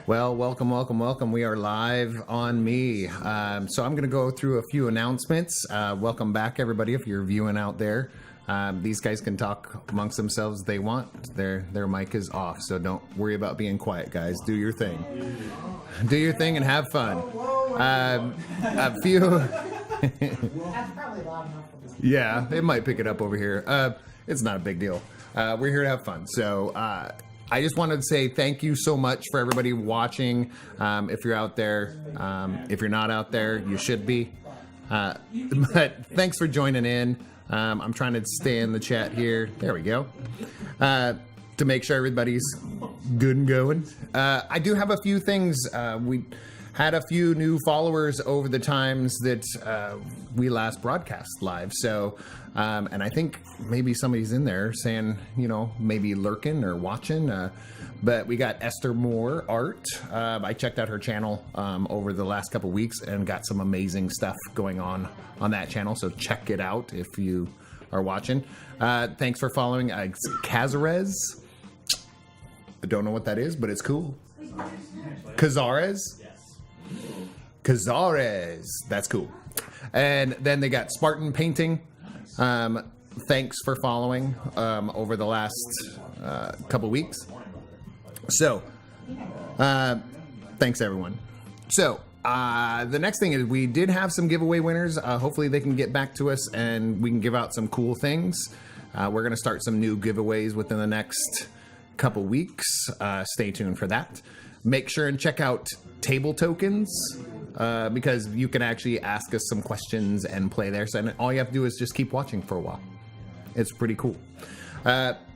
Well, welcome, welcome, welcome. We are live on me. So I'm going to go through a few announcements. Welcome back, everybody, if you're viewing out there. These guys can talk amongst themselves if they want. Their mic is off, so don't worry about being quiet, guys. Do your thing. Do your thing and have fun. A few... That's probably loud enough. Yeah, it might pick it up over here. It's not a big deal. We're here to have fun. So I just wanted to say thank you so much for everybody watching. If you're out there, if you're not out there, you should be. But thanks for joining in. I'm trying to stay in the chat here. There we go. To make sure everybody's good and going. I do have a few things. We had a few new followers over the times that we last broadcast live. So, and I think maybe somebody's in there saying, you know, maybe lurking or watching. But we got Esther Moore Art. I checked out her channel over the last couple weeks and got some amazing stuff going on that channel. So check it out if you are watching. Thanks for following Cazares. I don't know what that is, but it's cool. Cazares? Cazares. That's cool. And then they got Spartan Painting. Thanks for following over the last couple weeks. So, thanks everyone. So, the next thing is we did have some giveaway winners. Hopefully they can get back to us and we can give out some cool things. We're going to start some new giveaways within the next couple weeks. Stay tuned for that. Make sure and check out Table Tokens because you can actually ask us some questions and play there. So and all you have to do is just keep watching for a while. It's pretty cool.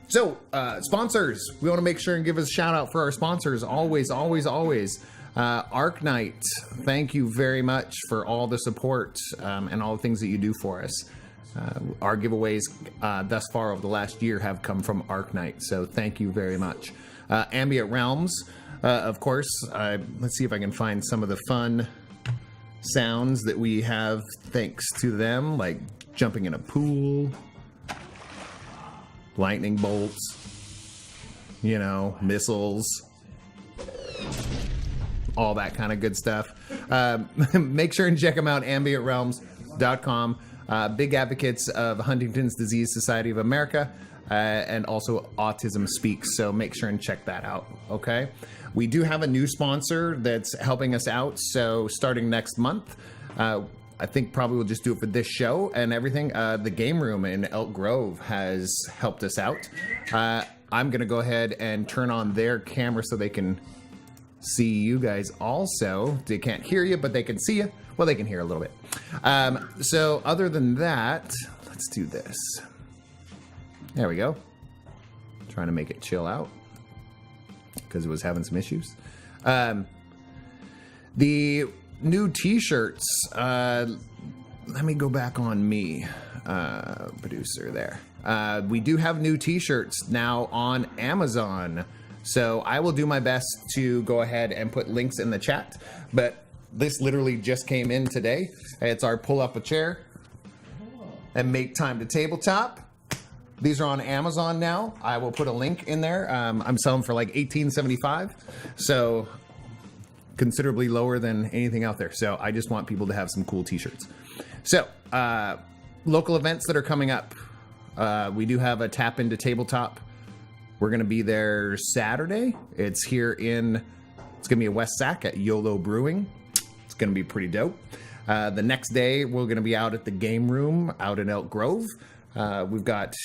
So, sponsors, we want to make sure and give us a shout out for our sponsors. Always, always, always. Arc Knight, thank you very much for all the support and all the things that you do for us. Our giveaways thus far over the last year have come from Arc Knight, so thank you very much. Ambient Realms, of course. Let's see if I can find some of the fun sounds that we have thanks to them, like jumping in a pool, lightning bolts, you know, missiles, all that kind of good stuff. Make sure and check them out, ambientrealms.com. Big advocates of Huntington's Disease Society of America and also Autism Speaks, so make sure and check that out, okay? We do have a new sponsor that's helping us out, so starting next month, I think probably we'll just do it for this show and everything. The Game Room in Elk Grove has helped us out. I'm going to go ahead and turn on their camera so they can see you guys also. They can't hear you, but they can see you. Well, they can hear a little bit. So other than that, let's do this. There we go. Trying to make it chill out because it was having some issues. The new t-shirts, let me go back on me, producer there. We do have new t-shirts now on Amazon, so I will do my best to go ahead and put links in the chat, but this literally just came in today. It's our pull up a chair and make time to tabletop. These are on Amazon now. I will put a link in there. I'm selling for like $18.75, so considerably lower than anything out there. So I just want people to have some cool t-shirts. So local events that are coming up. We do have a Tap Into Tabletop. We're going to be there Saturday. It's here it's going to be in West Sac at YOLO Brewing. It's going to be pretty dope. The next day, we're going to be out at the Game Room out in Elk Grove. We've got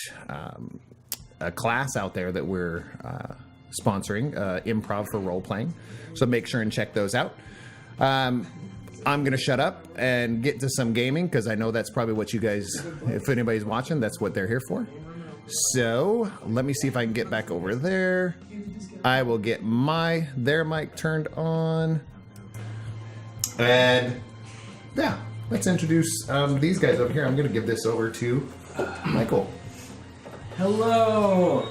a class out there that we're sponsoring, Improv for Role Playing. So make sure and check those out. I'm going to shut up and get to some gaming because I know that's probably what you guys, if anybody's watching, that's what they're here for. So let me see if I can get back over there. I will get their mic turned on. And yeah, let's introduce these guys over here. I'm going to give this over to Michael. Hello.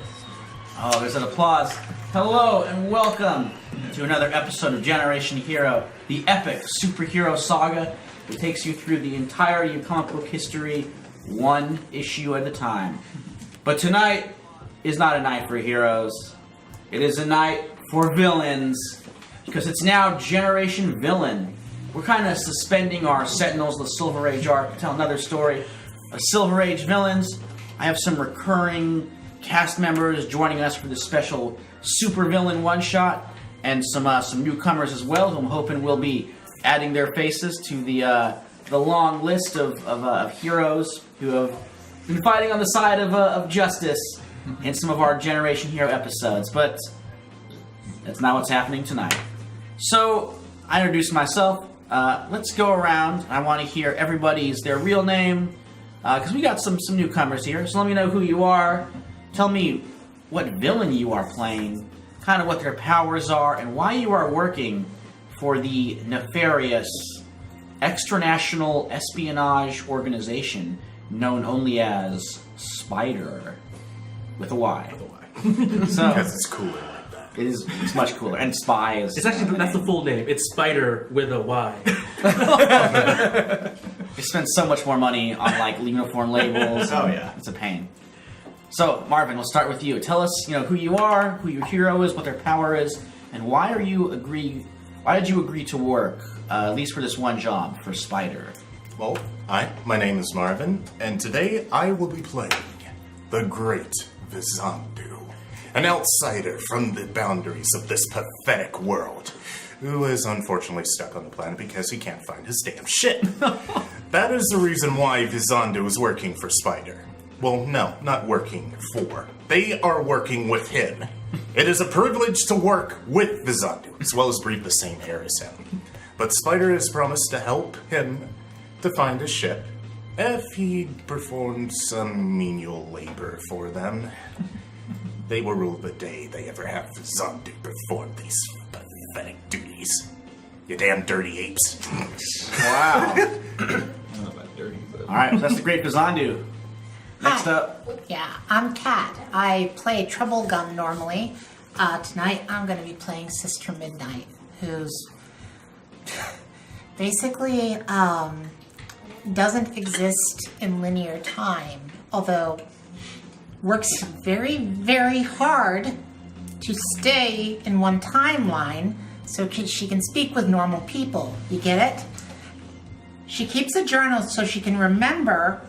Oh, there's an applause. Hello and welcome to another episode of Generation Hero, the epic superhero saga that takes you through the entirety of comic book history, one issue at a time. But tonight is not a night for heroes. It is a night for villains. because it's now Generation Villain. We're kind of suspending our Sentinels, the Silver Age arc, to tell another story of Silver Age villains. I have some recurring cast members joining us for this special super villain one-shot, and some newcomers as well, who I'm hoping will be adding their faces to the long list of heroes who have been fighting on the side of justice in some of our Generation Hero episodes. But that's not what's happening tonight. So I introduced myself. Let's go around. I want to hear their real name, because we got some newcomers here. So let me know who you are. Tell me what villain you are playing, kind of what their powers are, and why you are working for the nefarious extranational espionage organization known only as Spider, with a Y. So, because it's cooler like that. It's much cooler. And Spy is... It's actually, that's the full name. It's Spider with a Y. You spend so much more money on, like, uniform labels. Oh, yeah. It's a pain. So, Marvin, we'll start with you. Tell us, who you are, who your hero is, what their power is, and why did you agree to work, at least for this one job, for Spider? Well, hi, my name is Marvin, and today I will be playing the Great Vizandu, an outsider from the boundaries of this pathetic world, who is unfortunately stuck on the planet because he can't find his damn shit. That is the reason why Vizandu is working for Spider. Well, no, not working for. They are working with him. It is a privilege to work with Vizandu, as well as breathe the same air as him. But Spider has promised to help him to find a ship if he performed some menial labor for them. They will rule the day they ever have Vizandu perform these pathetic duties. You damn dirty apes. Wow. I don't know about dirty, but... Alright, that's the Great Vizandu. Next Hi. up. Yeah, I'm Kat. I play Trouble Gun normally. Tonight I'm going to be playing Sister Midnight, who's basically doesn't exist in linear time, although works very, very hard to stay in one timeline so she can speak with normal people. You get it? She keeps a journal so she can remember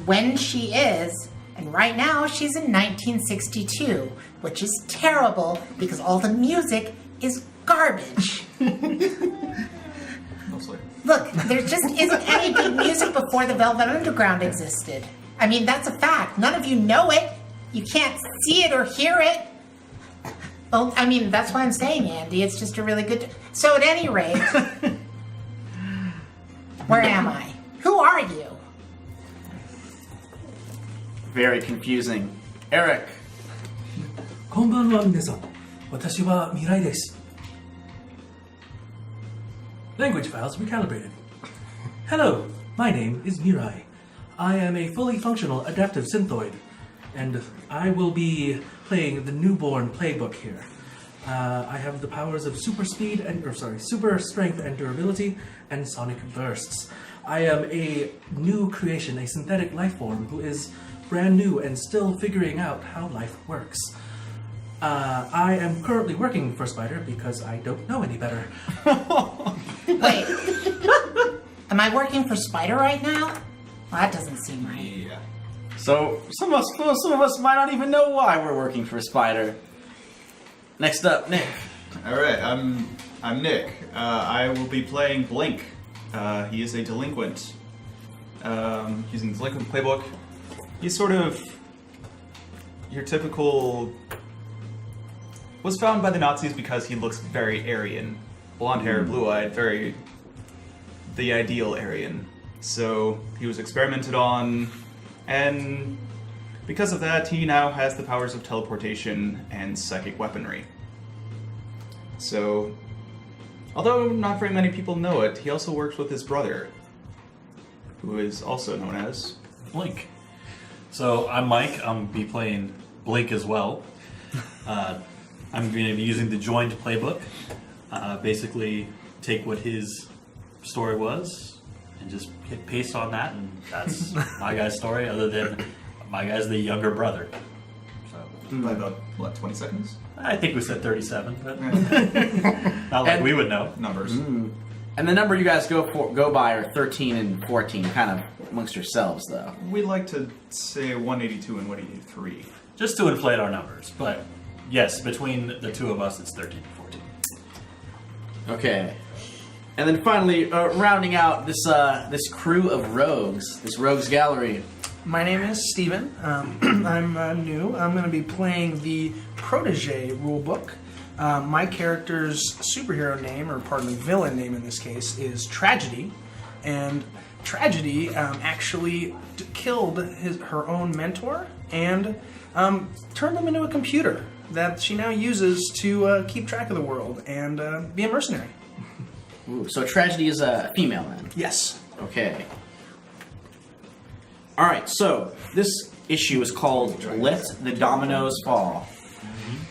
when she is, and right now she's in 1962, which is terrible because all the music is garbage. Mostly. Look, there just isn't any good music before the Velvet Underground existed. I mean, that's a fact. None of you know it. You can't see it or hear it. Well, I mean, that's why I'm saying, Andy. It's just a really good... So at any rate, where am I? Who are you? Very confusing. Eric. こんばんは皆さん。私は未来です。Language files recalibrated. Hello, my name is Mirai. I am a fully functional adaptive synthoid, and I will be playing the newborn playbook here. I have the powers of super strength and durability, and sonic bursts. I am a new creation, a synthetic life form who is brand new and still figuring out how life works. I am currently working for Spider because I don't know any better. Wait. Am I working for Spider right now? Well, that doesn't seem right. Yeah. So, some of us might not even know why we're working for Spider. Next up, Nick. Alright, I'm Nick. I will be playing Blink. He is a delinquent. He's in the delinquent playbook. He's sort of your typical... Was found by the Nazis because he looks very Aryan. Blonde hair, blue-eyed, very... the ideal Aryan. So, he was experimented on, and because of that, he now has the powers of teleportation and psychic weaponry. So, although not very many people know it, he also works with his brother, who is also known as... Blink. So I'm Mike. I'm be playing Blink as well. I'm going to be using the joined playbook. Basically, take what his story was and just hit paste on that, and that's my guy's story. Other than my guy's the younger brother. So By about, 20 seconds? I think we said 37, but not like we would know. Numbers. And the number you guys go by are 13 and 14, kind of amongst yourselves, though. We like to say 182 and 183. Just to inflate our numbers, but yes, between the two of us, it's 13 and 14. Okay. And then finally, rounding out this crew of rogues, this rogues gallery. My name is Steven. I'm new. I'm going to be playing the Protege rulebook. My character's superhero name, or pardon me, villain name in this case, is Tragedy. And Tragedy actually killed her own mentor and turned him into a computer that she now uses to keep track of the world and be a mercenary. Ooh, so Tragedy is a female, then? Yes. Okay. Alright, so this issue is called Let the Dominoes Fall.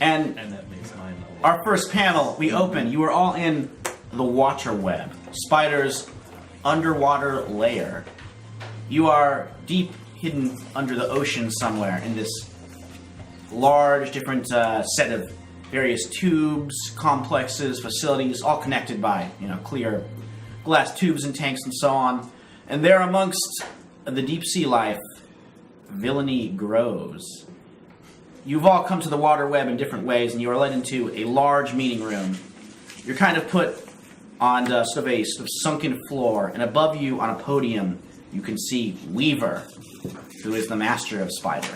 And that makes mine a lot. our first panel, we open, you are all in the water web, Spider's underwater lair. You are deep hidden under the ocean somewhere in this large, different set of various tubes, complexes, facilities, all connected by, clear glass tubes and tanks and so on. And there amongst the deep sea life, villainy grows. You've all come to the water web in different ways, and you are led into a large meeting room. You're kind of put on sort of a sunken floor, and above you on a podium, you can see Weaver, who is the master of Spider.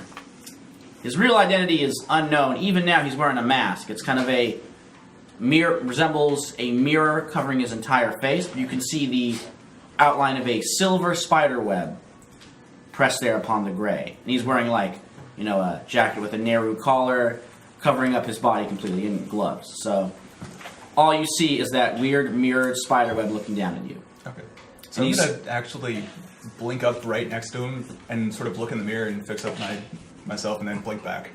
His real identity is unknown. Even now, he's wearing a mask. It's kind of a mirror, resembles a mirror covering his entire face, but you can see the outline of a silver spider web pressed there upon the gray. And he's wearing a jacket with a Nehru collar covering up his body completely and gloves. So all you see is that weird mirrored spider web looking down at you. Okay. So I'm going to actually blink up right next to him and sort of look in the mirror and fix up myself and then blink back.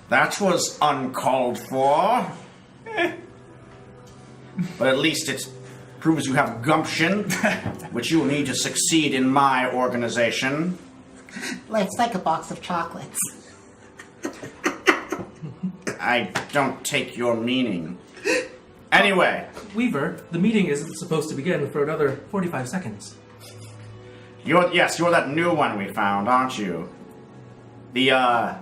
That was uncalled for. But at least it proves you have gumption, which you will need to succeed in my organization. It's like a box of chocolates. I don't take your meaning. Anyway. Weaver, the meeting isn't supposed to begin for another 45 seconds. You're that new one we found, aren't you? The,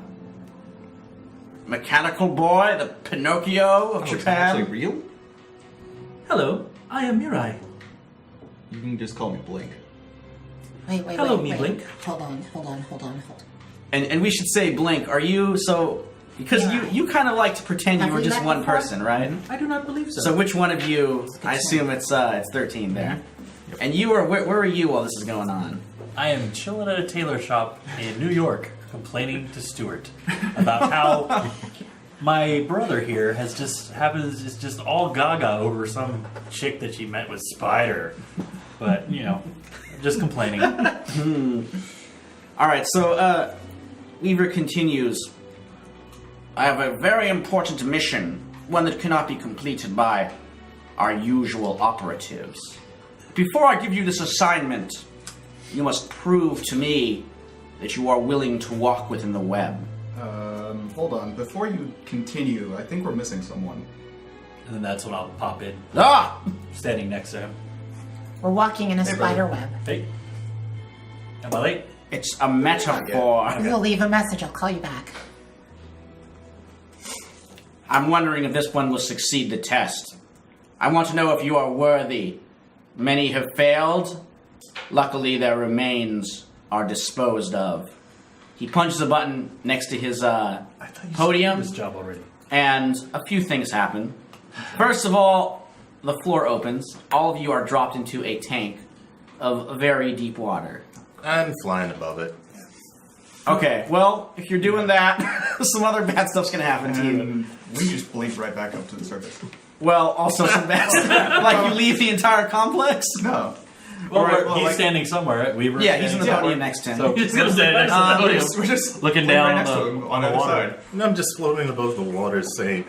mechanical boy, the Pinocchio of Japan? Actually real? Hello, I am Mirai. You can just call me Blink. Wait. Hello, me, Blink. Hold on. And we should say, Blink, are you, because you kind of like to pretend Have you were we just met one before? person, right? I do not believe so. So which one of you, I assume it's 13 there. And you are, where are you while this is going on? I am chilling at a tailor shop in New York, complaining to Stuart about how my brother here is just all gaga over some chick that she met with Spider. But, just complaining. Alright, so, Weaver continues. I have a very important mission, one that cannot be completed by our usual operatives. Before I give you this assignment, you must prove to me that you are willing to walk within the web. Hold on. Before you continue, I think we're missing someone. And then that's when I'll pop in, Ah! standing next to him. We're walking in a spider web. Hey. Am I late? It's a metaphor. We'll leave a message. I'll call you back. I'm wondering if this one will succeed the test. I want to know if you are worthy. Many have failed. Luckily, their remains are disposed of. He punches a button next to his podium, This job already. and a few things happen. First of all, the floor opens. All of you are dropped into a tank of very deep water. I'm flying above it. Okay, well, if you're doing that, some other bad stuff's gonna happen to you. And we just blink right back up to the surface. Well, also some bad stuff. Like you leave the entire complex? No. Well, Alright, he's like- standing somewhere, right? Weaver's Yeah, he's in the standing podium somewhere. next to him. So he's standing next to the podium. We're just Looking blink down right next on to the- him on on the the other water. side. And I'm just floating above the water saying,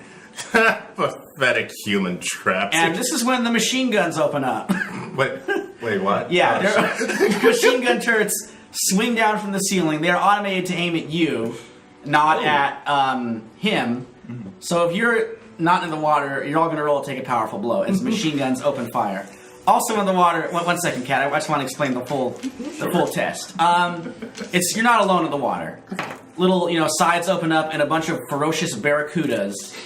pathetic human traps. And this is when the machine guns open up. Wait, what? Yeah, Oh, they're- machine gun turrets swing down from the ceiling. They're automated to aim at you, not at him. So if you're not in the water, you're all going to roll to take a powerful blow. It's machine guns, open fire. Also in the water. One second, Kat. I just want to explain the full test. You're not alone in the water. Little sides open up and a bunch of ferocious barracudas,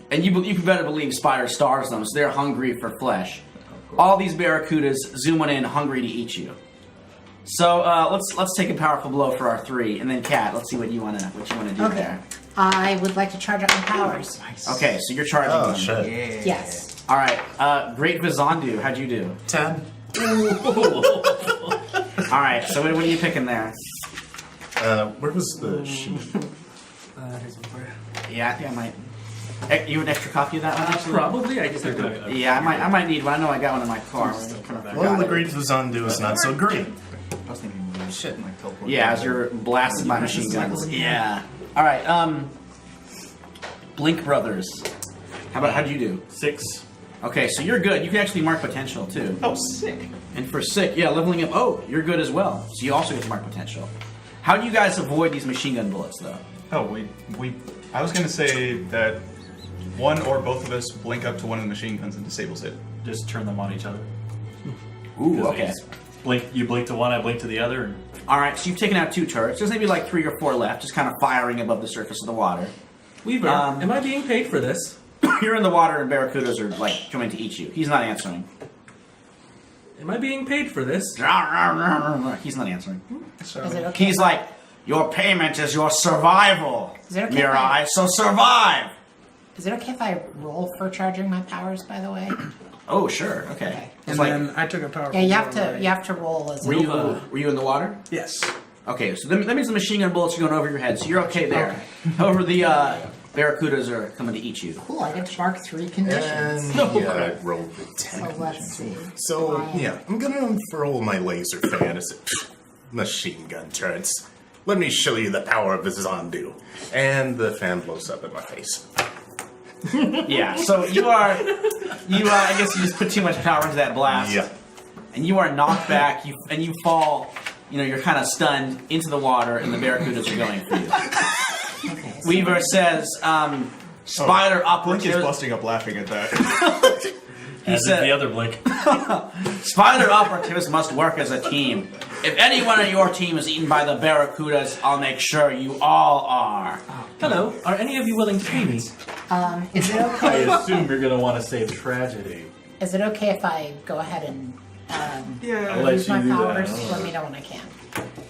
and you better believe Spider starves them, so they're hungry for flesh. All these barracudas zooming in, hungry to eat you. So let's take a powerful blow for our 3, and then Kat, let's see what you wanna do there. I would like to charge up my powers. Okay, so you're charging them. Shit. Yes. All right, Great Vizandu, how'd you do? 10. All right, so what are you picking there? Where was the sheet? Here's one for you. Yeah, I think I might. You have an extra copy of that one? Actually? Probably. I just have to. Yeah, I might need one. I know I got one in my car. Well, the Great Vizandu is not so great. I was thinking, shit, my teleport. Yeah, as you're blasted by machine guns. Yeah. All right. Blink Brothers. How'd you do? 6. Okay, so you're good. You can actually mark potential too. Oh, sick. And for sick, yeah, leveling up. Oh, you're good as well. So you also get to mark potential. How do you guys avoid these machine gun bullets, though? Oh, I was gonna say that one or both of us blink up to one of the machine guns and disables it. Just turn them on each other. Ooh, okay. You blink to one, I blink to the other. And All right, so you've taken out 2 turrets. There's maybe like 3 or 4 left, just kind of firing above the surface of the water. Weaver, am I being paid for this? You're in the water, and barracudas are like coming to eat you. He's not answering. Am I being paid for this? He's not answering. Is it okay? He's like, your payment is your survival, Is it okay if Mirai, so survive! Is it okay if I roll for charging my powers? By the way. Oh, sure, okay. And It's like, then I took a powerful. Yeah, you have blow, to. right? You have to roll as. were you in the water? Yes. Okay, so that means the machine gun bullets are going over your head, so you're okay there. However, the barracudas are coming to eat you. Cool. I get to mark 3 conditions. And yeah, I rolled the So 10. let's see. So, yeah, I'm gonna unfurl my laser fan as machine gun turrets. Let me show you the power of Vizandu. And the fan blows up in my face. Yeah, so I guess you just put too much power into that blast. Yeah. And you are knocked back, you fall, you're kind of stunned into the water, and the barracudas are going for you. Okay. So Weaver says, Spider Blink operative. is busting up laughing at that. He as is said, the other blink. Spider operatives must work as a team. If anyone on your team is eaten by the barracudas, I'll make sure you all are. Hello. Are any of you willing to pay me? is it I okay? assume you're going to want to save tragedy. Is it okay if I go ahead and I'll let use you my do powers? that. Let me know when I can.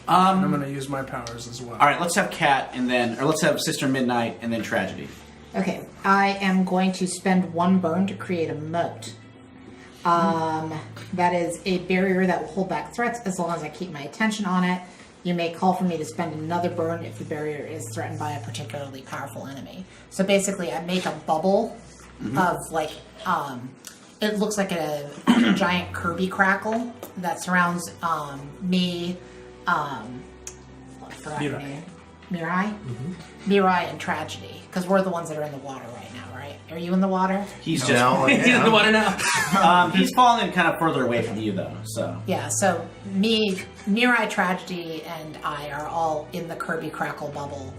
I'm gonna use my powers as well. All right, let's have Kat let's have Sister Midnight and then Tragedy. Okay, I am going to spend 1 burn to create a moat. That is a barrier that will hold back threats as long as I keep my attention on it. You may call for me to spend another burn if the barrier is threatened by a particularly powerful enemy. So basically, I make a bubble of like, it looks like a giant Kirby crackle that surrounds me, I forgot her name. Mirai? Mirai and Tragedy, because we're the ones that are in the water right now, right? Are you in the water? He's just Now I He's in the am. water now. he's falling kind of further away from you though. So Yeah, so Mirai, Tragedy, and I are all in the Kirby Crackle bubble,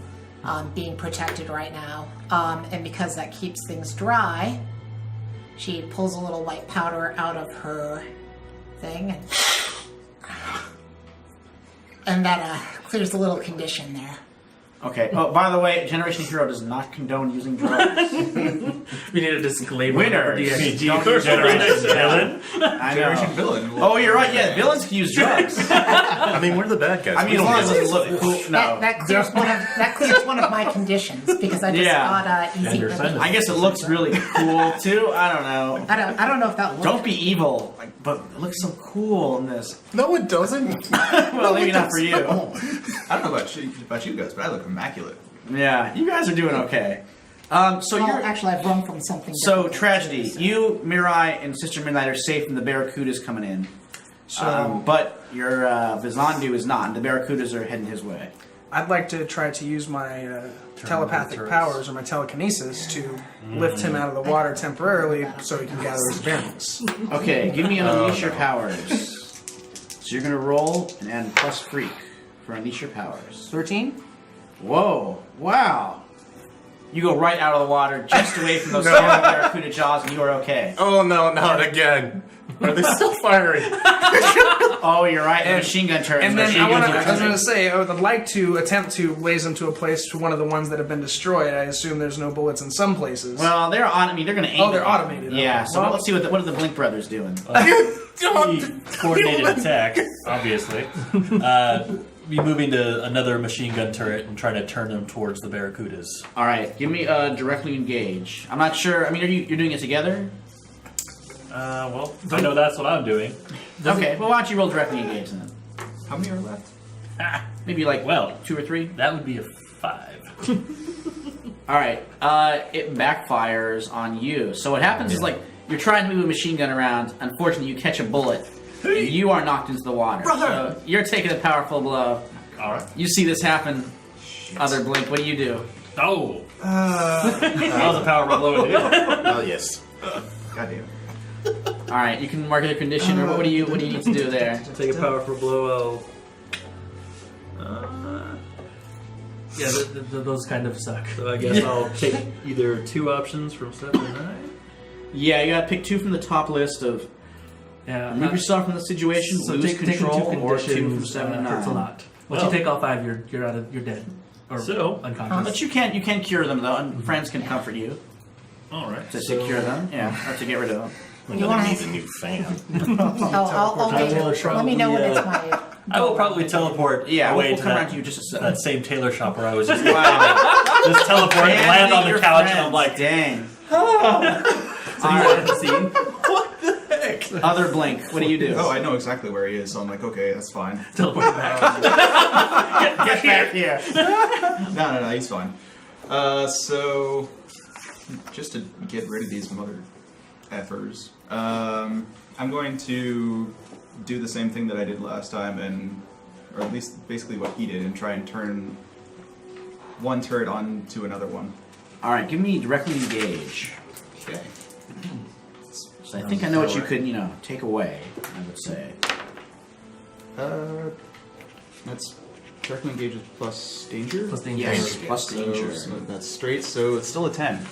being protected right now. And because that keeps things dry, she pulls a little white powder out of her thing, and that clears the little condition there. okay. Oh, by the way, Generation Hero does not condone using drugs. We need a disclaimer. Winners. Generation villain. I know. Generation villain. Oh, you're right. Yeah, villains can use drugs. I mean, we're the bad guys. I mean, as long as it doesn't look cool. No. That clears one of my conditions because I just Yeah. got easy And your relief. son. I guess it looks really cool too. I don't know. I don't know if that looks. Don't be evil, but it looks so cool in this. No, it doesn't. Well, maybe not for you. I don't know about you guys, but I look immaculate. Yeah, you guys are doing okay. So Well, you're actually, I've run from something. so different. Tragedy. You, Mirai, and Sister Midnight are safe from the barracudas coming in. But your Vizandu is not, and the barracudas are heading his way. I'd like to try to use my telepathic turrets. powers or my telekinesis to lift him out of the water temporarily so he can gather his bearings. Okay, give me an Unleash Your Powers. So you're gonna roll and add plus freak for Unleash Your Powers. 13? Whoa! Wow! You go right out of the water, just away from those storming barracuda jaws, and you are okay. Oh no, not again. Are they still firing? Oh, you're right. The machine gun turret. And then Machine I guns was are going turning. to say, I would like to attempt to blaze them to a place to one of the ones that have been destroyed. I assume there's no bullets in some places. Well, they're on. I mean, they're going to aim. Oh, they're at you. automated, Yeah. okay. So Well- let's see what are the Blink brothers doing. Coordinated attack, obviously. Be moving to another machine gun turret and trying to turn them towards the barracudas. All right, give me directly engage. I'm not sure. I mean, you're doing it together? Well, I know that's what I'm doing. Okay. Well, why don't you roll directly engage then? How many are left? Maybe like Well, 2 or 3. that would be a 5. All right. It backfires on you. So what happens is like you're trying to move a machine gun around. Unfortunately, you catch a bullet. And you are knocked into the water. Brother! So you're taking a powerful blow. All right. You see this happen. Other Blink, what do you do? Oh! That was a powerful blow, dude. Oh yes. God damn. All right, you can mark the condition, or what do you need to do there? Take a powerful blow, Yeah, those kind of suck. So I guess I'll take either 2 options from 7 to 9. Yeah, you gotta pick 2 from the top list of Yeah. remove yourself from the situation, So lose taking control, two or 2 from conditions 7 to 9. hurts a lot. Once Well. you take all 5, you're dead or So, unconscious. But you can cure them though, and friends can comfort you all right. to cure them, yeah, or to get rid of them. I'm You gonna wanna- need a new fan. I'll I will wait. Let me know when it's my. I will probably teleport Yeah, away we'll to come that, around to you just a second. that same tailor shop where I was just, Wow. just teleport and land on the Your couch, and friends, I'm like, dang. So you wanted to see? Other Blink, what do you do? Oh, I know exactly where he is, so I'm like, okay, that's fine. Teleport back. Get back here. No, he's fine. So, just to get rid of these mother effers, I'm going to do the same thing that I did last time, or at least basically what he did, and try and turn one turret onto another one. All right, give me directly engage. Okay. So I think I know what you could, take away. I would say. That's directly engaged with plus danger. Plus danger. Yes, plus danger. So that's straight. So it's still a 10.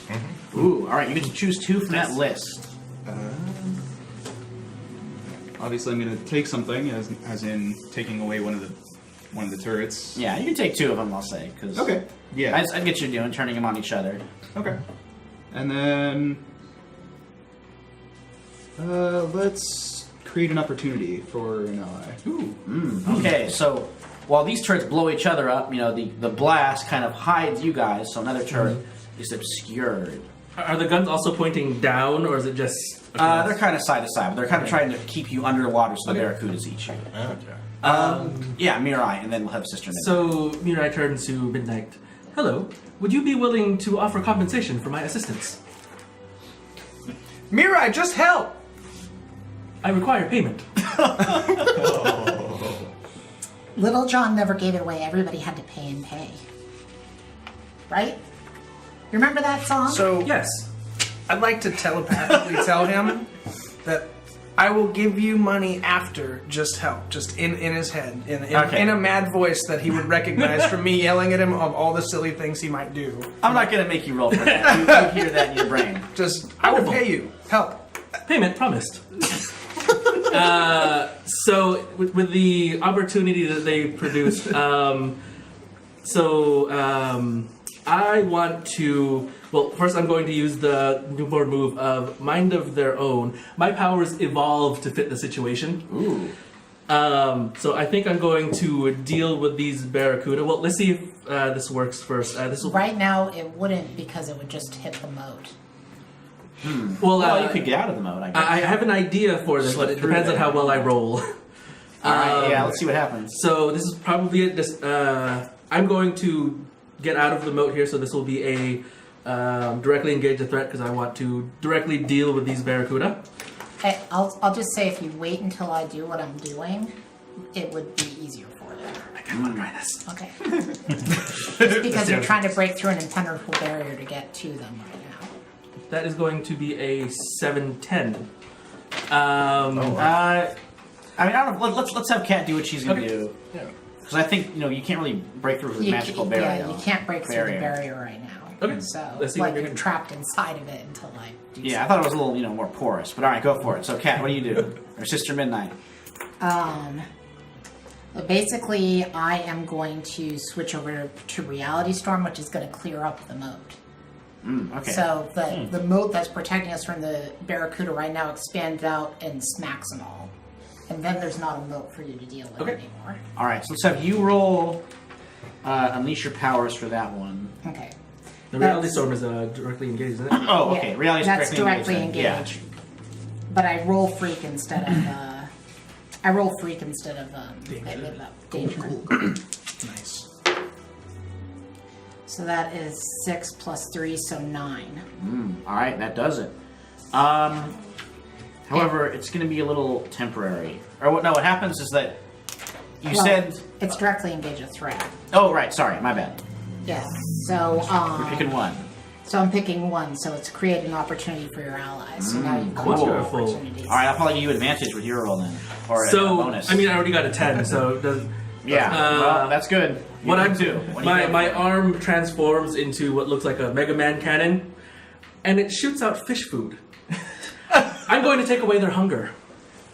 Ooh, all right. You get to choose 2 from that list. Obviously, I'm going to take something, as in taking away one of the turrets. Yeah, you can take 2 of them. I'll say because Okay. Yeah. I'd get you doing turning them on each other. Okay. And then let's create an opportunity for an ally. Ooh. Okay, so while these turrets blow each other up, the blast kind of hides you guys, so another turret is obscured. Are the guns also pointing down, or is it just? They're kind of side to side, but they're kind of trying to keep you underwater so the barracudas eat you. Okay. Yeah, Mirai, and then we'll have Sister Nick. So Mirai turns to Midnight. Hello. Would you be willing to offer compensation for my assistance? Mirai, just help! I require payment. Little John never gave it away. Everybody had to pay and pay. Right? You remember that song? So Yes. I'd like to telepathically tell him that I will give you money after just help, just in his head, in a mad voice that he would recognize from me yelling at him of all the silly things he might do. I'm not going to make you roll for that. You hear that in your brain. Just, I will pay you. Help. Payment promised. So with the opportunity that they produced, I want to. Well, first I'm going to use the newborn move of Mind of Their Own. My powers evolve to fit the situation. Ooh. So I think I'm going to deal with these barracuda. Well, let's see if this works first. This will. Right now, it wouldn't because it would just hit the moat. Well, you could get out of the mode, I guess. I have an idea for this, Slip but it through depends on there. how well I roll. All right, yeah, let's see what happens. So this is probably it. I'm going to get out of the moat here, so this will be a directly engage the threat because I want to directly deal with these barracuda. I'll just say if you wait until I do what I'm doing, it would be easier for you. I kind of want to try this. Okay. Just because you're trying to break through an impenetrable barrier to get to them right now. That is going to be a 7-10. I mean, I don't know. Let's have Kat do what she's going to do. Because I think you can't really break through the magical barrier. Yeah, you can't break through the barrier right now. Okay. So, Let's see like, what you're you're trapped inside of it until I do Yeah, I thought it was a little, more porous. But all right, go for it. So, Kat, what do you do? Or Sister Midnight? But basically, I am going to switch over to Reality Storm, which is going to clear up the moat. Okay. So the moat that's protecting us from the Barracuda right now expands out and smacks them all. And then there's not a moat for you to deal with anymore. All right, so let's have you roll Unleash Your Powers for that one. Okay. The reality storm is directly engaged, isn't it? Oh, okay. Yeah, Reality's that's directly engaged. engaged. But I roll freak instead of danger. Nice. So that is 6 plus 3, so 9. All right, that does it. However, it's going to be a little temporary. Or what happens is that you said... it's directly engage a threat. Oh, right. Sorry, my bad. Yeah. So You're picking one. So I'm picking 1. So it's create an opportunity for your allies. So now you've got 2 Wonderful. opportunities. All right, I'll probably give you advantage with your roll then. Or a So, bonus. I mean, I already got a 10, so it does. yeah, well, that's good. What You I'm do. What do you go my for? arm transforms into what looks like a Mega Man cannon, and it shoots out fish food. I'm going to take away their hunger.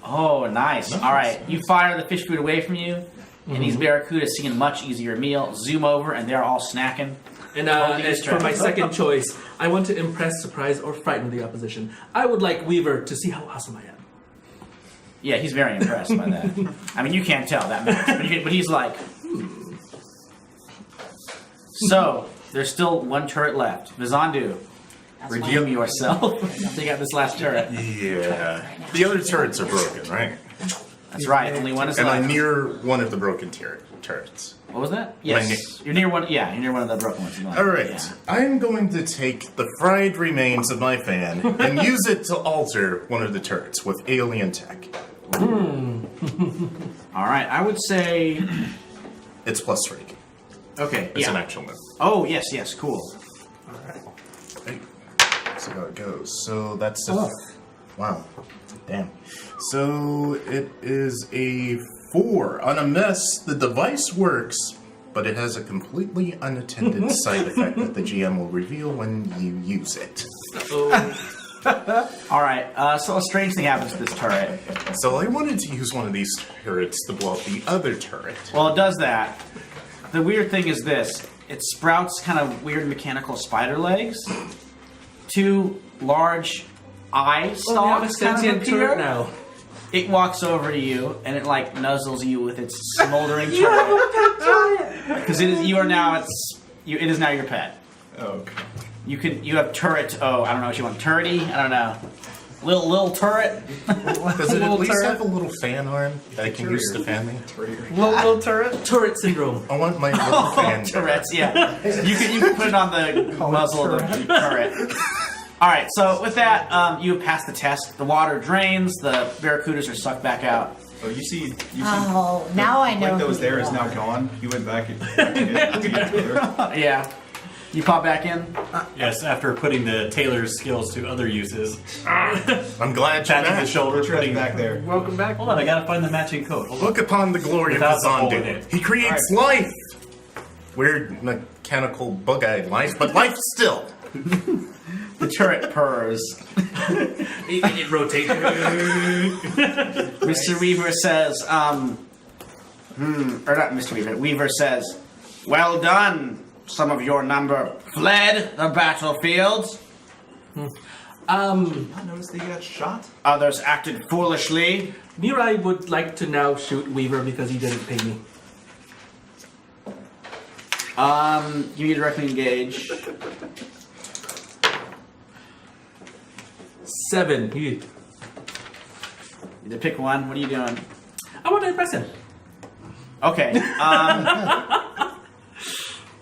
Oh, nice. All right, you fire the fish food away from you, and these barracudas seeing a much easier meal. Zoom over, and they're all snacking. And Totally as for my distracted. second choice, I want to impress, surprise, or frighten the opposition. I would like Weaver to see how awesome I am. Yeah, he's very impressed by that. I mean, you can't tell that much, but he's like. So there's still one turret left. Vizandu, redeem yourself. Take out this last turret. Yeah. The other turrets are broken, right? That's right. Only one is Am I left. near one of the broken turrets? What was that? I Yes, you're near one. Yeah, you're near one of the broken ones. All right. Yeah. I'm going to take the fried remains of my fan and use it to alter one of the turrets with alien tech. All right. I would say. It's plus 3. Okay. It's yeah. an actual move. Oh yes. Cool. Right. See how it goes. So that's a... Wow. Damn. So it is a 4. On a miss, the device works, but it has a completely unattended side effect that the GM will reveal when you use it. All right. So a strange thing happens to this turret. So I wanted to use one of these turrets to blow up the other turret. Well, it does that. The weird thing is this. It sprouts kind of weird mechanical spider legs. 2 large eye stalks kind of sentient appear. turret now. It walks over to you and it like nuzzles you with its smoldering turret. Because it is now your pet. Okay. You have turret. Oh, I don't know what you want. Turrety? I don't know. Little turret. Does it at Little least turret. have a little fan arm that I can use to fan me? Little turret. Turret syndrome. I want my little fan. Tourette's, yeah. You can put it on the muzzle of the turret. All right, so with that, you have passed the test. The water drains. The barracudas are sucked back out. Oh, you see. Oh, now I know Like that who was there you is now are. gone. He went back and to get together. Yeah. You pop back in. Yes, after putting the tailor's skills to other uses. I'm glad you're Patting the back. shoulder, Put your putting... back there. Welcome back. Hold on, I gotta find the matching coat. Hold on. Look upon the glory of Without the hole in Vizandu. it. He creates life. Weird mechanical bug-eyed life, but life still. The turret purrs. It rotates. Mr. Weaver says, or not Mr. Weaver, Weaver says, well done. Some of your number fled the battlefield. I noticed they got shot. Others acted foolishly. Mirai would like to now shoot Weaver because he didn't pay me. You need to directly engage. 7. You need to pick one. What are you doing? I want to impress him. Okay.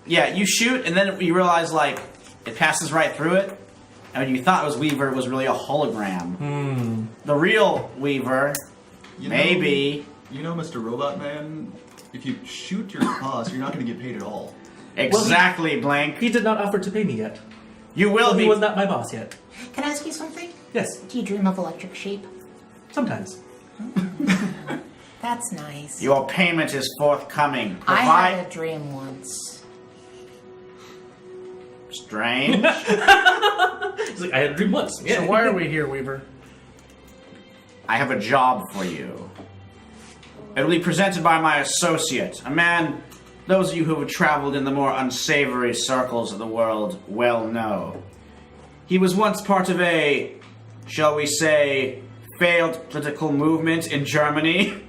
Yeah, you shoot, and then you realize, like, it passes right through it. And when you thought it was Weaver, it was really a hologram. The real Weaver, You know- maybe. You know, Mr. Robot Man, if you shoot your boss, you're not going to get paid at all. Exactly, Blank. He did not offer to pay me yet. You will He be. was not my boss yet. Can I ask you something? Yes, Do you dream of electric sheep? sometimes. That's nice. Your payment is forthcoming. I had a dream once. Strange. He's like, I had a dream once. Yeah. So why are we here, Weaver? I have a job for you. It will be presented by my associate, a man those of you who have traveled in the more unsavory circles of the world well know. He was once part of a, shall we say, failed political movement in Germany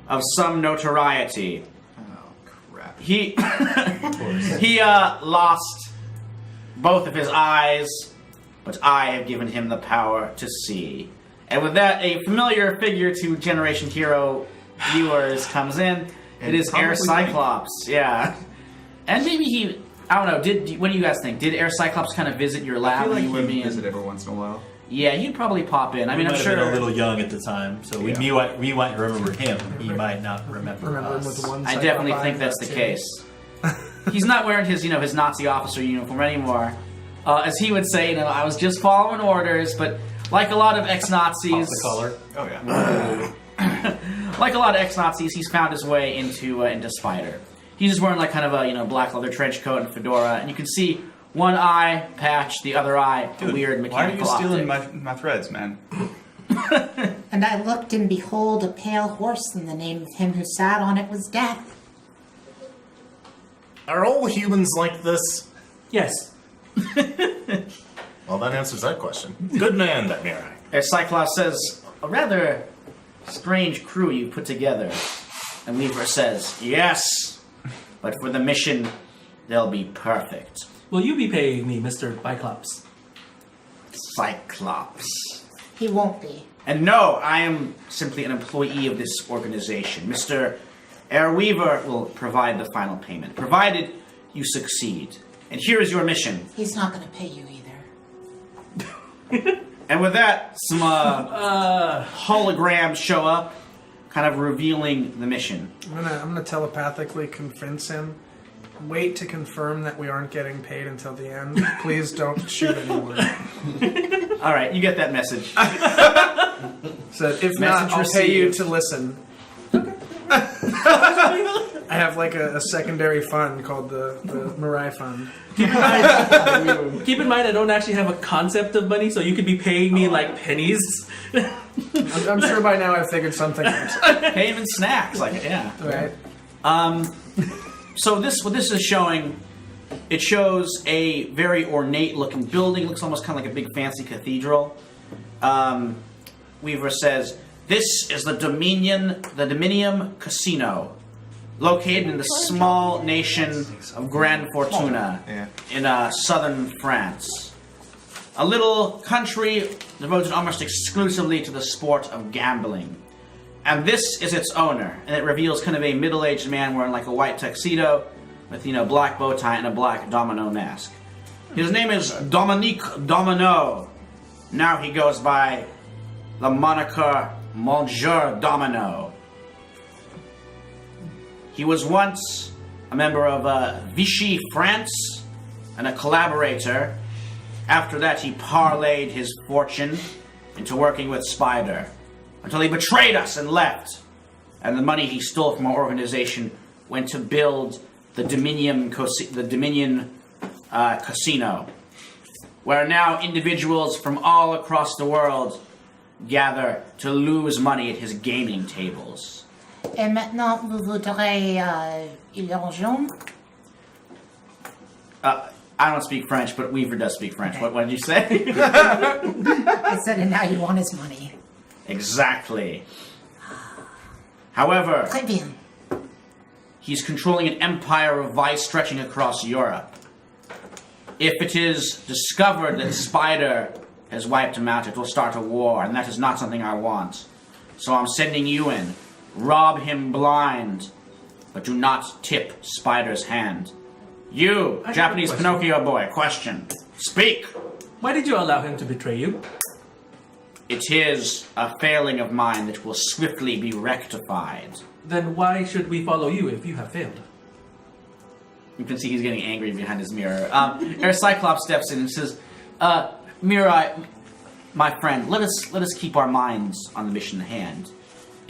of some notoriety. Oh, crap. He lost both of his eyes, but I have given him the power to see. And with that, a familiar figure to Generation Hero viewers comes in. It is Air Cyclops, yeah. And maybe he, I don't know, what do you guys think? Did Air Cyclops kind of visit your I lab feel when like you were you being... visit every once in a while. Yeah, he'd probably pop in. I mean, We I'm might sure... have been a little young at the time, so we might remember him. He might not remember Remember him us. with the one I side definitely behind think that's that the too. case. He's not wearing his, his Nazi officer uniform anymore. As he would say, I was just following orders, but like a lot of ex-Nazis... Off the collar. Oh, yeah. Like a lot of ex-Nazis, he's found his way into Spider. He's just wearing like kind of a black leather trench coat and fedora, and you can see one eye patch, the other eye a weird Why are you mechanical stealing optic. my threads, man? And I looked, and behold, a pale horse, and the name of him who sat on it was Death. Are all humans like this? Yes. Well, that answers that question. Good man, that Mirai. As Cyclops says, a rather strange crew you put together. And Weaver says, yes, but for the mission, they'll be perfect. Will you be paying me, Mr. Biclops? Cyclops. He won't be. And no, I am simply an employee of this organization. Mr. Airweaver will provide the final payment, provided you succeed. And here is your mission. He's not going to pay you either. And with that, some holograms show up, kind of revealing the mission. I'm gonna telepathically convince him. Wait to confirm that we aren't getting paid until the end. Please don't shoot anyone. All right, you get that message. Said, if Message not, I'll pay you received. to listen. I have like a secondary fund called the Mirai Fund. Keep in mind, I don't actually have a concept of money, so you could be paying me like pennies. I'm sure by now I've figured something out. Pay him in snacks, like yeah. Right? So what this is showing, it shows a very ornate-looking building. It looks almost kind of like a big fancy cathedral. Weaver says, "This is the Dominium Casino, located in the small nation of Grand Fortuna in southern France. A little country devoted almost exclusively to the sport of gambling. And this is its owner." And it reveals kind of a middle-aged man wearing like a white tuxedo with, black bow tie and a black domino mask. His name is Dominique Domino. Now he goes by the moniker Monsieur Domino. He was once a member of Vichy France and a collaborator. After that, he parlayed his fortune into working with Spider until he betrayed us and left. And the money he stole from our organization went to build the Dominion Casino, where now individuals from all across the world gather to lose money at his gaming tables. Et maintenant, vous voudrez l'argent? I don't speak French, but Weaver does speak French. What did you say? I said, and now you want his money. Exactly. However, Très bien. he's controlling an empire of vice stretching across Europe. If it is discovered that Spider has wiped him out, it will start a war, and that is not something I want. So I'm sending you in. Rob him blind, but do not tip Spider's hand. You, have a Japanese question. Pinocchio boy, question. Speak! Why did you allow him to betray you? It is a failing of mine that will swiftly be rectified. Then why should we follow you if you have failed? You can see he's getting angry behind his mirror. Air Cyclops steps in and says, Mirai, my friend, let us keep our minds on the mission at hand.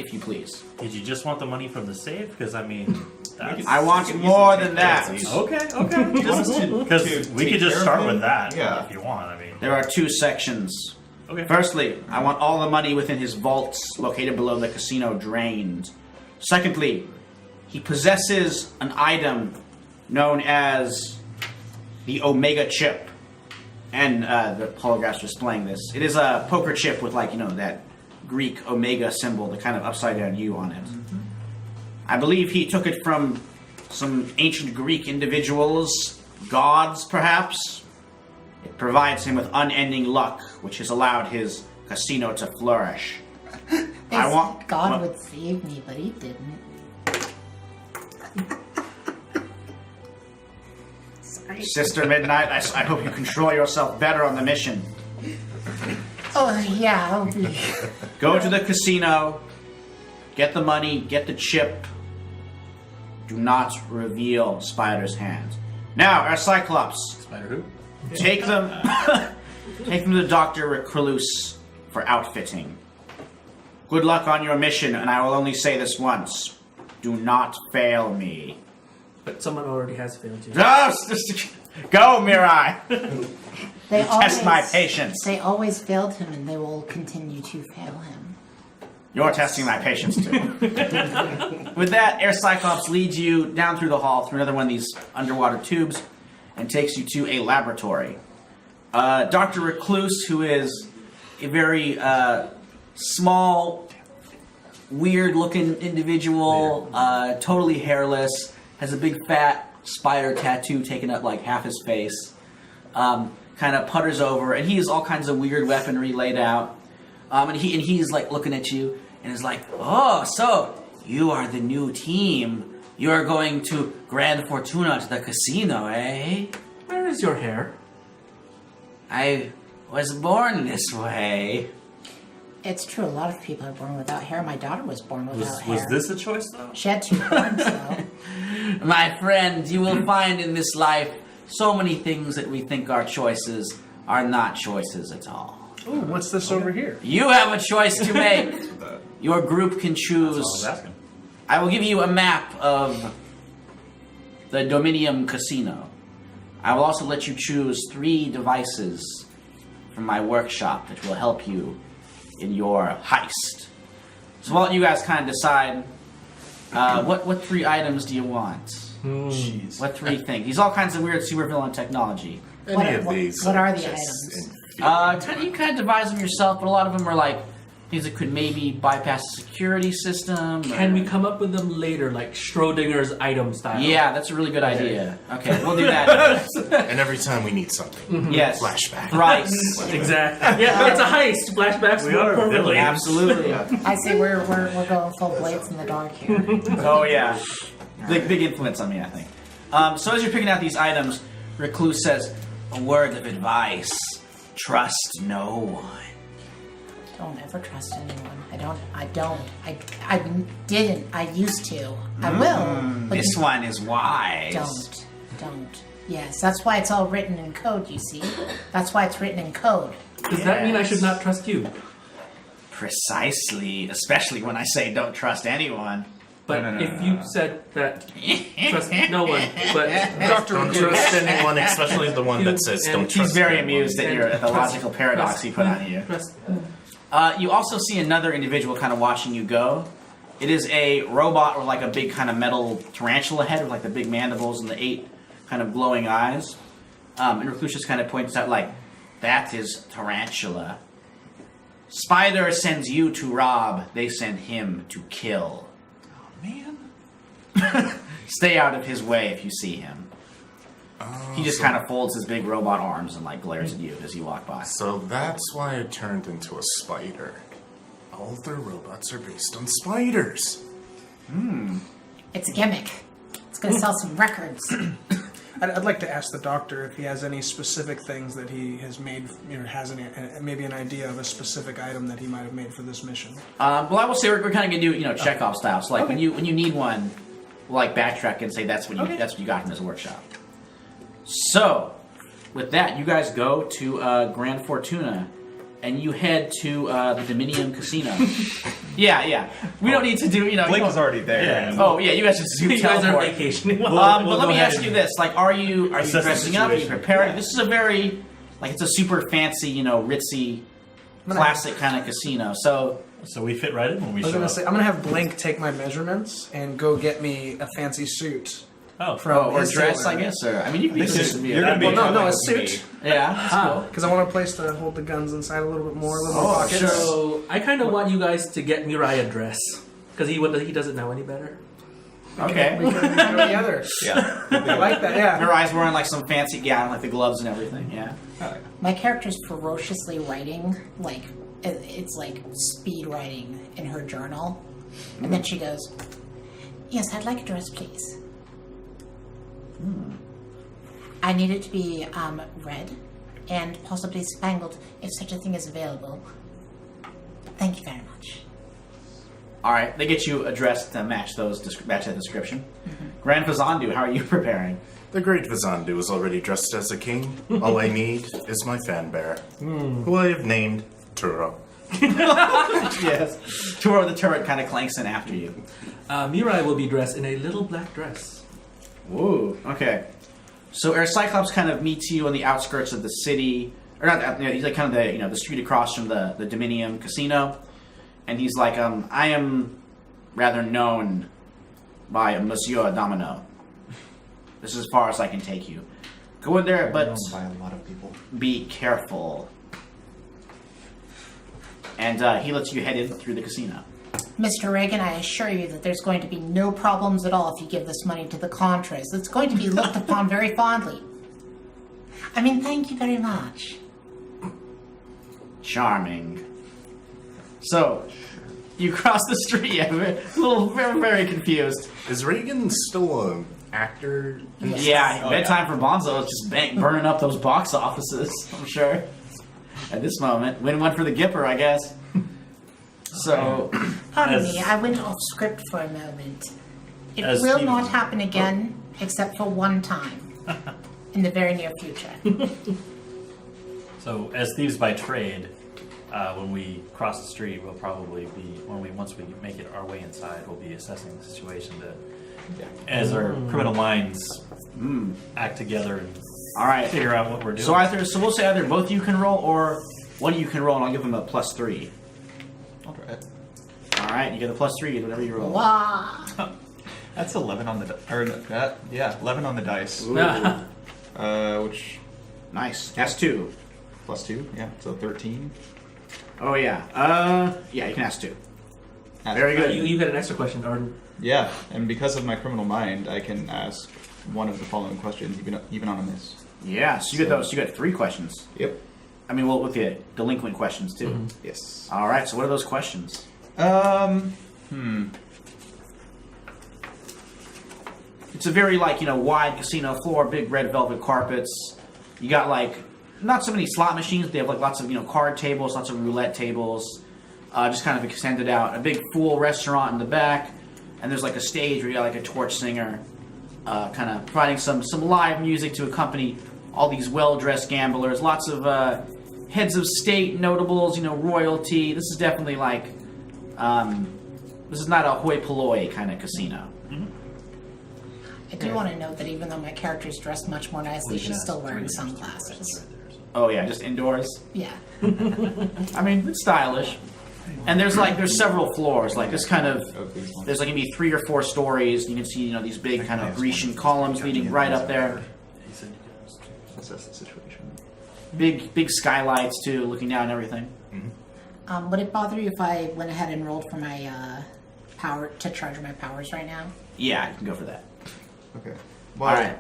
if you please. Did you just want the money from the safe? Because I mean, that's... I want more than that. Okay, okay. Because we could just start with that if you want. I mean, There are 2 sections. okay. Firstly, I want all the money within his vaults located below the casino drained. Secondly, he possesses an item known as the Omega chip. And the holograph's displaying this. It is a poker chip with, like, that Greek Omega symbol, the kind of upside down U on it. I believe he took it from some ancient Greek individuals, gods perhaps. It provides him with unending luck, which has allowed his casino to flourish. God would save me, but he didn't. Sorry. Sister Midnight, I hope you control yourself better on the mission. Oh, yeah, I'll be. Go to the casino, get the money, get the chip. Do not reveal Spider's hand. Now, our Cyclops. Spider who? Take them to Dr. Recluse for outfitting. Good luck on your mission, and I will only say this once. Do not fail me. But someone already has failed you. Go, Mirai! They Test my patience. They always failed him, and they will continue to fail him. You're testing my patience, too. With that, Air Cyclops leads you down through the hall, through another one of these underwater tubes, and takes you to a laboratory. Dr. Recluse, who is a very small, weird-looking individual, totally hairless, has a big fat spider tattoo taking up like half his face, kind of putters over, and he has all kinds of weird weaponry laid out. And he's like looking at you and is like, "Oh, so you are the new team. You are going to Grand Fortuna to the casino, eh?" Where is your hair? I was born this way. It's true. A lot of people are born without hair. My daughter was born without hair. Was this a choice, though? She had 2 horns, though. My friend, you will find in this life so many things that we think are choices are not choices at all. Ooh, what's this over here? You have a choice to make. Your group can choose. That's all I was asking. I will give you a map of the Dominium Casino. I will also let you choose 3 devices from my workshop that will help you in your heist. So while you guys kind of decide, what 3 items do you want? Jeez. What 3 things? These all kinds of weird supervillain technology. Any of these. What are the just items? You kind of devise them yourself, but a lot of them are like things that could maybe bypass the security system. Can we come up with them later, like Schrodinger's item style? Yeah, that's a really good idea. Okay, we'll do that. And every time we need something, Yes. flashback. Thrice. Exactly. Yeah, it's a heist. Flashbacks We are perfectly. villains. Absolutely. I say we're going full blades in the dark here. Oh yeah. Big influence on me, I think. So as you're picking out these items, Recluse says, "A word of advice. Trust no one." Don't ever trust anyone. I didn't. I used to. I will. But This you one is wise. don't. Yes, that's why it's all written in code, you see. That's why it's written in code. Does that mean I should not trust you? Precisely, especially when I say don't trust anyone. But No. if you said that trust no one, but Don't trust anyone, especially the one that says don't trust He's very anyone. amused at the logical paradox he put on you. trust, You also see another individual kind of watching you go. It is a robot with like a big kind of metal tarantula head with like the big mandibles and the 8 kind of glowing eyes. And Recluse just kind of points out like, that is Tarantula. Spider sends you to rob, they send him to kill. Oh, man. Stay out of his way if you see him. He just kind of folds his big robot arms and like glares at you as you walk by. So that's why I turned into a spider. All their robots are based on spiders. It's a gimmick. It's going to sell some records. I'd like to ask the doctor if he has any specific things that he has made, has maybe an idea of a specific item that he might have made for this mission. Well, I will say we're kind of gonna do Chekhov style. So like when you need one, we'll like backtrack and say that's what you got from this workshop. So with that, you guys go to Grand Fortuna, and you head to the Dominion Casino. Yeah. We don't need to do, Blake was already there. Yeah. Oh yeah, you guys just You guys are teleport. vacationing. But we'll let go me ahead ask you and this: like, are you assess the dressing up? Are you situation. preparing? This is a very it's a super fancy, ritzy, classic kind of casino. So we fit right in when we I was show gonna up. say I'm gonna have Blink take my measurements and go get me a fancy suit Oh, from or his dress, tailor. I guess, or I mean, you can be You're gonna be Well, no, a like suit. Yeah, that's cool. Because I want a place to hold the guns inside a little bit more, a little more Oh, pockets. sure. So I kind of want you guys to get Mirai a dress because he doesn't know any better. Okay. We can go together. Yeah. I like that. Yeah. Her eyes wearing like some fancy gown, like the gloves and everything. Yeah. My character's ferociously writing, like it's like speed writing in her journal, and then she goes, "Yes, I'd like a dress, please. I need it to be red and possibly spangled, if such a thing is available. Thank you very much." All right, they get you a dress to match match that description. Grand Fazandu, how are you preparing? The great Vizandu is already dressed as a king. All I need is my fan bearer, who I have named Turo. Yes. Turo the turret kind of clanks in after you. Mirai will be dressed in a little black dress. Woo. Okay. So Cyclops kind of meets you on the outskirts of the city, or not? He's like kind of the street across from the Dominion Casino, and he's like, I am rather known by Monsieur Domino. This is as far as I can take you. Go in there, but By a lot of people. be careful. And he lets you head in through the casino. Mr. Reagan, I assure you that there's going to be no problems at all if you give this money to the Contras. It's going to be looked upon very fondly. I mean, thank you very much. Charming. So, you cross the street. Yeah, a little very, very confused. Is Reagan still an actor? Yeah, bedtime for Bonzo is just burning up those box offices, I'm sure. At this moment. Win one for the Gipper, I guess. So, Pardon As- me, I went off script for a moment. It As will Steve- not happen again, except for one time. In the very near future. So, as thieves by trade, when we cross the street, we'll probably be once we make it our way inside, we'll be assessing the situation as our criminal minds act together and alright. figure out what we're doing. So we'll say either both of you can roll, or one of you can roll, and I'll give him a +3. I'll try it. Alright, you get a +3, get whatever you roll. Wah! That's 11 on the 11 on the dice. Which Nice. That's 2. plus 2, yeah, so 13. Oh, yeah. Yeah, you can ask 2. Very good. You get an extra question, Arden. Yeah, and because of my criminal mind, I can ask one of the following questions, even on a miss. Yeah, so you get those. You got 3 questions. Yep. I mean, well, with the delinquent questions, too. Yes. Alright, so what are those questions? It's a very, wide casino floor, big red velvet carpets. You got, not so many slot machines, but they have, lots of, card tables, lots of roulette tables. Just kind of extended out. A big full restaurant in the back. And there's, a stage where you got, a torch singer kind of providing some live music to accompany all these well-dressed gamblers. Lots of heads of state, notables, royalty. This is definitely, this is not a hoi polloi kind of casino. I do want to note that even though my character's dressed much more nicely, she's still wearing sunglasses. Oh, yeah, just indoors. Yeah. I mean, it's stylish. And there's several floors. This kind of, these ones. there's going to be 3 or 4 stories. You can see, these big kind of Grecian columns leading right up there. He said you guys- Assess the situation. Big skylights, too, looking down and everything. Would it bother you if I went ahead and rolled for my power to charge my powers right now? Yeah, you can go for that. Okay. All right.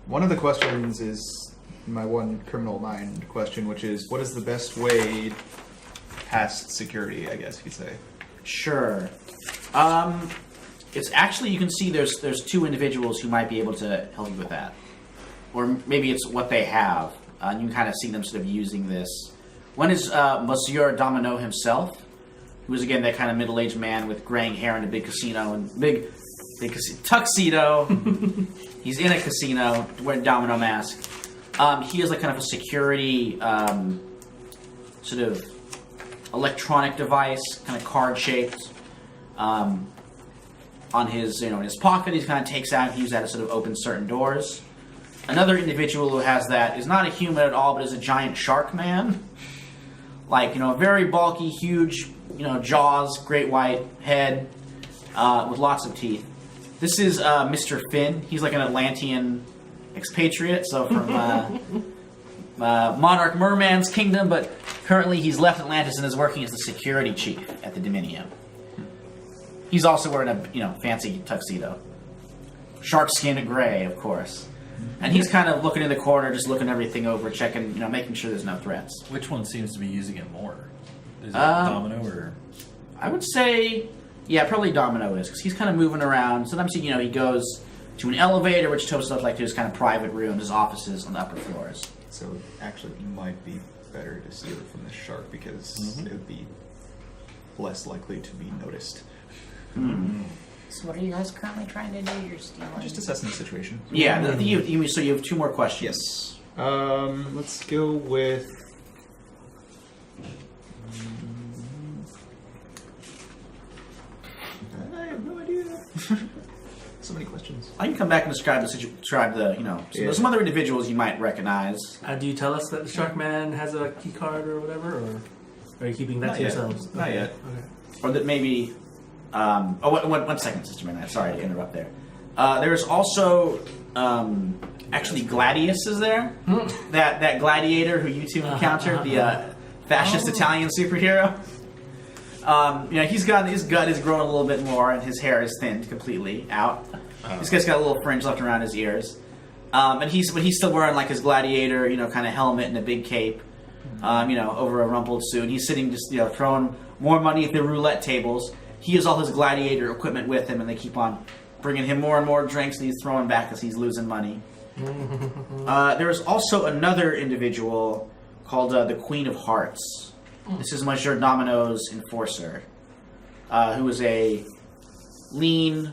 One of the questions is my one criminal mind question, which is, what is the best way past security, I guess you could say? Sure. It's actually, you can see there's 2 individuals who might be able to help you with that. Or maybe it's what they have. You can kind of see them sort of using this. One is Monsieur Domino himself, who is, again, that kind of middle-aged man with graying hair in a big casino and big tuxedo. He's in a casino, wearing a domino mask. He is kind of a security sort of electronic device, kind of card shaped, on his in his pocket. He kind of takes out. He uses that to sort of open certain doors. Another individual who has that is not a human at all, but is a giant shark man. Like, very bulky, huge, jaws, great white head, with lots of teeth. This is Mr. Finn. He's like an Atlantean expatriate, so from Monarch Merman's kingdom, but currently he's left Atlantis and is working as the security chief at the Dominion. He's also wearing a fancy tuxedo. Shark skin gray, of course. And he's kind of looking in the corner, just looking everything over, checking, making sure there's no threats. Which one seems to be using it more? Is it Domino or? I would say, yeah, probably Domino is, because he's kind of moving around. Sometimes he goes to an elevator, which tows stuff like to his kind of private rooms, his offices on the upper floors. So actually, it might be better to steal it from the shark because it would be less likely to be noticed. So what are you guys currently trying to do? You're stealing. Just assessing the situation. Yeah, so you have 2 more questions. Yes. Let's go with. I have no idea. So many questions. I can come back and describe some other individuals you might recognize. Do you tell us that the Shark Man has a key card or whatever, or are you keeping that Not to yet. yourselves? Not yet. Okay. Or that maybe... one second, Sister Midnight. Sorry to interrupt there. There's also... actually, Gladius is there. that gladiator who you two encountered, the fascist Italian superhero. His gut is growing a little bit more, and his hair is thinned completely out. This guy's got a little fringe left around his ears. But he's still wearing like his gladiator, kind of helmet and a big cape, over a rumpled suit. And he's sitting just, throwing more money at the roulette tables. He has all his gladiator equipment with him, and they keep on bringing him more and more drinks, and he's throwing back as he's losing money. There is also another individual called the Queen of Hearts. This is Monsieur Domino's enforcer, who is a lean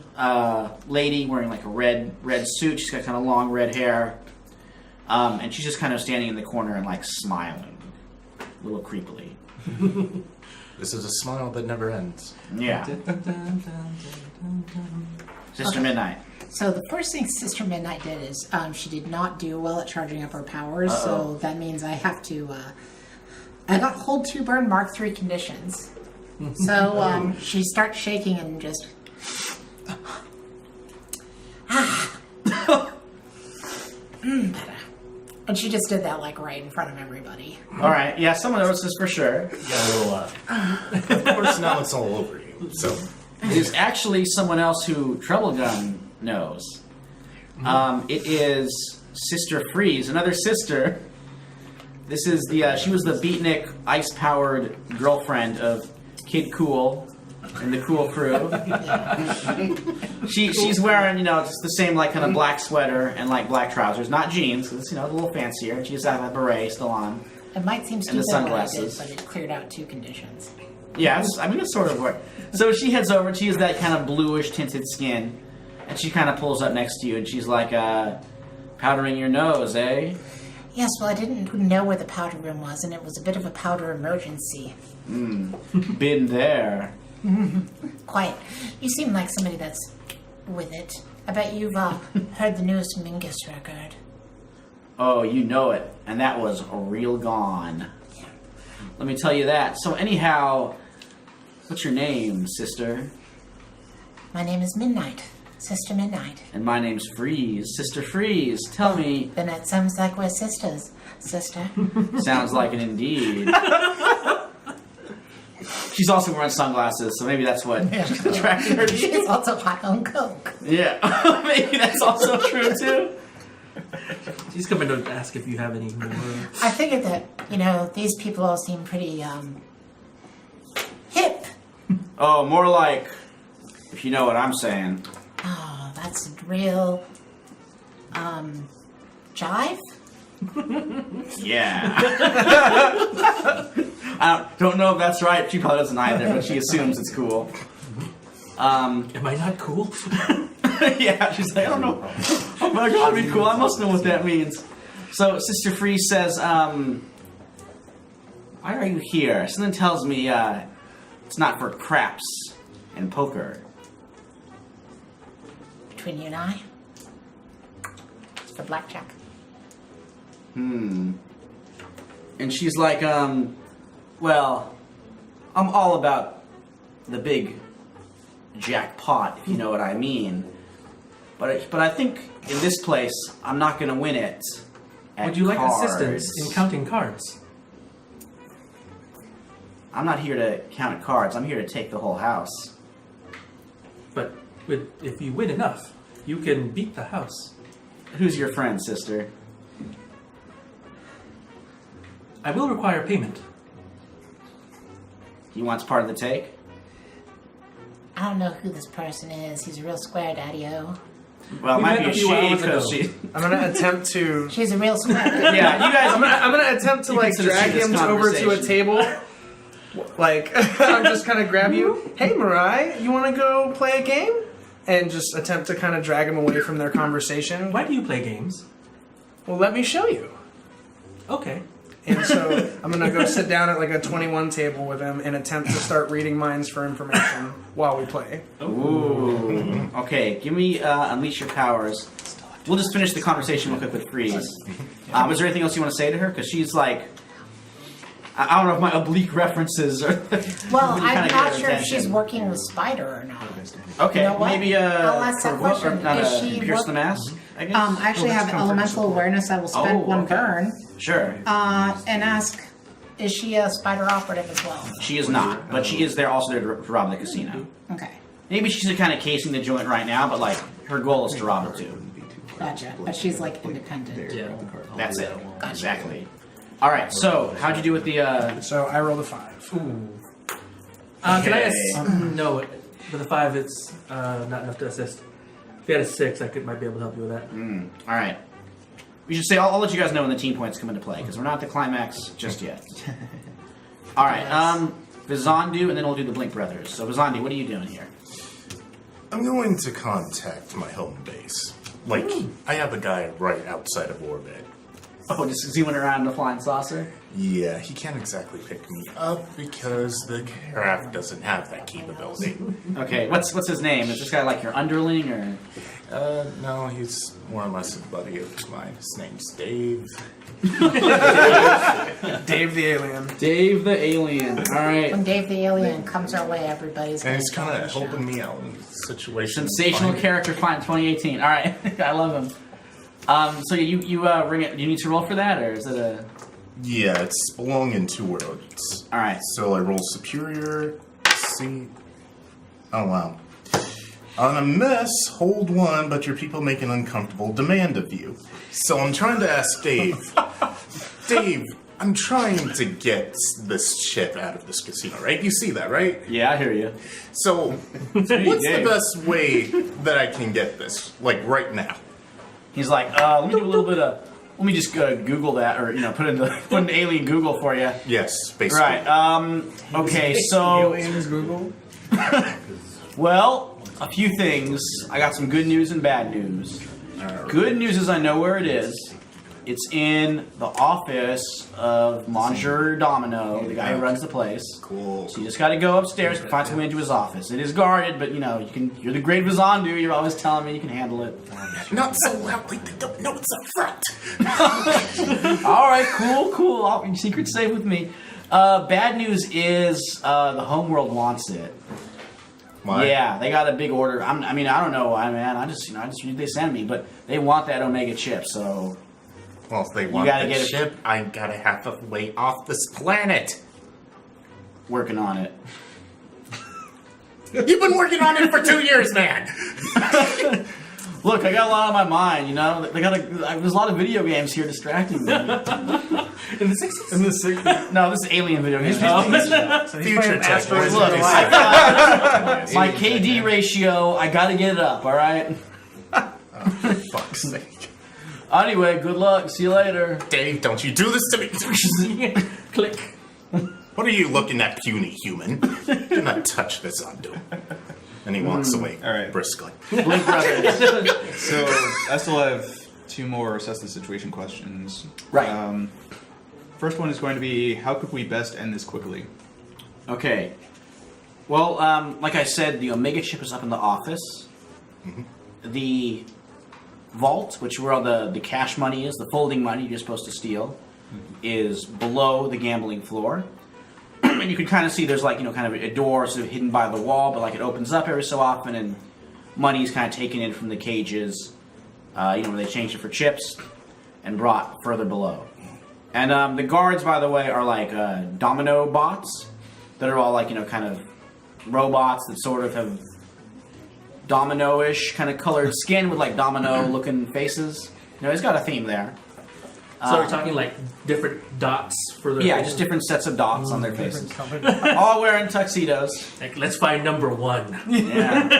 lady wearing like a red suit. She's got kind of long red hair, and she's just kind of standing in the corner and like smiling, a little creepily. This is a smile that never ends. Yeah. Sister Midnight. So the first thing Sister Midnight did is she did not do well at charging up her powers, so that means I have to... I got Hold to Burn Mark III conditions. So she starts shaking and just... And she just did that like right in front of everybody. All right. Yeah, someone notices for sure. You got a little Of course, now it's all over you. So, There's actually someone else who Treble Gun knows. It is Sister Freeze, another sister. This is she was the beatnik, ice-powered girlfriend of Kid Cool and the Cool Crew. She's wearing, just the same like kind of black sweater and like black trousers, not jeans. 'Cause it's a little fancier. And she's got that beret still on. It might seem stupid the what I did, sunglasses. but it cleared out 2 conditions. Yeah, it's sort of work. So she heads over, and she has that kind of bluish tinted skin, and she kind of pulls up next to you, and she's like, powdering your nose, eh? Yes, well, I didn't know where the powder room was, and it was a bit of a powder emergency. Been there. Quiet. You seem like somebody that's with it. I bet you've heard the newest Mingus record. Oh, you know it. And that was real gone. Let me tell you that. So anyhow, what's your name, sister? My name is Midnight. Sister Midnight. And my name's Freeze. Sister Freeze, tell me. Then it sounds like we're sisters, sister. Sounds like it indeed. She's also wearing sunglasses, so maybe that's what attracted her to you. She's also hot on coke. Yeah, maybe that's also true too. She's coming to ask if you have any more. I figured that, these people all seem pretty, hip. Oh, more like, if you know what I'm saying. Oh, that's real, jive? Yeah. I don't know if that's right. She probably doesn't either, but she assumes it's cool. Am I not cool? Yeah, she's like, I don't know. Oh my god, it'd be cool. I must know what that means. So Sister Free says, Why are you here? Something tells me it's not for craps and poker. Between you and I, it's for blackjack. And she's like, well, I'm all about the big jackpot, if you know what I mean. But I think in this place, I'm not going to win it. Would you like cards. assistance in counting cards? I'm not here to count cards. I'm here to take the whole house. But if you win enough, you can beat the house. Who's your friend, sister? I will require payment. He wants part of the take? I don't know who this person is. He's a real square, Daddy-O. Well, it We might met be a a few shade hours because ago. she... I'm gonna attempt to. She's a real square. Yeah, you guys... I'm gonna attempt to You like can sort of drag see this him over to a conversation. table. Like I'm just kind of grab you. Hey, Mariah, you want to go play a game? And just attempt to kind of drag him away from their conversation. Why do you play games? Well, let me show you. Okay. And so I'm gonna go sit down at like a 21 table with him and attempt to start reading minds for information while we play. Ooh. Okay, give me Unleash Your Powers. We'll just finish the conversation real quick with Freeze. Is there anything else you want to say to her? Because she's like... I don't know if my oblique references are... Well, really I'm kinda not get her sure if attention. she's working with Spider or not. Okay, You know what? maybe I'll ask that provoke- question. or not, Is she pierce work- the mask, I guess? I actually that's have comfort elemental support. awareness. I will spend Oh, one okay. burn Sure. and ask, is she a Spider operative as well? She is not, but she is there also there to rob the casino. Okay, Maybe she's kind of casing the joint right now, but like her goal is to rob it too. gotcha. But she's like independent. Yeah. That's it. Exactly. All right. So how'd you do with the? So I rolled a 5. Can I Okay. no, with a 5, it's not enough to assist. If you had a 6, might be able to help you with that. All right. We should say I'll let you guys know when the team points come into play because we're not at the climax just yet. All right. Vizandu, and then we'll do the Blink Brothers. So Vizandu, what are you doing here? I'm going to contact my home base. Like, I have a guy right outside of orbit. Oh, just zooming around in the flying saucer. Yeah, he can't exactly pick me up because the craft doesn't have that capability. Okay. What's his name? Is this guy like your underling or? No, he's more or less a buddy of mine. His name's Dave. Dave the alien. Dave the alien. All right. When Dave the alien comes our way, everybody's And gonna he's kind call of the show. helping me out in situations. Sensational Fine. character find 2018. All right, I love him. So you ring it. Do you need to roll for that, or is it a? Yeah, it's belong in 2 worlds. All right. So I roll superior. See. Oh wow. On a miss, hold 1, but your people make an uncomfortable demand of you. So I'm trying to ask Dave. Dave, I'm trying to get this shit out of this casino, right? You see that, right? Yeah, I hear you. So, what's the best way that I can get this? Like, right now? He's like, let me do a little bit of. Let me just Google that, or put in alien Google for you. Yes, basically. Right. Okay. So, Aliens Google. well, a few things. I got some good news and bad news. Good news is I know where it is. It's in the office of Monsieur Domino, the guy who runs the place. Cool. So you just got to go upstairs and find some way into his office. It is guarded, but you can. You're the great Vizandu. You're always telling me you can handle it. Not so loudly, they don't know it's a threat. All right, cool. Secret safe with me. Bad news is the homeworld wants it. Why? Yeah, they got a big order. I don't know why, man. I just read they send me, but they want that Omega chip. So Well, if they want gotta the get it- ship, I gotta have to way off this planet. working on it. You've been working on it for 2 years, man. Look, I got a lot on my mind. There's a lot of video games here distracting me. In the 60s? In the 60s. No, this is alien video games. So he's Future playing tech. asteroids Look, in the I light. got my KD ratio. I got to get it up. All right. Fuck's sake. Anyway, good luck. See you later. Dave, don't you do this to me. Click. What are you looking at, puny human? Do not touch this undo. And he walks away all right. briskly. Blink Brothers. So I still have 2 more assess the situation questions. Right. first one is going to be, how could we best end this quickly? Okay. Well, like I said, the Omega chip is up in the office. The vault, which where all the cash money is, the folding money you're supposed to steal, is below the gambling floor. And you can kind of see there's like, kind of a door sort of hidden by the wall, but like it opens up every so often and money is kind of taken in from the cages, where they changed it for chips and brought further below. And the guards, by the way, are like domino bots that are all like, kind of robots that sort of have domino-ish kind of colored skin with like domino-looking faces. It's got a theme there. So we're talking like different dots for their Yeah, faces? just different sets of dots on their faces. Different All wearing tuxedos. Like, let's find number 1. Yeah.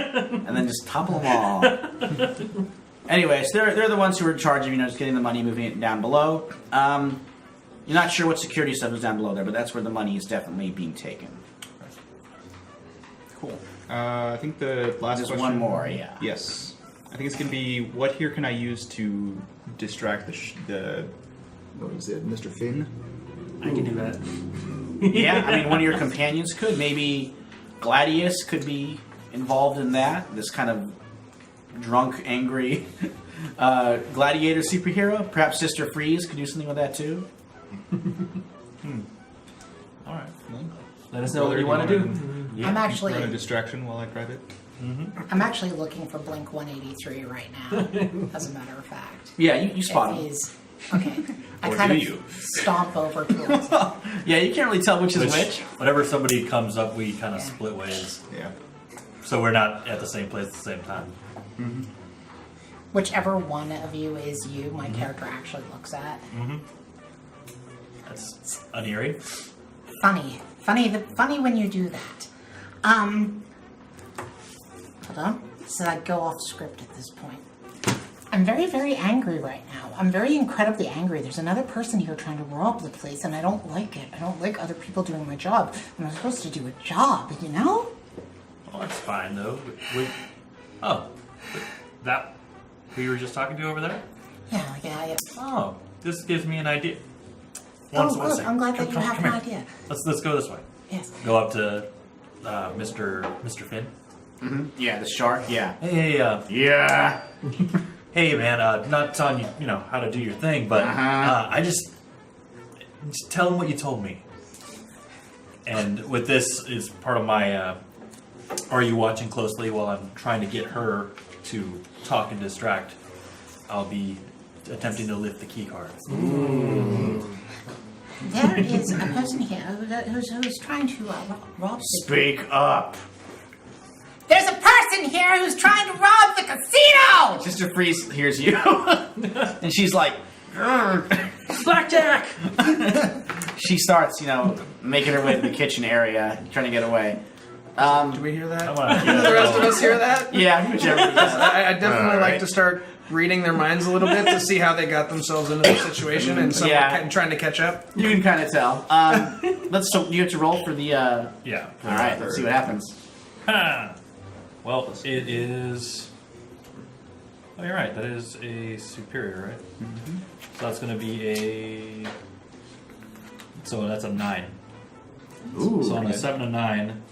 And then just topple them all. Anyways, they're the ones who are in charge of, just getting the money, moving it down below. You're not sure what security stuff is down below there, but that's where the money is definitely being taken. Cool. I think the last There's question... one more, yeah. Yes. I think it's going to be, what here can I use to distract the what was it, Mr. Finn? I can do that. Yeah, I mean, one of your companions could. Maybe Gladius could be involved in that. This kind of drunk, angry gladiator superhero. Perhaps Sister Freeze could do something with that too. All right. Well, Let us know what you want to do. Yeah. I'm run a actually distraction while I grab it. looking for Blink 183 right now. As a matter of fact, Yeah, you spot him. Is okay. I Or kind do of you? stomp over towards him. Yeah, you can't really tell which is which. Whenever somebody comes up, we kind of Yeah. split ways. Yeah. So we're not at the same place at the same time. Whichever one of you is you, my character actually looks at. That's uneering. Funny when you do that. Hold on. So I go off script at this point. I'm very, very angry right now. I'm very incredibly angry. There's another person here trying to rob the place, and I don't like it. I don't like other people doing my job. I'm supposed to do a job, you know? Well, that's fine though. That who you were just talking to over there? Yeah. Oh, this gives me an idea. Oh, good. I'm glad that you have an here. idea. Let's go this way. Yes. Go up to Mr. Finn. Yeah, the shark. Yeah. Hey, Yeah. hey, man. Not telling you, how to do your thing, but I just tell him what you told me. And with this is part of my. Are you watching closely while I'm trying to get her to talk and distract? I'll be attempting to lift the key card. There is a person here who's trying to rob the... Speak up. There's a person here who's trying to rob the casino! Sister Freeze hears you, and she's like, Blackjack! she starts, making her way to the kitchen area, trying to get away. Do we hear that? Come on. Do the rest of us hear that? Yeah, whichever. I definitely like to start reading their minds a little bit to see how they got themselves into the situation and Yeah. trying to catch up. You can kind of tell. So you have to roll for the. Yeah. All right, let's see what happens. Well, it is. Oh, you're right. That is a superior, right? So that's going to be a. So that's a 9. Ooh. So on a 7 and 9.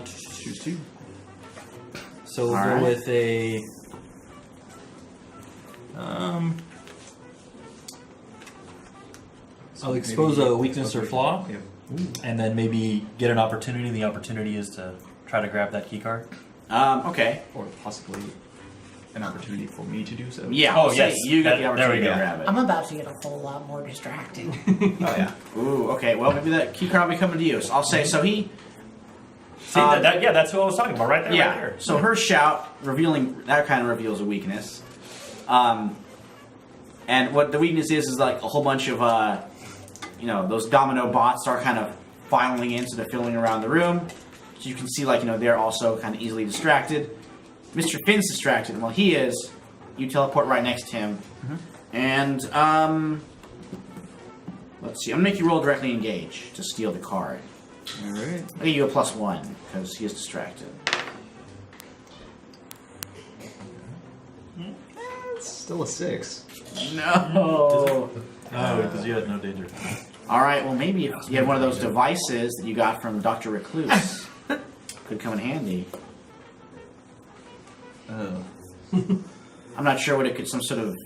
Choose 2. So we'll All go right. with a. I'll expose a weakness or flaw, Yeah. and then maybe get an opportunity. The opportunity is to try to grab that key card. Okay. Or possibly an opportunity for me to do so. Yeah. Oh, I'll say yes. You get the There we opportunity to go. grab it. I'm about to get a whole lot more distracted. Oh, yeah. Ooh. Okay. Well, maybe that key card will be coming to you. So I'll say. So he. See, that's who I was talking about right there. Yeah. Right here. So her shout revealing that kind of reveals a weakness. And what the weakness is like a whole bunch of those domino bots start kind of filing in, so they're filling around the room. So you can see they're also kind of easily distracted. Mr. Finn's distracted, and while he is, you teleport right next to him. And let's see. I'm gonna make you roll directly engage to steal the card. All right. I'll give you a +1 because he is distracted. Still a 6. No. Oh, because you had no danger. All right. Well, maybe if you had one of those devices that you got from Dr. Recluse, could come in handy. Oh. I'm not sure what it could. Some sort of.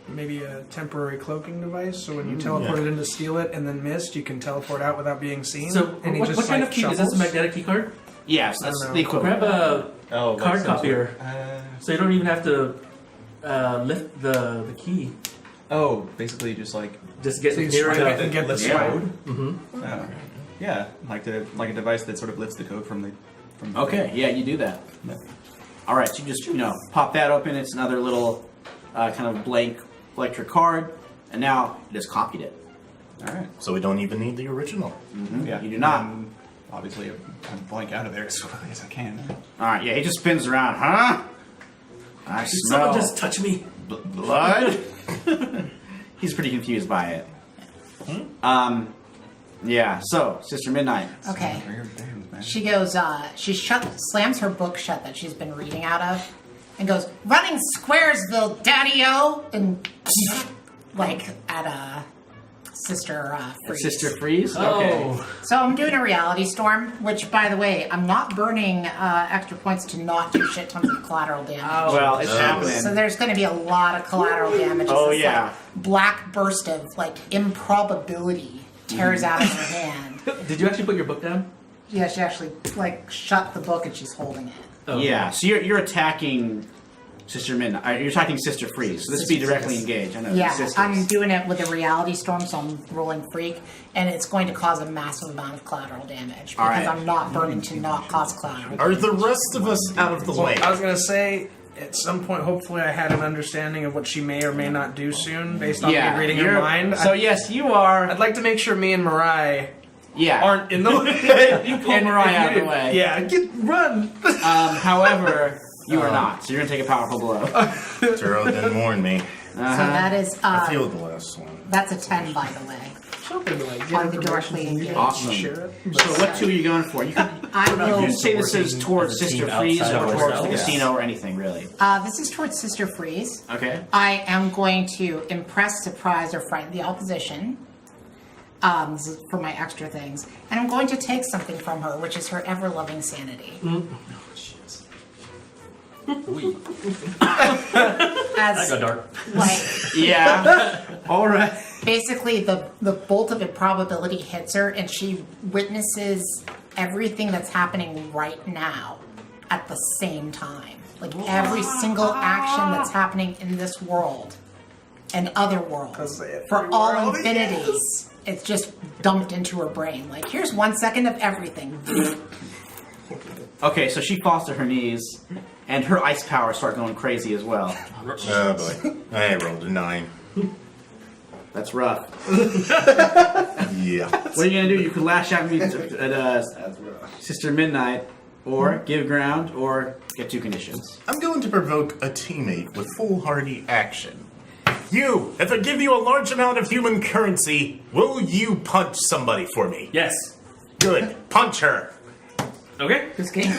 Maybe a temporary cloaking device, so when you teleported in to steal it and then missed, you can teleport out without being seen. So, and he what, just, what kind like, of key? Is this a magnetic key card? Yes, that's I don't the know. equivalent. Grab a Oh, card like some copier, sort- so you don't even have to lift the key. Oh, basically just like Just get So you near swipe it and enough. get the Yeah. swipe. oh, yeah, like a device that sort of lifts the code from the. Okay. Yeah, you do that. Yeah. All right. So you just pop that open. It's another little kind of blank electric card, and now it has copied it. All right. So we don't even need the original. Yeah. You do not. Obviously, I'm blank out of there as quickly as I can. All right. Yeah, he just spins around. Huh? I smell Someone just touch me. blood. He's pretty confused by it. Yeah. So, Sister Midnight. Okay. Weird things, man. She goes, she slams her book shut that she's been reading out of and goes, "Running Squaresville, Daddy-O!" And like at Sister Freeze. Sister Freeze. Okay. Oh, So I'm doing a reality storm, which, by the way, I'm not burning extra points to not do shit tons of collateral damage. Well, it's happening. So there's going to be a lot of collateral damage. Oh, This, yeah. like, black burst of like improbability tears out of her hand. did you actually put your book down? Yeah, she actually like shut the book and she's holding it. Oh. Yeah. So you're attacking Sister Midnight. You're attacking Sister Freeze. So this would be Sister directly Freeze. engaged. I know. Yeah, sisters. I'm doing it with a reality storm, so I'm rolling freak, and it's going to cause a massive amount of collateral damage because All right. I'm not burning to not cause collateral. Are the rest of us out of the way? I was gonna say, at some point, hopefully, I had an understanding of what she may or may not do soon, based on Yeah. me reading her you're- mind. So yes, you are. I'd like to make sure me and Mariah Yeah. aren't in the way. You pull Mariah out of the way. Yeah, run. However, you are not. So you're gonna take a powerful blow. Turo didn't warn me. So that is I feel the last one. that's a 10, by the way. Something to like On the directly engaged. Awesome. Share it. So what two are you going for? You can, I you will. can say this is working towards as a team Sister Freeze outside or of towards the ourselves. casino or anything really. This is towards Sister Freeze. Okay. I am going to impress, surprise, or frighten the opposition. This is for my extra things, and I'm going to take something from her, which is her ever-loving sanity. That As got dark. like. Yeah. All right. Basically, the bolt of improbability hits her, and she witnesses everything that's happening right now at the same time. Like every single action that's happening in this world and other worlds for all world, infinities. It's just dumped into her brain. Like, here's 1 second of everything. Okay, so she falls to her knees, and her ice powers start going crazy as well. Oh boy. I rolled a 9. That's rough. Yeah. What are you gonna do? You could lash at me at Sister Midnight, or give ground, or get two conditions. I'm going to provoke a teammate with foolhardy action. You, if I give you a large amount of human currency, will you punch somebody for me? Yes. Good. Punch her. Okay. Who's getting?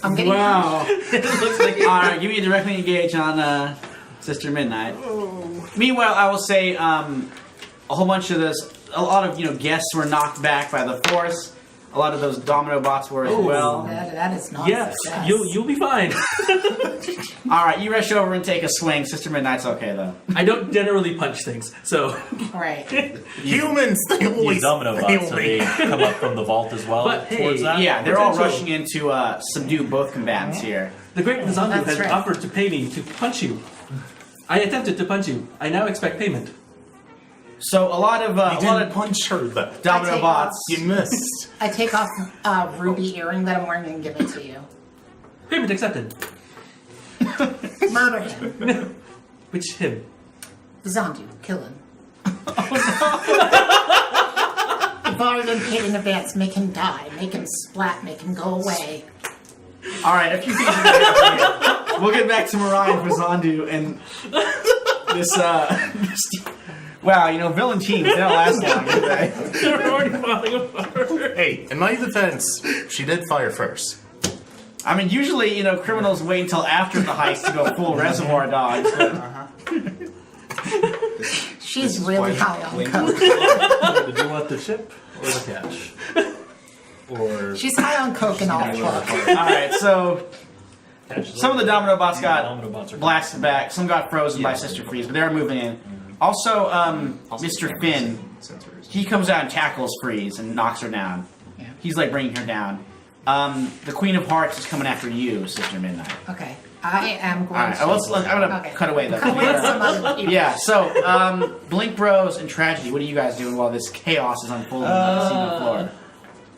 I'm getting. Wow. It looks like All right, give me a directly engage on Sister Midnight. Meanwhile, I will say a whole bunch of this, a lot of guests were knocked back by the force. A lot of those domino bots were as well. That is not. yes. success. You'll be fine. All right, you rush over and take a swing. Sister Midnight's okay though. I don't generally punch things, so. All right. Humans, they Use always domino fail bots, so me. they come up from the vault as well But, hey, towards that. Yeah, they're all Potential. rushing in to subdue both combatants here. The Great Nizandu That's has right. offered to pay me to punch you. I attempted to punch you. I now expect payment. So a lot of You a lot didn't of punch her though. domino I take bots. You missed. I take off ruby earring that I'm wearing and give it to you. Payment accepted. Murder him. Which him? Zandu, kill him. You've already been paid in advance. Make him die. Make him splat. Make him go away. All right, a few things. We'll get back to Mariah and Fazandu and this. Wow, villain teams they don't last long, do they? They're already falling apart. Hey, in my defense, she did fire first. I mean, usually criminals wait until after the heist to go full Reservoir Dogs. But, She's This is really why high on Blink- coke. Did you want the chip or the cash? Or She's high on coke and all fuck. Alright, so cash is some of the domino bots got Domino bots are blasted back, some got frozen by Sister Freeze, but they are moving in. Also, Mr. Finn, Sensors. he comes out and tackles Freeze and knocks her down. Yeah. He's like bringing her down. The Queen of Hearts is coming after you, Sister Midnight. Okay. I am going Alright, to... I'm gonna Okay. cut away though. Cut away some other people. Yeah, so, Blink Bros and Tragedy, what are you guys doing while this chaos is unfolding on the secret floor?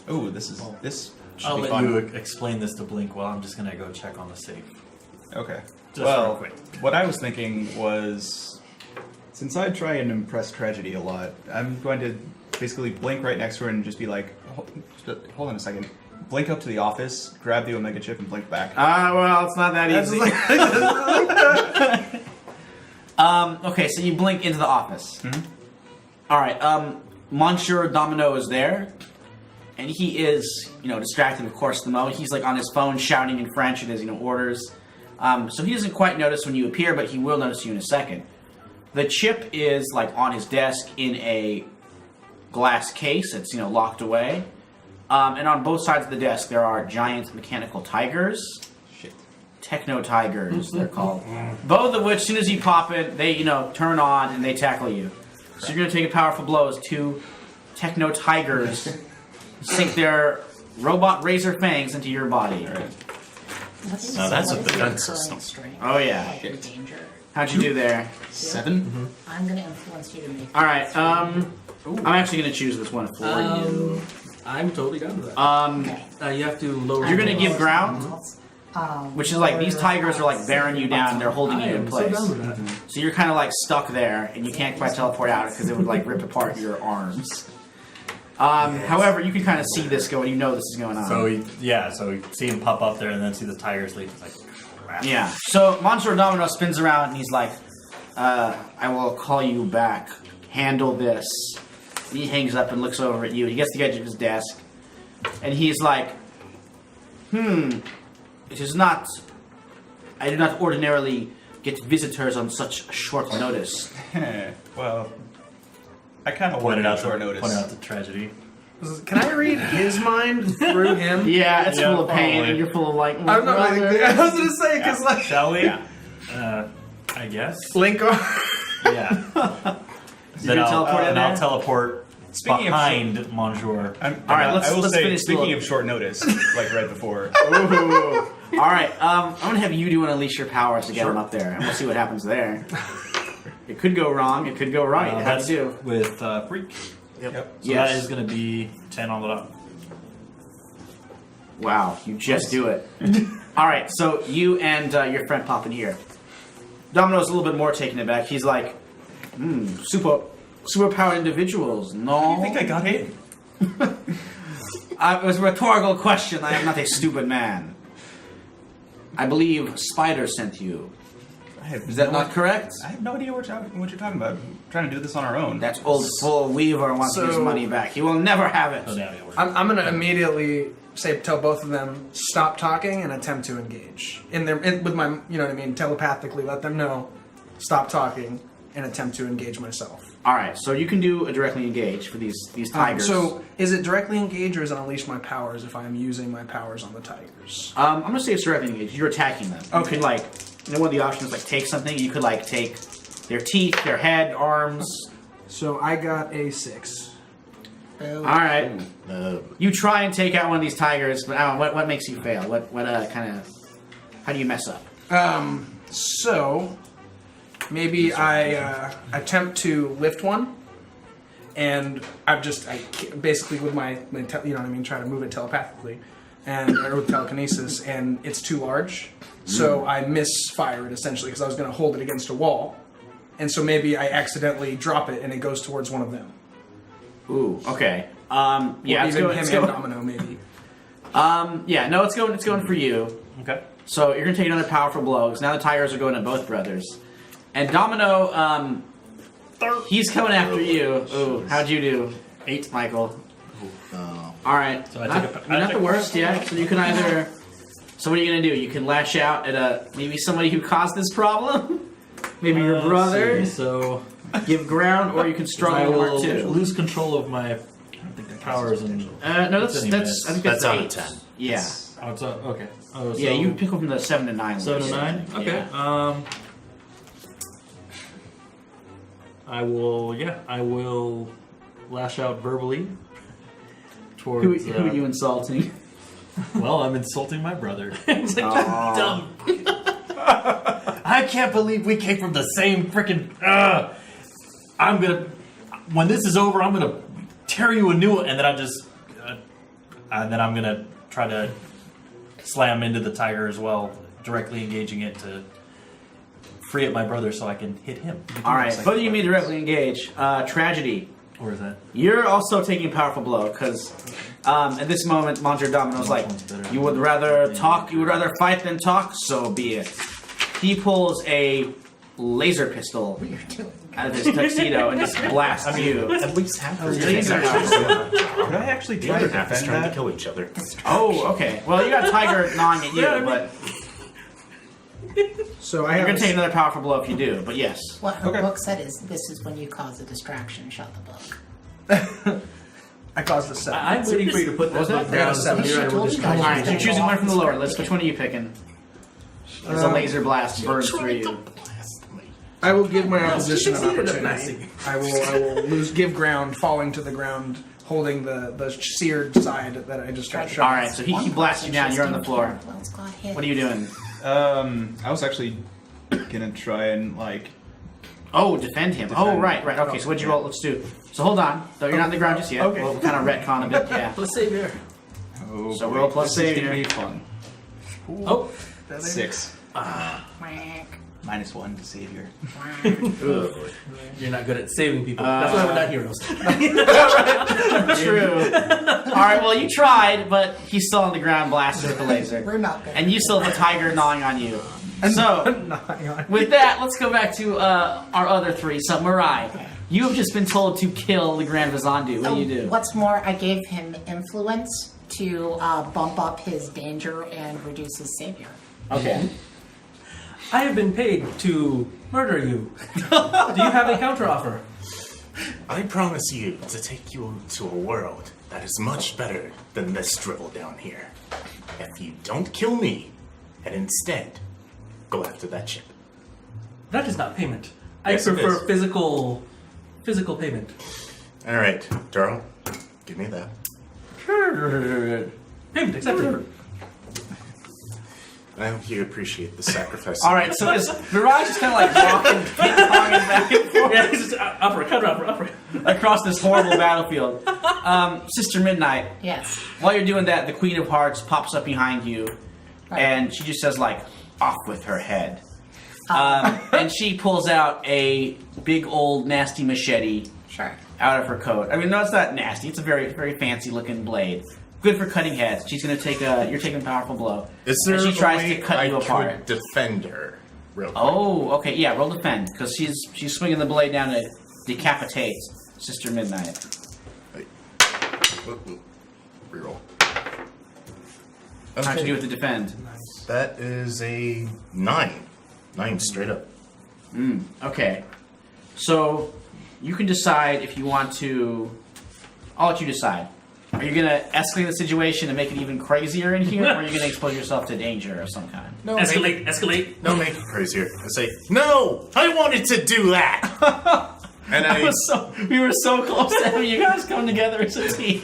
Oh, this should I'll be let fun. you explain this to Blink while I'm just gonna go check on the safe. Okay. Just well, real quick. what I was thinking was, since I try and impress Tragedy a lot, I'm going to basically blink right next to her and just be like, hold on a second. Blink up to the office, grab the Omega chip, and blink back. Well, it's not that easy. Okay, so you blink into the office. Alright, Monsieur Domino is there. And he is, distracted, of course, the moment. He's, on his phone shouting in French at his, orders. So he doesn't quite notice when you appear, but he will notice you in a second. The chip is, on his desk in a glass case. It's, locked away. And on both sides of the desk, there are giant mechanical tigers. Shit. Techno tigers, they're called. Both of which, as soon as you pop it, they, turn on and they tackle you. So you're going to take a powerful blow as two techno tigers sink their robot razor fangs into your body. Now that's a defense system. Oh, yeah. Danger. How'd you do there? 7? I'm going to influence you to make... Alright, I'm actually going to choose this one for you. I'm totally down with that. You have to lower. You're going to give ground, Um, which is these tigers are bearing you down, they're holding you in place. So down with that. So you're kind of stuck there, and you can't quite teleport out because it would rip apart your arms. However, you can kind of see this going. You know this is going on. So we see him pop up there and then see the tigers leave. It's like, crap. Yeah. So Monsieur Domino spins around and he's like, I will call you back. Handle this. And he hangs up and looks over at you. He gets to the edge of his desk. And he's like, it is not... I do not ordinarily get visitors on such short notice. Well, I kind of Pointed wanted out short notice. the tragedy. Can I read his mind through him? Yeah, it's Yeah, full of pain probably. and you're full of I'm not really. I was gonna say because Shall we? I guess. Link. Yeah. Then gonna teleport in I'll there? teleport Speaking of behind Monsieur. Alright, I will let's say, finish speaking the- of short notice, right before. Alright, I'm gonna have you do an Unleash Your Powers to get him up there, and we'll see what happens there. It could go wrong, it could go right. How That's to do? with Freak. Yep. So Yes. that is going to be 10 on the dot. Wow, you just do it. Alright, so you and your friend pop in here. Domino's a little bit more taken aback. He's like, superpowered individuals. No. I think I got in. It was a rhetorical question. I am not a stupid man. I believe Spider sent you. Is that not correct? I have no idea what you're talking about. I'm trying to do this on our own. That old fool Weaver wants his So- money back. He will never have it. So now we're I'm gonna immediately tell both of them stop talking and attempt to engage with my telepathically let them know stop talking and attempt to engage myself. Alright, so you can do a directly engage for these tigers. So is it directly engage or is it unleash my powers if I'm using my powers on the tigers? I'm gonna say it's directly engaged. You're attacking them. Okay. You could one of the options take something. You could take their teeth, their head, arms. So I got a 6. All right. You try and take out one of these tigers, but I don't know, what makes you fail? What kind of? How do you mess up? So maybe I attempt to lift one, and I basically with my try to move it telepathically, or with telekinesis, and it's too large, so I misfire it essentially because I was going to hold it against a wall, and so maybe I accidentally drop it and it goes towards one of them. Ooh. Okay. Or Yeah. even him and Domino maybe. Yeah. No, it's going for you. Okay. So you're gonna take another powerful blow because now the tigers are going to both brothers, and Domino. He's coming after you. Ooh. How'd you do? 8, Michael. All right. So I not, take a- not I the take- worst, yeah. So you can either. So what are you gonna do? You can lash out at maybe somebody who caused this problem. Maybe your brother. So give ground, or you can struggle I in will Mark 2. lose control of my powers and. No, that's Any I miss. think That's that's out of 8. 10. Yeah. Oh, it's okay. Oh, so Yeah, you pick up from the 7 to 9. 7 to 9. Okay. Yeah. I will lash out verbally Who towards. are you insulting? Well, I'm insulting my brother. It's like dumb. I can't believe we came from the same freaking. I'm gonna. When this is over, I'm gonna tear you a new one, and then and then I'm gonna try to slam into the tiger as well, directly engaging it to free up my brother so I can hit him. All right, both of you may directly engage. Tragedy. Or is that? You're also taking a powerful blow because at this moment, Monsieur Domino's like, you would rather talk, you would rather fight than talk, so be it. He pulls a laser pistol out of his tuxedo and just blasts you. At least half of Could I actually try to defend trying to that? kill each other. Oh, okay. Well, you got Tiger gnawing at you, but So I you're have gonna take another powerful blow if you do. But yes. What her Okay. book said is this is when you cause a distraction. Shut the book. I caused a 7. I'm waiting for you to put What was that book that? down. I got a 7. Here I will She told you distract guys. All right, so you're choosing one from the lower list. Which one are you picking? As a laser blast burns through you. I will give my opposition an succeeded at opportunity. I will give ground, falling to the ground, holding the seared side that I just got shot. All right, so he blasts you down. You're on the floor. What are you doing? I was actually gonna try and like. Oh, defend him. Oh, right. Okay, so what'd you roll? Let's do. So hold on. Though you're not on the ground just yet. Okay. We'll kind of retcon a bit. Yeah. Let's save here. Oh, So boy. roll plus This is save gonna here. be fun. Oh, 6. -1 to save here. you're not good at saving people. That's why we're not heroes. True. All right. Well, you tried, but he's still on the ground, blasted with the laser, We're not good. and you still have a tiger gnawing on you. So, with that, let's go back to our other three. So, Mirai, you have just been told to kill the Grand Vizandu. What do you do? What's more, I gave him influence to bump up his danger and reduce his savior. Okay. I have been paid to murder you. Do you have a counteroffer? I promise you to take you to a world that is much better than this dribble down here. If you don't kill me, and instead go after that ship. That is not payment. I Yes, it prefer is. physical payment. All right, Darrell, give me that. Payment accepted. I hope you appreciate the sacrifice. All right. So is Mirai just kind of like walking, ping-ponging back and forth Yeah, he's just upper, counteroffer. across this horrible battlefield? Sister Midnight. Yes. While you're doing that, the Queen of Hearts pops up behind you, Right. and she just says, like, off with her head. And she pulls out a big old nasty machete Sure. out of her coat. I mean, no, it's not nasty. It's a very, very fancy looking blade. Good for cutting heads. She's going to take you're taking a powerful blow. Is there and she tries a way to cut I you apart. could defend her real quick? Oh, okay, yeah, roll defend, because she's swinging the blade down to decapitate Sister Midnight. Reroll. How'd you do with the defend? That is a 9. 9 straight up. Okay. So, you can decide if you want to... I'll let you decide. Are you going to escalate the situation and make it even crazier in here, or are you going to expose yourself to danger of some kind? No, Escalate. No, make it crazier. I say, no! I wanted to do that! And We were so close to having you guys come together as a team.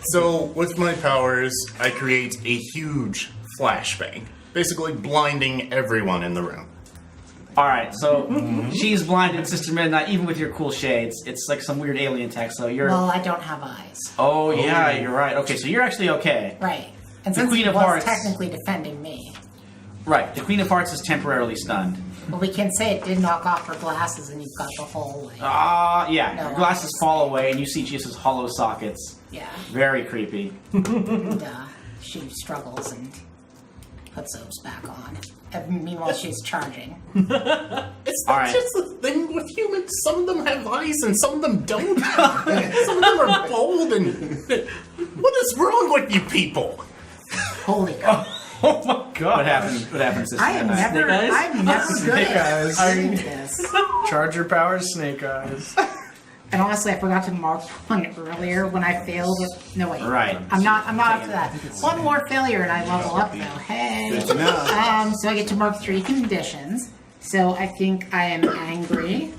So, with my powers, I create a huge flashbang, basically blinding everyone in the room. Alright, so she's blinded Sister Midnight, even with your cool shades. It's like some weird alien tech, so you're... Well, I don't have eyes. Oh, yeah, you're right. Okay, so you're actually okay. Right. And The since Queen he of was Hearts. technically defending me, Right, the Queen of Hearts is temporarily stunned. but we can say it did knock off her glasses and you've got the whole, like, Yeah, No, your glasses fall away and you see just as hollow sockets. yeah. Very creepy. And she struggles and puts those back on. And meanwhile, she's charging. It's not Alright. just the thing with humans. Some of them have eyes and some of them don't. Some of them are bold and... What is wrong with you people? Holy cow. Oh my god. What happened? What happened, sister? I have never, Snake eyes? I'm never good Snake at eyes. doing this. Charger powers, snake eyes. And honestly, I forgot to mark one earlier when I failed. No wait, Right. I'm not up to that. One more failure and I level up though. Hey. So I get to mark 3 conditions. So I think I am angry,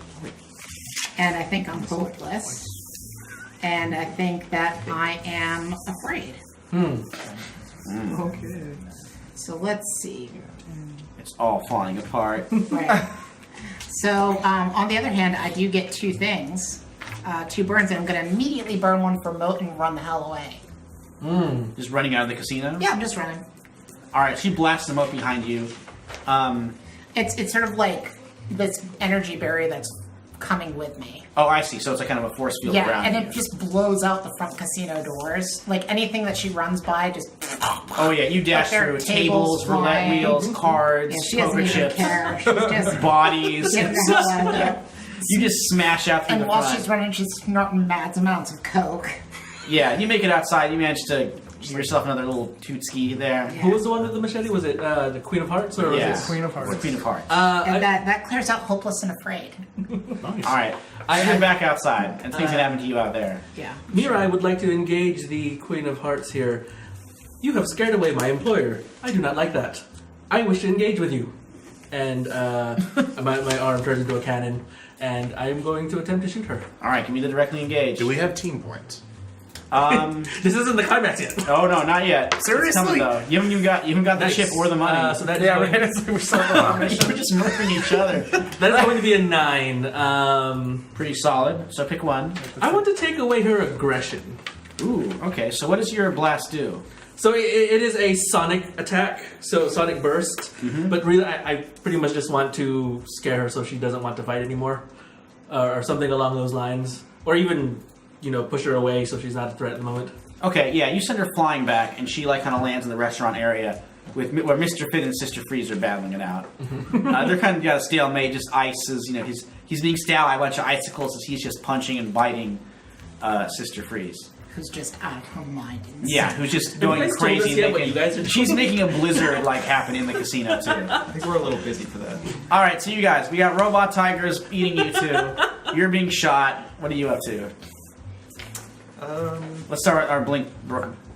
and I think I'm hopeless, and I think that I am afraid. Okay. So let's see. It's all falling apart. Right. So on the other hand, I do get 2 things, 2 burns, and I'm going to immediately burn one for Moat and run the hell away. Just running out of the casino? Yeah, I'm just running. Alright, she blasts them up behind you. It's sort of like this energy barrier that's coming with me. Oh, I see. So it's like kind of a force field Yeah, around and you. it just blows out the front casino doors. Like anything that she runs by, just Oh yeah, you dash there are through tables, roulette flying. wheels, cards, Yeah, she doesn't poker even chips, care. She's just bodies. getting the hell out of there. You just smash out through And the while front. she's running, she's snorting mad amounts of coke. Yeah, you make it outside. You manage to give yourself another little tootski there. Who was the one with the machete? Was it the Queen of Hearts or Yeah. was it Queen of Hearts. Queen of Hearts. And that clears out hopeless and afraid. All right, you're back outside, and things can happen to you out there. Yeah. Mirai would like to engage the Queen of Hearts here. You have scared away my employer. I do not like that. I wish to engage with you. And my arm turns into a cannon, and I am going to attempt to shoot her. All right, give me the directly engage. Do we have team points? This isn't the climax yet. Oh no, not yet. Seriously? It's coming, though. You haven't even got the Nice. ship or the money. So that is Yeah, going, right. It's like we're starting on We're just murdering each other. that is going to be a 9. Pretty solid. So pick one. I want to take away her aggression. Ooh. Okay. So what does your blast do? So it is a sonic attack, so sonic burst. But really, I pretty much just want to scare her so she doesn't want to fight anymore, or something along those lines, or even push her away so she's not a threat at the moment. Okay. Yeah. You send her flying back, and she kind of lands in the restaurant area with where Mr. Finn and Sister Freeze are battling it out. They're kind of got a stalemate. Just ices. He's being stabbed by a bunch of icicles as he's just punching and biting Sister Freeze. Who's just out of her mind. Yeah, who's just going Nobody's told us crazy. yet what you guys are She's doing. making a blizzard happen in the casino too. I think we're a little busy for that. All right, so you guys, we got robot tigers eating you two. You're being shot. What are you up to? Let's start with our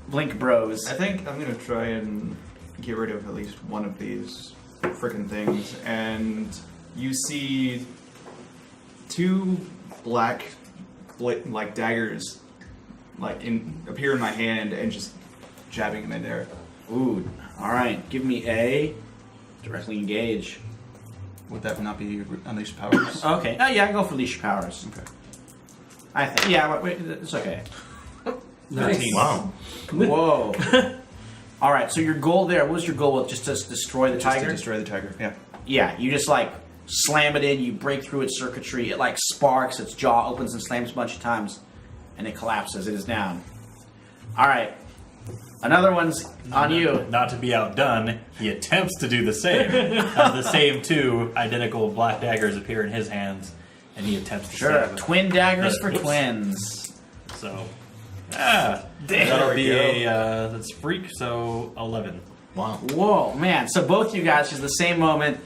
blink bros. I think I'm gonna try and get rid of at least one of these frickin' things, and you see 2 black, like daggers, appear in my hand and just jabbing them in there. Ooh, all right. Give me a directly engage. Would that not be unleashed powers? Okay. Oh yeah, I go for leash powers. Okay. I think. Yeah, wait, it's okay. Nice. Wow. Whoa. All right. So your goal there. What was your goal? Just to destroy the Just tiger? to destroy the tiger. Yeah. Yeah, you just slam it in, you break through its circuitry, it sparks, its jaw opens and slams a bunch of times, and it collapses, it is down. Alright, another one's on you. Not to be outdone, he attempts to do the same. The same 2 identical black daggers appear in his hands, and he attempts to Sure, stab. twin daggers for Oops. twins. So, that'll be a that's freak. So 11. Wow. Whoa, man, so both you guys, just the same moment,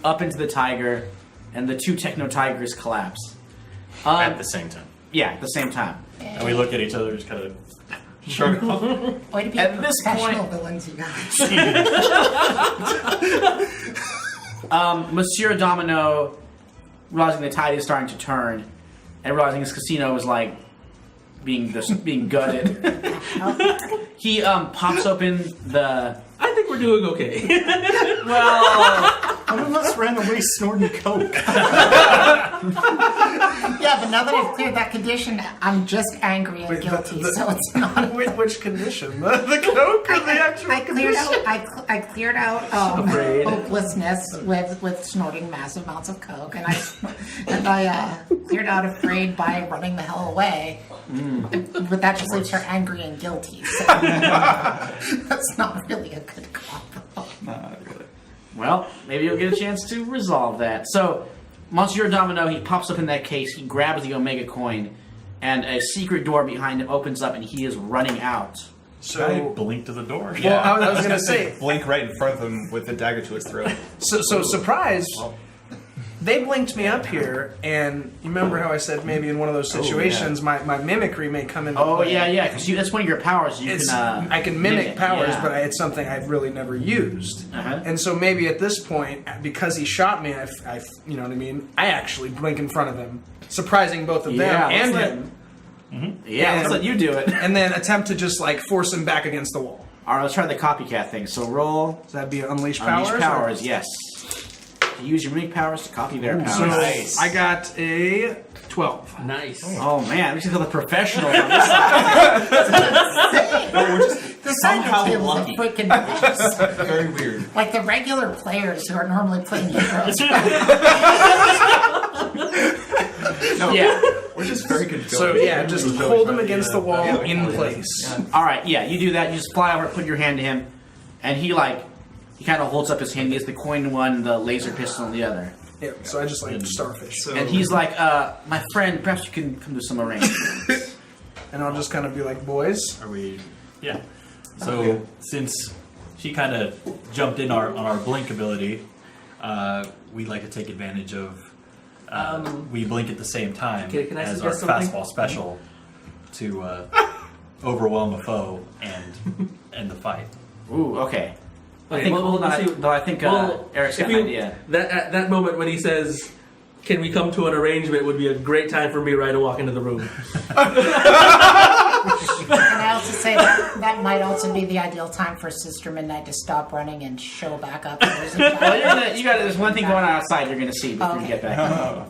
up into the tiger, and the 2 techno tigers collapse. At the same time. Yeah, at the same time. And we look at each other, just kind of shrug off. Way to be At a this professional point- villains, you guys. Monsieur Domino, realizing the tide is starting to turn, and realizing his casino is being gutted, he pops open the. I think we're doing okay. One of us ran away snorting coke. Yeah, but now that I've cleared that condition, I'm just angry and guilty, so it's not. Which condition? The coke or the actual I cleared out Afraid. hopelessness with snorting massive amounts of coke, and I cleared out afraid by running the hell away. But that just leaves her angry and guilty. So that's not really a good combo. Not really. Well, maybe you'll get a chance to resolve that. So, Monsieur Domino, he pops up in that case, he grabs the Omega coin, and a secret door behind him opens up, and he is running out. I blink to the door. Well, I was gonna say. Blink right in front of him with the dagger to his throat. So surprise. They blinked me up here, and you remember how I said maybe in one of those situations my mimicry may come into Oh play. yeah, because that's one of your powers. You can. I can mimic powers, yeah. but it's something I've really never used. Uh-huh. And so maybe at this point, because he shot me, I you know what I mean? I actually blink in front of him, surprising both of them Yeah, and let's him, Yeah, let's let you do it. and then attempt to just like force him back against the wall. All right, let's try the copycat thing. So roll So that'd be unleash powers. unleash powers. Yes. Use your unique powers to copy their powers. So I got a 12. Nice. Oh man, we should call the professionals on this side. The side somehow tables are lucky. freaking delicious. Very weird. Like the regular players who are normally playing heroes. Yeah. We're just very good. So yeah, just hold him against the wall in place. All right. Yeah, you do that. You just fly over, put your hand to him, and he kind of holds up his hand. He has the coin in one, the laser pistol in the other, Yeah, so I just like starfish. and he's like, "My friend, perhaps you can come to some arrangement." And I'll just kind of be like, boys, Are we? Yeah. So since she kind of jumped in on our blink ability, we'd like to take advantage of. We blink at the same time Can I as our suggest something? fastball special to overwhelm a foe and end the fight. Ooh, okay. I Okay, think, well, hold on, let's see- though I think well, Eric's if got an idea. That at that moment when he says, "Can we come to an arrangement?" would be a great time for me right to walk into the room. And I also say that might also be the ideal time for Sister Midnight to stop running and show back up. Well, there's one thing going on outside you're gonna see before you get back.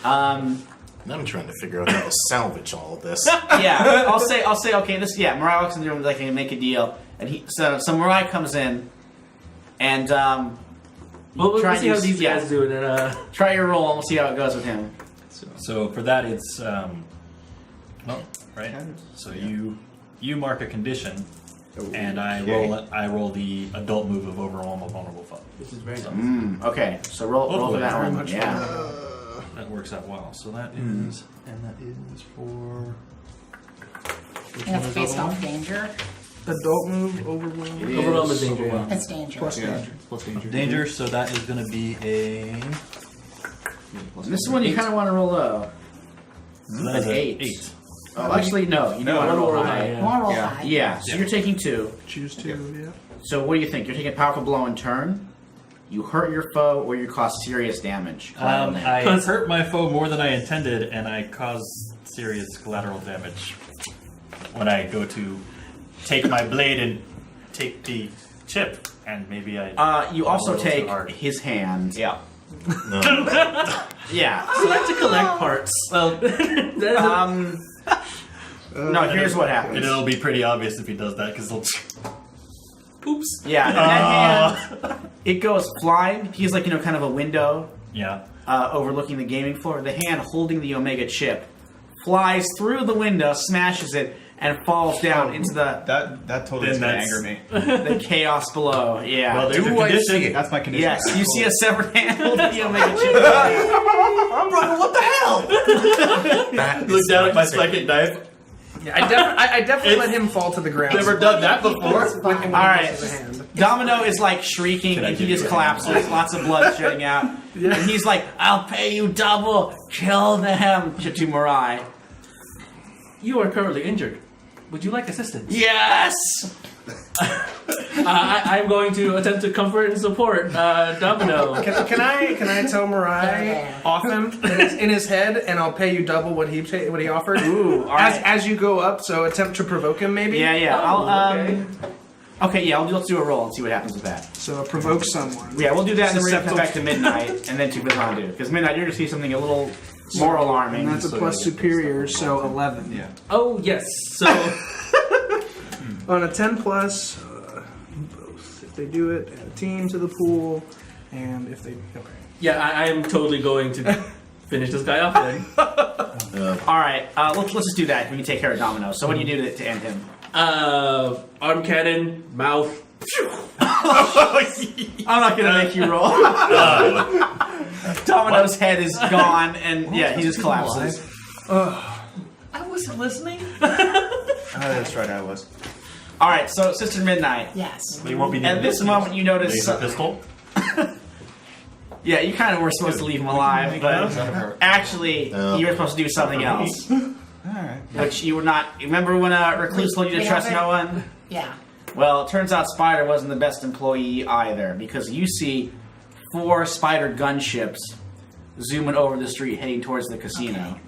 I'm trying to figure out how to salvage all of this. Yeah, I'll say, okay, Mariah walks in the room, like, can make a deal, and so Mariah comes in, and Well, try let's see and how these yeah. guys do it. And try your roll, and we'll see how it goes with him. So for that, it's right. So you mark a condition, and I roll the adult move of overwhelm a vulnerable foe. this is very nice. Okay, so roll for Hopefully. that Very one. much Yeah. That works out well. So that is, and that is for. And it's based off danger. adult move, overwhelm. Overwhelm is danger. Yeah. It's danger. Plus danger. Plus danger. Danger, so that is going to be a. This is one you kind of want to roll low. That is An a 8. Oh, actually, no. You don't want to roll high. Yeah. You want to roll Yeah. high. Yeah, so you're taking 2. Choose to, yeah. So what do you think? You're taking a powerful blow in turn, you hurt your foe, or you cause serious damage? I hurt my foe more than I intended, and I cause serious collateral damage when I go to take my blade and take the chip, and maybe I. You I'm a also little too take hard. his hand. Yeah. Yeah. So that's to collect parts. Well, that No, here's what And happens. it'll be pretty obvious if he does that, because he'll. oops. Yeah, and that hand, it goes flying. He's like, kind of a window Yeah. overlooking the gaming floor. The hand holding the Omega chip flies through the window, smashes it, and falls down into the That totally is Then gonna that's- anger me. chaos below. Yeah. Well, there's a Do I condition. see it? That's my condition. Yes, you see a severed hand holding the Omega chip. Brother, what the hell? That Look is down at my amazing. second knife. Yeah, I definitely let him fall to the ground. Never done that before. When he All right. pushes a hand. Domino is like shrieking Can I and he give just you a collapses. Lots of blood shooting out. And he's like, I'll pay you double. Kill them. To Mirai. You are currently injured. Would you like assistance? Yes! I'm going to attempt to comfort and support Domino. Can I tell Mirai off him in his head, and I'll pay you double what he offered? Ooh, all right. As you go up, so attempt to provoke him, maybe. Yeah. okay. Okay, yeah, let's do a roll and see what happens with that. So provoke someone. Yeah, we'll do that and then we're going to come Susceptible. back to Midnight and then to Vizandu. Because Midnight, you're going to see something a little more alarming. And that's a plus superior, so 11. Yeah. Oh yes. So On a 10 plus, both. If they do it, add a team to the pool, and if they okay. yeah, I am totally going to finish this guy off then. All right, let's just do that. We can take care of Domino. So what do you do to end him? Arm cannon, mouth. I'm not going to make you roll. Domino's head is gone and yeah, he just collapses. I wasn't listening. that's right, I was. All right, so Sister Midnight. Yes. But you won't be At this moment, you notice. laser pistol. Yeah, you kind of were supposed to leave him alive, but actually, you were supposed to do something else. Alright. Which you were not. Remember when Recluse told you to We trust have no one? Yeah. Well, it turns out Spider wasn't the best employee either, because you see 4 Spider gunships zooming over the street heading towards the casino.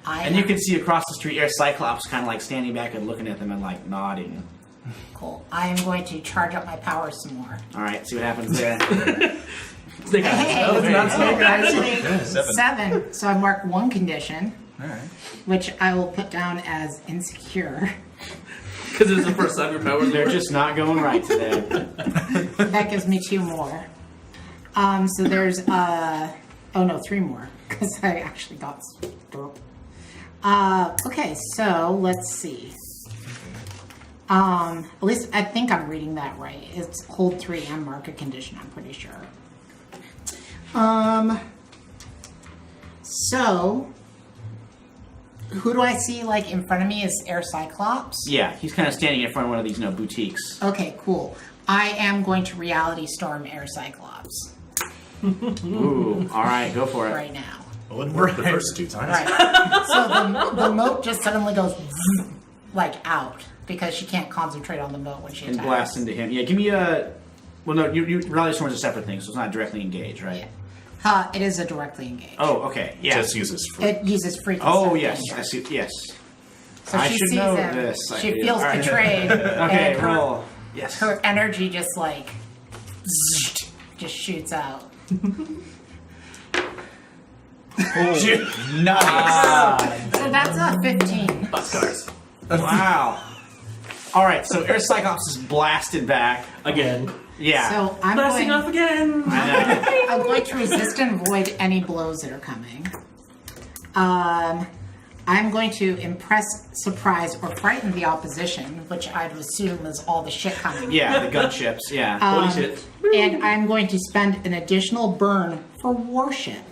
Okay. And you can see across the street Air Cyclops kind of like standing back and looking at them and like nodding. Cool. I am going to charge up my power some more. Alright, see what happens there. Snake eyes. Hey, it's not snake eyes. actually, 7. So I mark 1 condition, Alright. which I will put down as insecure. Because it's the first time your powers They're are just not going right today. That gives me 2 more. So there's, 3 more, because I actually got... okay, so let's see. At least I think I'm reading that right. It's hold 3 and mark a condition, I'm pretty sure. So, who do I see, like, in front of me is Air Cyclops? Yeah, he's kind of standing in front of one of these, boutiques. Okay, cool. I am going to reality storm Air Cyclops Ooh, alright, go for it. right now. It wouldn't work the first 2 times. Right. So the moat just suddenly goes like out because she can't concentrate on the moat when she And attacks. blast into him. Yeah, give me a... Well, no, you Rally Storm is a separate thing, so it's not directly engaged, right? Yeah. It is a directly engaged. Oh, okay, yeah. Just uses free. It uses frequency. Oh, yes, I see, yes. So I she should sees know him. this, I She do. feels All right. betrayed. Okay, and her, roll. Yes. her energy just like just shoots out. Nice! So that's a 15. Boxcars. Wow. Alright, so Air Cyclops is blasted back. Again. Yeah. So I'm Blasting going, off again! I know. I'm going to resist and avoid any blows that are coming. I'm going to impress, surprise, or frighten the opposition, which I'd assume is all the shit coming. Yeah, the gunships, yeah. Holy shit. And I'm going to spend an additional burn for worship.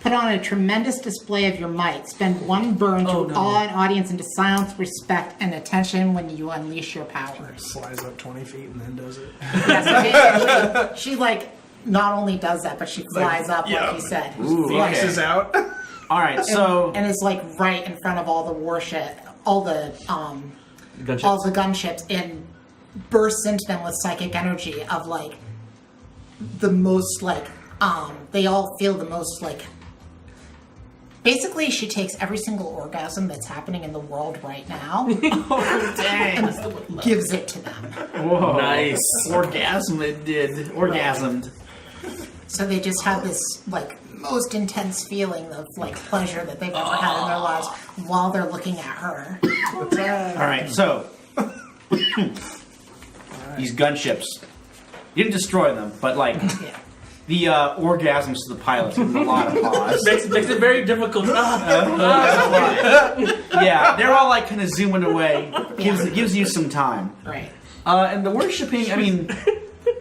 Put on a tremendous display of your might. Spend 1 burn to Oh, no. awe an audience into silence, respect, and attention when you unleash your powers. Flies up 20 feet and then does it. Yeah, so basically, she like not only does that, but she flies up like you said. Ooh, Phoenix okay. is out. Alright, so... And it's like right in front of all the warship, all the Gunships. all the gunships, and bursts into them with psychic energy of like the most like they all feel the most like. Basically, she takes every single orgasm that's happening in the world right now and gives it to them. Whoa. Nice. Orgasmed. So they just have this like most intense feeling of like pleasure that they've ever had in their lives while they're looking at her. Alright, so... These gunships. You didn't destroy them, but like... Yeah. The orgasms to the pilots with a lot of pause. Makes it very difficult. Yeah, they're all like kind of zooming away. Gives you some time. Right. And the worshipping, I mean,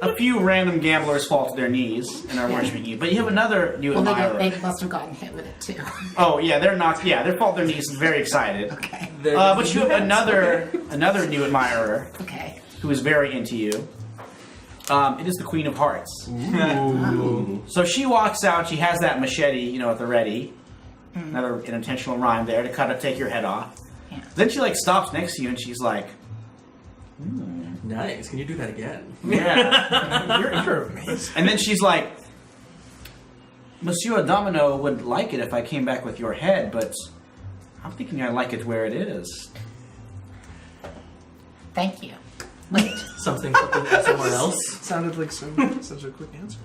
a few random gamblers fall to their knees and are worshiping you, but you have another new Well, admirer. they must have gotten hit with it too. Oh yeah, they're not. Yeah, they fall to their knees, very excited. Okay. But you have another new admirer Okay. who is very into you. It is the Queen of Hearts. So she walks out. She has that machete, at the ready. Another intentional rhyme there to take your head off. Yeah. Then she like stops next to you and she's like, Nice. Can you do that again? "Yeah." You're amazing. And then she's like, "Monsieur Domino would like it if I came back with your head, but I'm thinking I like it where it is." Thank you. Wait. Something somewhere else? Sounded like such a quick answer.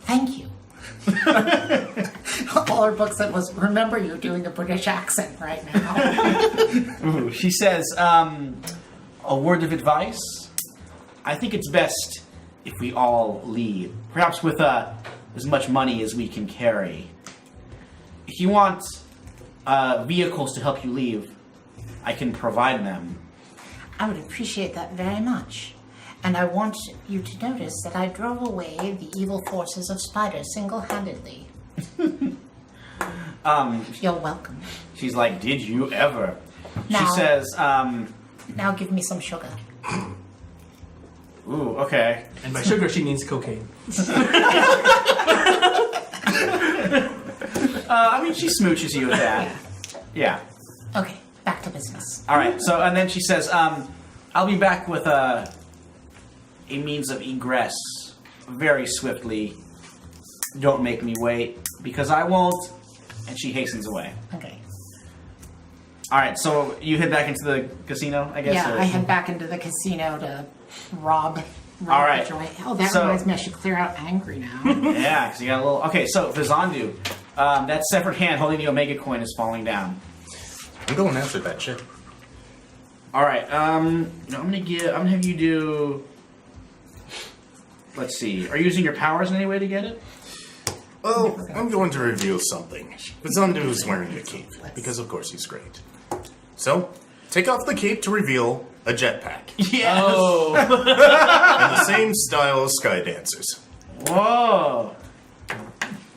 Thank you. All her book said was, remember you're doing a British accent right now. Ooh, she says, a word of advice. I think it's best if we all leave, perhaps with as much money as we can carry. If you want vehicles to help you leave, I can provide them. I would appreciate that very much. And I want you to notice that I drove away the evil forces of spiders single-handedly. You're welcome. She's like, did you ever? No. She says, Now give me some sugar. ooh, okay. And by sugar, she means cocaine. I mean, she smooches you with that. Yeah. Okay, back to business. All right. So, and then she says, I'll be back with a means of egress very swiftly. Don't make me wait, because I won't. And she hastens away. Okay. All right. So you head back into the casino, I guess. Yeah, or- I head back into the casino to rob All right. the joint. Oh, that So- reminds me, I should clear out angry now. Yeah, because you got a little. Okay, so Vizandu, that severed hand holding the Omega coin is falling down. I'm going after that chip. All right. I'm gonna have you do. Let's see. Are you using your powers in any way to get it? Well, I'm going to reveal something. Vizandu is wearing a cape, because of course he's great. So, take off the cape to reveal a jetpack. Yes. Oh. In the same style as Sky Dancers. Whoa.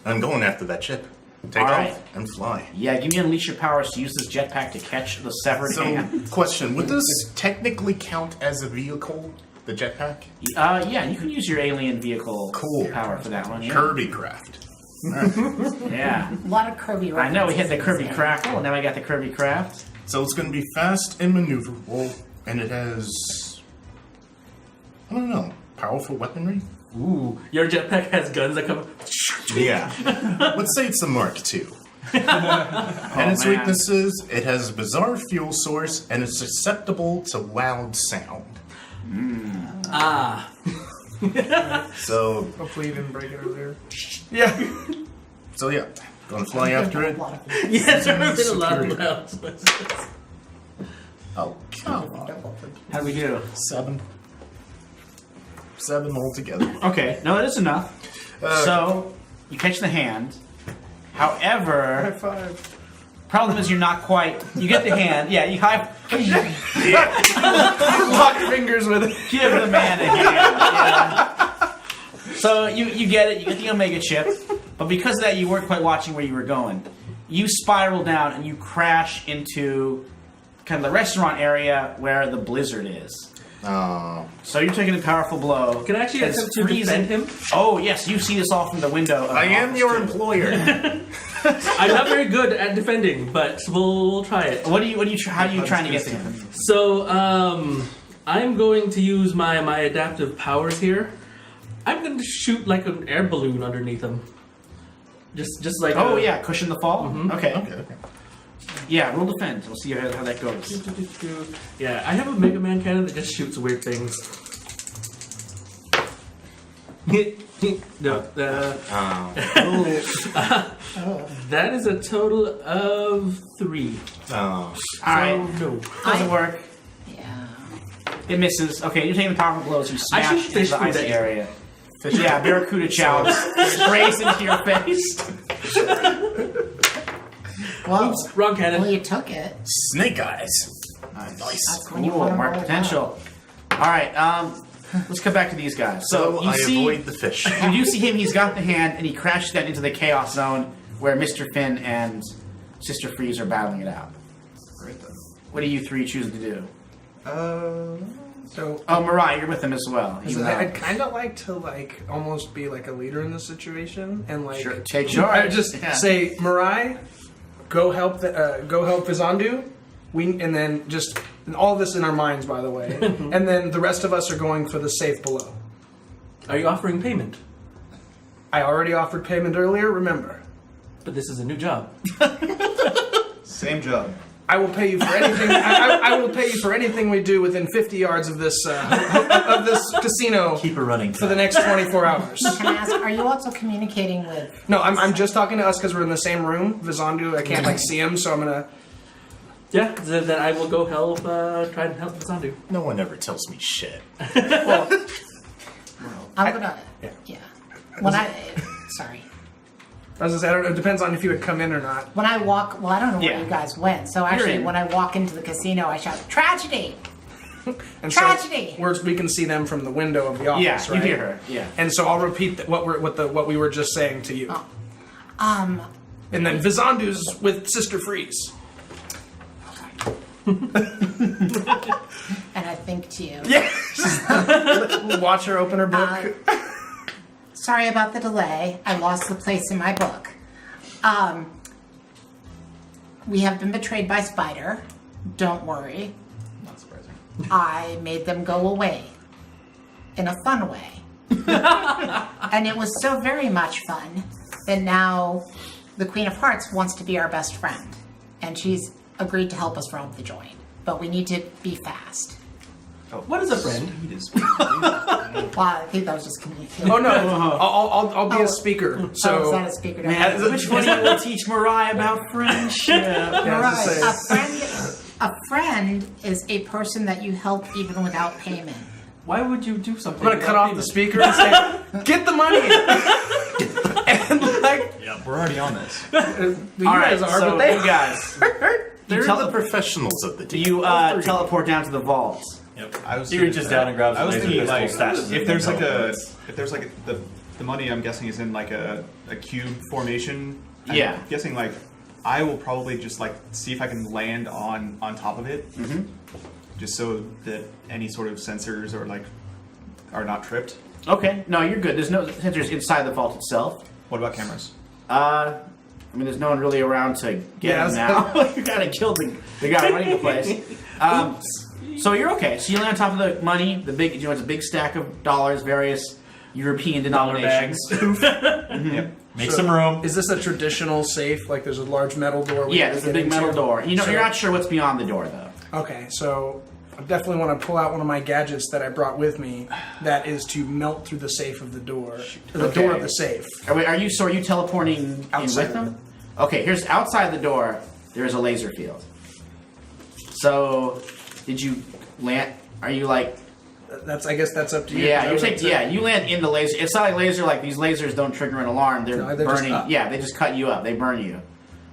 I'm going after that chip. Take All off right. and fly. Yeah, give me unleash your powers to use this jetpack to catch the severed So, hand. question, would this technically count as a vehicle, the jetpack? Yeah, you can use your alien vehicle Cool. power for that one. Yeah. Kirby craft. Yeah. A lot of Kirby I know we hit the references Kirby there. Crackle, and now I got the Kirby Craft. So it's going to be fast and maneuverable, and it has, I don't know, powerful weaponry? Ooh, your jetpack has guns that come. Yeah. Let's say it's a Mark II. And its man. weaknesses, it has a bizarre fuel source, and it's susceptible to loud sound. Ah. So, Hopefully you didn't break it earlier. so yeah, gonna fly after it. A lot of Yes, there have been a lot of Superior. loud. Oh, come on. How do we do? 7. 7 altogether. Okay, no, that is enough. So, you catch the hand. However, Five. problem is you're not quite. You get the hand. Yeah, you Lock fingers with it. give the man a hand. Yeah. So you get it. You get the Omega chip, but because of that, you weren't quite watching where you were going. You spiral down and you crash into kind of the restaurant area where the blizzard is. Oh. So you're taking a powerful blow. Can I actually It's attempt to freezing. defend him? Oh yes, you see this all from the window. Of I the am office, your too. employer. I'm not very good at defending, but we'll try it. What do you? How are you trying to get to him? So, I'm going to use my adaptive powers here. I'm going to shoot like an air balloon underneath him. Just like Oh a- yeah, cushion the fall. Okay. Okay. Yeah, roll defend. We'll see how that goes. Yeah, I have a Mega Man cannon that just shoots weird things. No, that is a total of 3. Oh. All right, No. doesn't work. Yeah. It misses. Okay, you're taking the powerful blows. You I smash should into fish the food icy that- area. Yeah, Barracuda Chow sprays into your face. Well, Wrong cannon. well, you took it. Snake eyes. Nice. That's when you Cool, wanna mark roll it potential. All right, let's come back to these guys. So So you I see, avoid the fish. you do see him. He's got the hand, and he crashes that into the chaos zone where Mr. Finn and Sister Freeze are battling it out. Great then. What are you three choosing to do? So Oh, Mariah, you're with him as well. even though- I'd kind of like to almost be like a leader in this situation and Sure, take charge. I just Yeah. say, Mirai, go help Vizandu. And then just and all this in our minds, by the way. And then the rest of us are going for the safe below. Are you offering payment? I already offered payment earlier. Remember, But this is a new job. Same job. I will pay you for anything. I will pay you for anything we do within 50 yards of this of this casino Keep her running. for the next 24 hours. Can I ask, are you also communicating with... No, I'm just talking to us because we're in the same room. Vizandu, I can't see him, so I'm gonna. Yeah, then I will go help, try and help Vizandu. No one ever tells me shit. I'm gonna... Yeah. When I... Sorry. As I said, I don't know, it depends on if you would come in or not. When I walk... Well, I don't know where Yeah. you guys went. So actually, in. when I walk into the casino, I shout, "Tragedy!" And Tragedy! So we can see them from the window of the office, Yeah, right? you hear her. Yeah. And so I'll repeat what we were just saying to you. And then Vizandu's with Sister Freeze. And I think to you. Yeah. Watch her open her book. Sorry about the delay. I lost the place in my book. We have been betrayed by Spider. Don't worry. Not surprising. I made them go away. In a fun way. And it was so very much fun that now the Queen of Hearts wants to be our best friend. And she's agreed to help us rob the joint. But we need to be fast. What is a friend? Well, I think that was just communication. Oh no, I'll be a speaker. So, is that a speaker? Man, which one of you will teach Mariah about friendship? A friend is a person that you help even without payment. Why would you do something? I'm gonna cut off the speaker and say, "Get the money." And like, Yeah, we're already on this. you All right, guys are, so but they you guys, They're the professionals of the do team. you teleport down to the vault? Yep. I was He reaches down and grabs I was the laser thinking pistol, like stashes it if in there's the like teleports. the money I'm guessing is in like a cube formation. Yeah. I'm guessing like I will probably just like see if I can land on top of it, just so that any sort of sensors or like are not tripped. Okay, no, you're good. There's no sensors inside the vault itself. What about cameras? I mean, there's no one really around to get him now. You kind of killed the guy running the place. So you're okay. So you land on top of the money, the big, it's a big stack of dollars, various European denominations. Yep. Make some room. Is this a traditional safe? Like there's a large metal door? we Yeah, can there's a get big metal into? door. You know, So- you're not sure what's beyond the door, though. Okay, so I definitely want to pull out one of my gadgets that I brought with me. That is to melt through the safe of the door, the Okay. door of the safe. Are you teleporting in Outside. with them? Okay, here's outside the door. There's a laser field. So, did you land? Are you like? I guess that's up to you. Yeah, You know, that's it. you land in the laser. It's not like laser. Like these lasers don't trigger an alarm. They're, No, they're just burning. up. Yeah, they just cut you up. They burn you.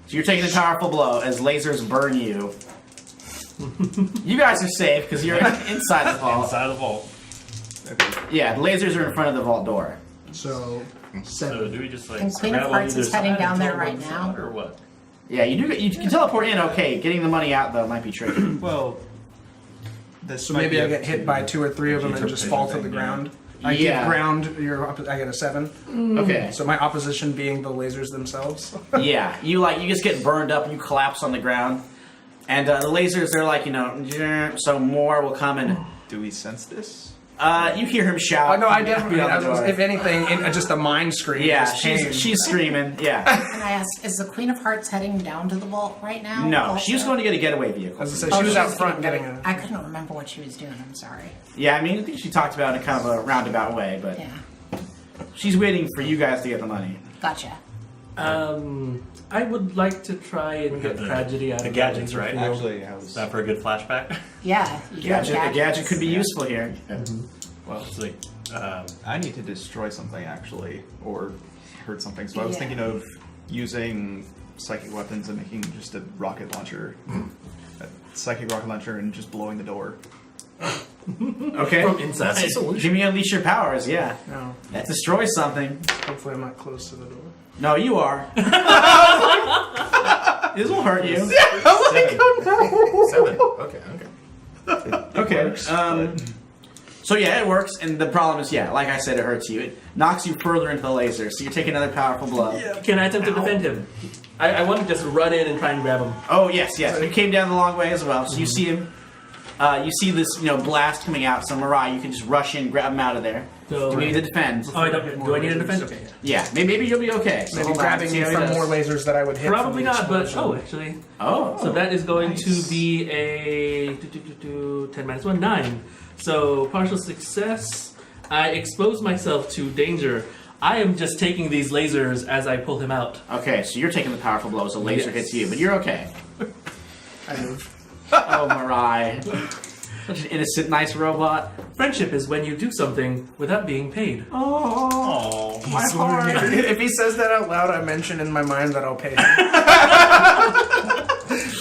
So you're taking a powerful blow as lasers burn you. You guys are safe because you're inside the vault. Inside the vault. Yeah, the lasers are in front of the vault door. So So do we just like And Queen of scramble Hearts either is heading side down and there teleport right in now. front, or what? Yeah, you can teleport in. Okay, getting the money out though might be tricky. Well, this So might maybe be I up get hit to by 2 or 3 of them and just fall to the interpretation, ground. I Yeah. get ground. I get a 7. Okay. So my opposition being the lasers themselves. Yeah, you just get burned up and you collapse on the ground, and the lasers they're like so more will come and Do we sense this? you hear him shout. Oh no, I definitely. beyond the door. If anything, just a mind scream. Yeah, just pain. she's screaming. Yeah, Can I ask, is the Queen of Hearts heading down to the vault right now? no, also? she was going to get a getaway vehicle. As I said, she was she out front getting a. I couldn't remember what she was doing. I'm sorry. Yeah, I mean I think she talked about it in kind of a roundabout way, but Yeah, she's waiting for you guys to get the money. gotcha. I would like to try and get the- tragedy out the of gadgets, that right? field. Actually, I was. Is that for a good flashback? Yeah, you do have A gadget could be useful here. Well, it's like I need to destroy something actually, or hurt something. So I was Yeah. thinking of using psychic weapons and making just a rocket launcher, a psychic rocket launcher, and just blowing the door. Okay, From inside. That's a solution. give me unleash your powers. Yeah, No, that destroys something. hopefully I'm not close to the door. No, you are. This will hurt you. 7. Okay. Okay. So yeah, it works, and the problem is, like I said, it hurts you. It knocks you further into the laser, so you take another powerful blow. Can I attempt to defend him? I want to just run in and try and grab him. Oh yes. You came down the long way as well, so you see him. You see this, blast coming out. So Mariah, you can just rush in, grab him out of there. So- Do we need to defend? Oh, I don't. Do I need to defend? Okay. Yeah, maybe you'll be okay. So Maybe hold on, grabbing see me how he from does. more lasers that I would hit. Probably from the not, but explosion. actually. Oh. So that is going to be a 10 minus 1, 9. So partial success. I expose myself to danger. I am just taking these lasers as I pull him out. Okay, so you're taking the powerful blows. A laser Yes. hits you, but you're okay. I move. Oh, Mariah. Such an innocent, nice robot. Friendship is when you do something without being paid. Oh, my heart. If he says that out loud, I mention in my mind that I'll pay him.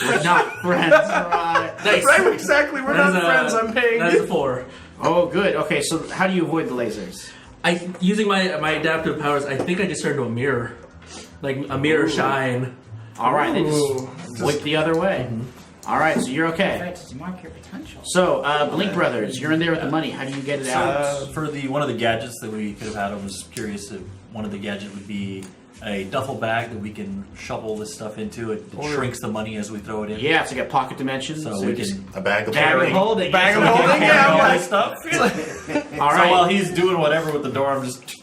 We're not friends, Mariah. Nice. Right, exactly. We're That not is a- friends. I'm paying. That is a 4. Oh, good. Okay, so how do you avoid the lasers? Using my adaptive powers, I think I just turned into a mirror. like a mirror shine. All right, they just blink the other way. All right, so you're okay. Right, to mark your potential. So, Blink Brothers, you're in there with the money. How do you get it out? For one of the gadgets that we could have had, I was curious if one of the gadgets would be a duffel bag that we can shovel this stuff into. It shrinks the money as we throw it in. Yeah, it's like a pocket dimension. So we can A bag of bag of holding. holding. Bag of So we can holding, carry yeah, all okay. this stuff. All So right, while he's doing whatever with the door, I'm just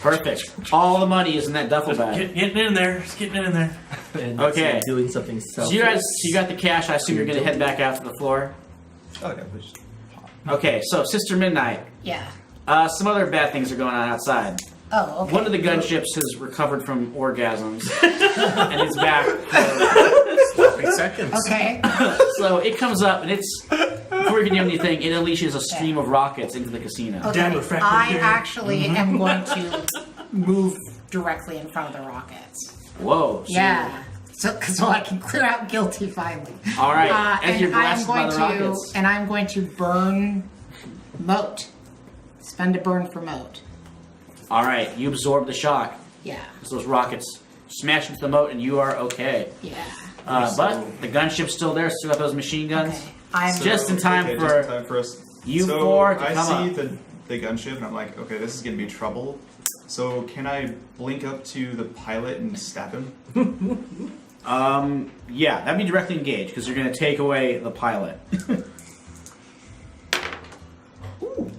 perfect. All the money is in that duffel bag. getting in there. Just getting in there. And Okay. doing something So selfish. you guys, you got the cash. I assume you're going to head back out to the floor. Oh yeah, we just Okay, so Sister Midnight. Yeah. Some other bad things are going on outside. Oh, okay. One of the gunships has recovered from orgasms and is back. For Seconds. Okay. so it comes up and it's before you can do anything, it unleashes a stream of rockets into the casino. Okay. Damn refractory I theory. actually am going to move directly in front of the rockets. Whoa! So Yeah. So I can clear out guilty finally. All right. As And you're I'm blasted by going the to rockets. and I'm going to burn moat. Spend a burn for moat. All right, you absorb the shock. Yeah. So those rockets smash into the moat, and you are okay. Yeah. But the gunship's still there. Still got those machine guns. Okay. I'm Just in time okay, for just in time for us. you so four to I come see up. the gunship and I'm like, okay, this is gonna be trouble. So can I blink up to the pilot and stab him? Yeah, that'd be directly engaged because you're going to take away the pilot.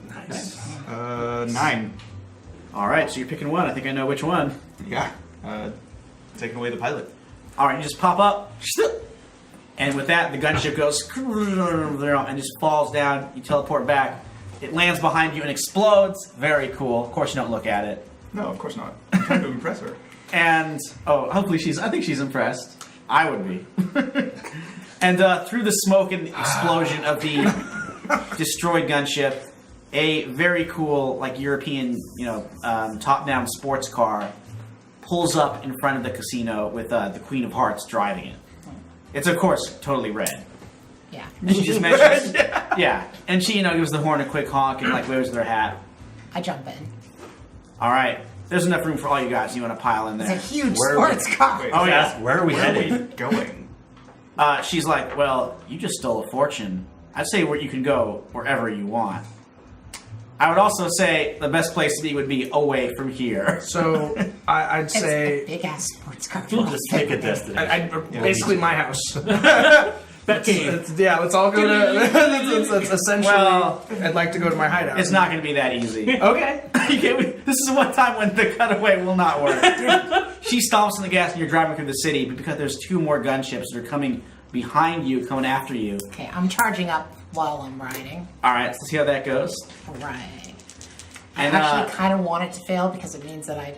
Nice. 9. All right, so you're picking one. I think I know which one. Yeah. Taking away the pilot. All right, you just pop up, and with that, the gunship goes and just falls down. You teleport back. It lands behind you and explodes. Very cool. Of course, you don't look at it. No, of course not. I'm trying to impress her. And hopefully I think she's impressed. I would be. And through the smoke and the explosion of the destroyed gunship, a very cool, like European, top-down sports car pulls up in front of the casino with the Queen of Hearts driving it. It's of course totally red. Yeah. And she just mentions, yeah. And she, gives the horn a quick honk and waves their hat. I jump in. All right, there's enough room for all you guys. You want to pile in there? It's a huge Where- sports car. Wait, Oh yeah. Where are we where are we heading? going? She's like, well, you just stole a fortune. I'd say where you can go wherever you want. I would also say the best place to be would be away from here. So I'd It's a say big ass sports car. We'll just pick a destination. basically my house. Bet game. Yeah, let's all go to. That's essentially. Well, I'd like to go to my hideout. it's not going to be that easy. Okay. This is one time when the cutaway will not work. She stomps on the gas and you're driving through the city, but because there's two more gunships that are coming behind you, coming after you. Okay, I'm charging up while I'm riding. All right, let's see how that goes. Right. And, I actually kind of want it to fail because it means that I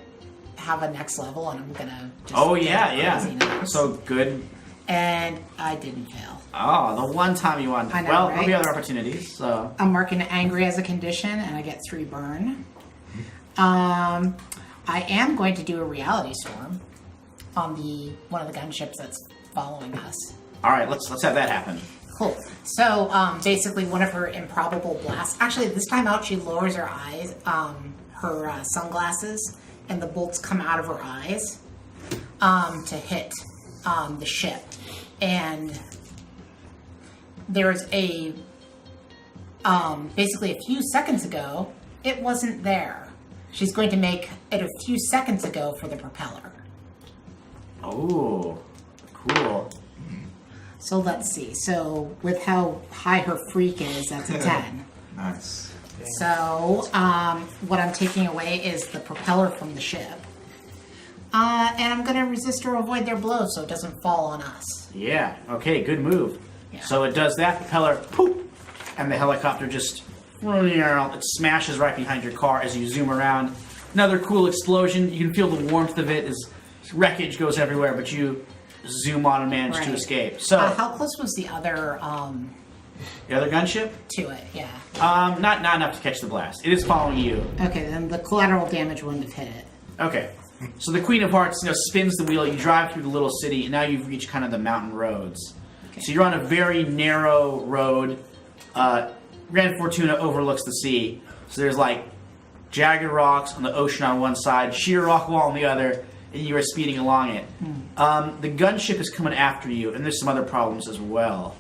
have a next level and I'm gonna just Oh get yeah, crazy now. So good. And I didn't fail. Oh, the one time you wanted. I know, Well, right? there'll be other opportunities. So I'm marking angry as a condition and I get 3 burn. I am going to do a reality storm on one of the gunships that's following us. all right, let's have that happen. Cool. So basically, one of her improbable blasts. Actually, this time out, she lowers her eyes, her sunglasses, and the bolts come out of her eyes to hit the ship. And there's basically a few seconds ago, it wasn't there. She's going to make it a few seconds ago for the propeller. Oh, cool. So let's see. So with how high her freak is, that's a 10. Nice. So what I'm taking away is the propeller from the ship. And I'm going to resist or avoid their blows so it doesn't fall on us. Yeah. Okay. Good move. Yeah. So it does that. Propeller, poop, and the helicopter just it smashes right behind your car as you zoom around. Another cool explosion. You can feel the warmth of it as wreckage goes everywhere, but you zoom on and manage to Right. escape. So How close was the other the other gunship, to it? Yeah. not enough to catch the blast. It is following you. Okay, then the collateral damage wouldn't have hit it. Okay. So the Queen of Hearts, spins the wheel. You drive through the little city, and now you've reached kind of the mountain roads. Okay. So you're on a very narrow road. Gran Fortuna overlooks the sea. So there's jagged rocks on the ocean on one side, sheer rock wall on the other, and you are speeding along it. The gunship is coming after you, and there's some other problems as well.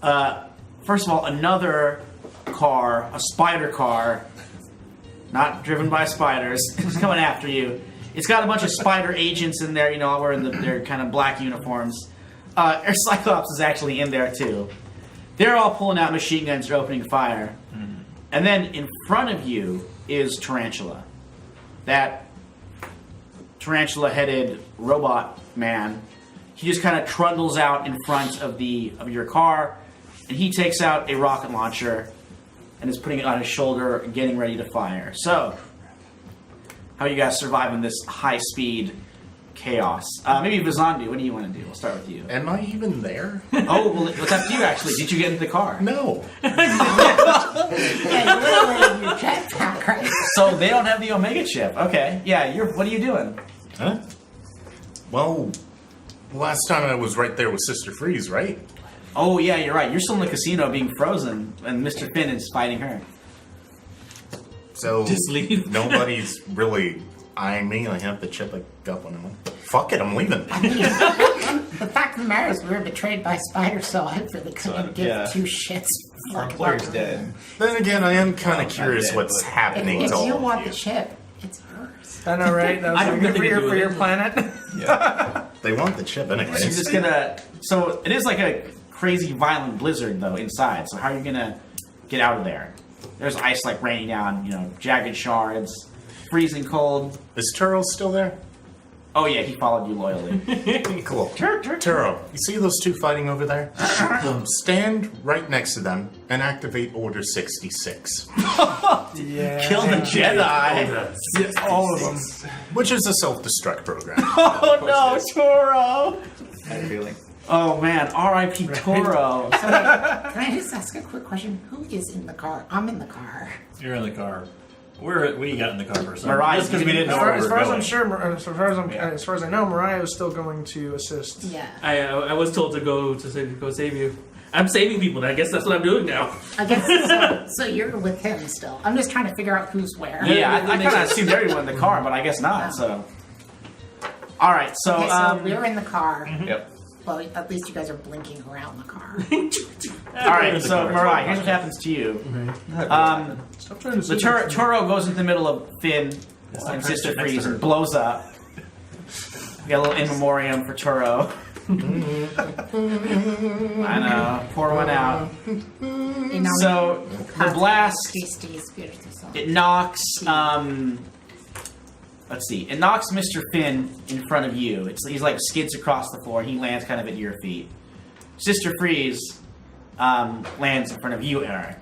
First of all, another car, a spider car, not driven by spiders, is coming after you. It's got a bunch of spider agents in there, you know, all wearing their kind of black uniforms. Air Cyclops is actually in there too. They're all pulling out machine guns or opening fire. And then in front of you is Tarantula. That tarantula-headed robot man. He just kind of trundles out in front of your car, and he takes out a rocket launcher and is putting it on his shoulder and getting ready to fire. So, how are you guys surviving this high-speed chaos? Maybe Vizandu, what do you want to do? We'll start with you. Am I even there? Oh, well, it's up to you, actually. Did you get into the car? No. Yeah, you're literally in your jetpack, right? So they don't have the Omega chip. Okay. Yeah, what are you doing? Huh? Well, last time I was right there with Sister Freeze, right? Oh, yeah, you're right. You're still in the casino being frozen, and Mr. Finn is fighting her. So Just leave. nobody's really eyeing me. I have the chip I got when I went. Fuck it, I'm leaving. The fact of the matter is we were betrayed by Spider, so I really couldn't give yeah. two shits. Our employer's dead. Then again, I am kind of curious dead, what's but- happening If to you all want of the you. chip, it's yours. I know, right? That was I have like, nothing for to your, do for with your it. planet. Yeah. They want the chip anyway. So you're just gonna... So it is like a crazy violent blizzard, though, inside. So how are you gonna get out of there? There's ice, like, raining down, you know, jagged shards, freezing cold. Is Turo still there? Oh, yeah, he followed you loyally. Cool. Turo, you see those two fighting over there? Stand right next to them and activate Order 66, Yeah. Kill the Jedi! Yes, all of them. which is a self-destruct program. Oh, no, Toro! I had a feeling. Oh, man, R.I.P. Toro. Can I just ask a quick question? Who is in the car? I'm in the car. You're in the car. We got in the car first. Mariah, Just because we didn't know where we As were far as going. I'm sure, as far as I know, Mariah was still going to assist. Yeah. I was told to go save you. I'm saving people, and I guess that's what I'm doing now. I guess so you're with him still. I'm just trying to figure out who's where. Yeah, I kind of assumed everyone in the car, but I guess not, so... Alright, so... Okay, so we're in the car. Yep. Well, at least you guys are blinking around the car. Alright, so Mariah, here's what happens to you. Stop trying to The Toro goes into the middle of Finn and Sister Freeze and blows up. We got a little in memoriam for Toro. I know, pour one out. You know, So, the blast, tasty spiritual salt. it knocks, let's see, it knocks Mr. Finn in front of you. He's like skids across the floor, and he lands kind of at your feet. Sister Freeze lands in front of you, Eric.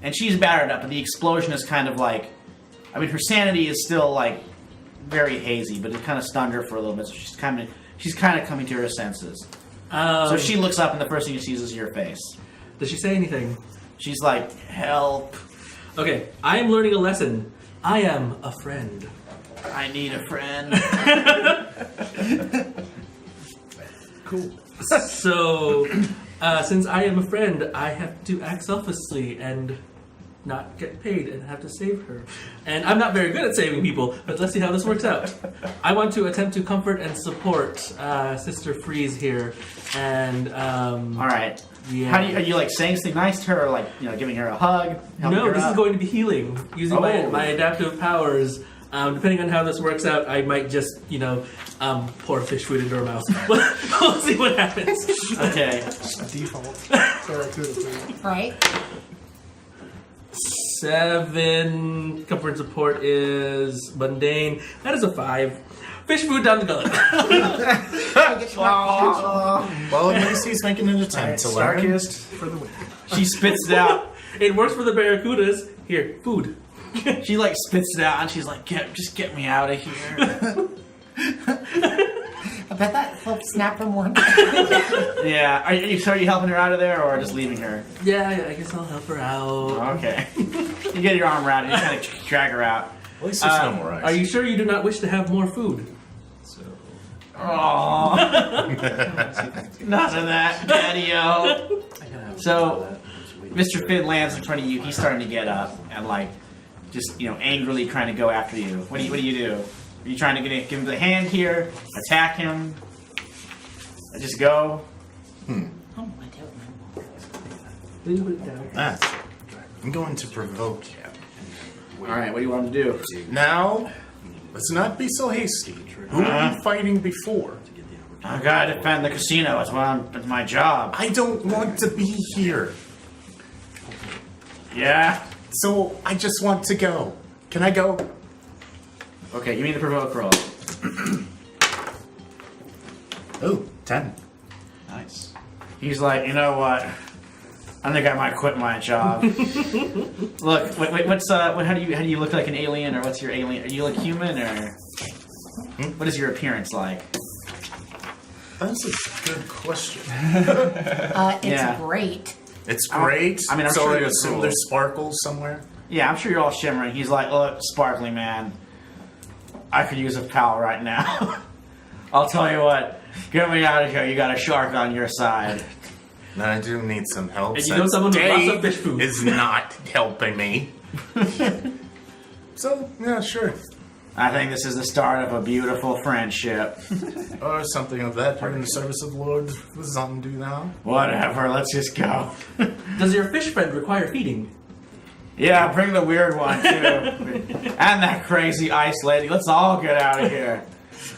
And she's battered up, and the explosion is kind of like, I mean, her sanity is still like very hazy, but it kind of stunned her for a little bit, so she's kind of coming to her senses. So she looks up, and the first thing she sees is your face. Does she say anything? She's like, help, Okay, I am learning a lesson. I am a friend. I need a friend. Cool. So, since I am a friend, I have to act selflessly and not get paid and have to save her. And I'm not very good at saving people, but let's see how this works out. I want to attempt to comfort and support Sister Freeze here, and Alright. yeah. Are you like saying something nice to her, or like, you know, giving her a hug? helping No, her this up? is going to be healing using my Oh. adaptive powers. Depending on how this works out, I might just, pour fish food into her mouth. We'll see what happens. Okay. Default. Sorry, too. Right? 7. Comfort and support is mundane. That is a 5. Fish food down the gullet. Well, at least he's making an attempt to learn. Starkist for the win. She spits it out. It works for the barracudas. Here, food. She like spits it out, and she's like, just get me out of here. I bet that helps snap him one. Yeah. Are you helping her out of there, or just leaving her? Yeah, I guess I'll help her out. Okay. You get your arm around her, and you kind of drag her out. At least there's no more ice. Are you sure you do not wish to have more food? Aww. None of that, Daddy-o. So, Mr. Finn lands in front of you. He's starting to get up and like, just angrily trying to go after you. What do you do? Are you trying to give him the hand here? Attack him? Just go? Oh, I don't know. Then you put it down. Ah, I'm going to provoke him. Alright, what do you want him to do? Now, let's not be so hasty. Who were you fighting before? I gotta defend the casino. It's my job. I don't want to be here, Yeah? so I just want to go. Can I go? Okay, give me the provoke roll. Oh, 10. Nice. He's like, you know what? I think I might quit my job. Look, what's how do you look like an alien, or what's your alien? Are you like human, or what is your appearance like? That's a good question. It's Yeah. great. It's great. I mean, I'm so sure I you're assume cool. there's sparkles somewhere. Yeah, I'm sure you're all shimmering. He's like, look, sparkly man, I could use a pal right now. I'll tell you what, get me out of here. You got a shark on your side. I do need some help. And you know since someone who loves Dave some fish food. is not helping me. So, yeah, sure. I think this is the start of a beautiful friendship. Or something of that. You're in the service of Lord Zandu now. Whatever, let's just go. Does your fish friend require feeding? Yeah, bring the weird one too. And that crazy ice lady. Let's all get out of here.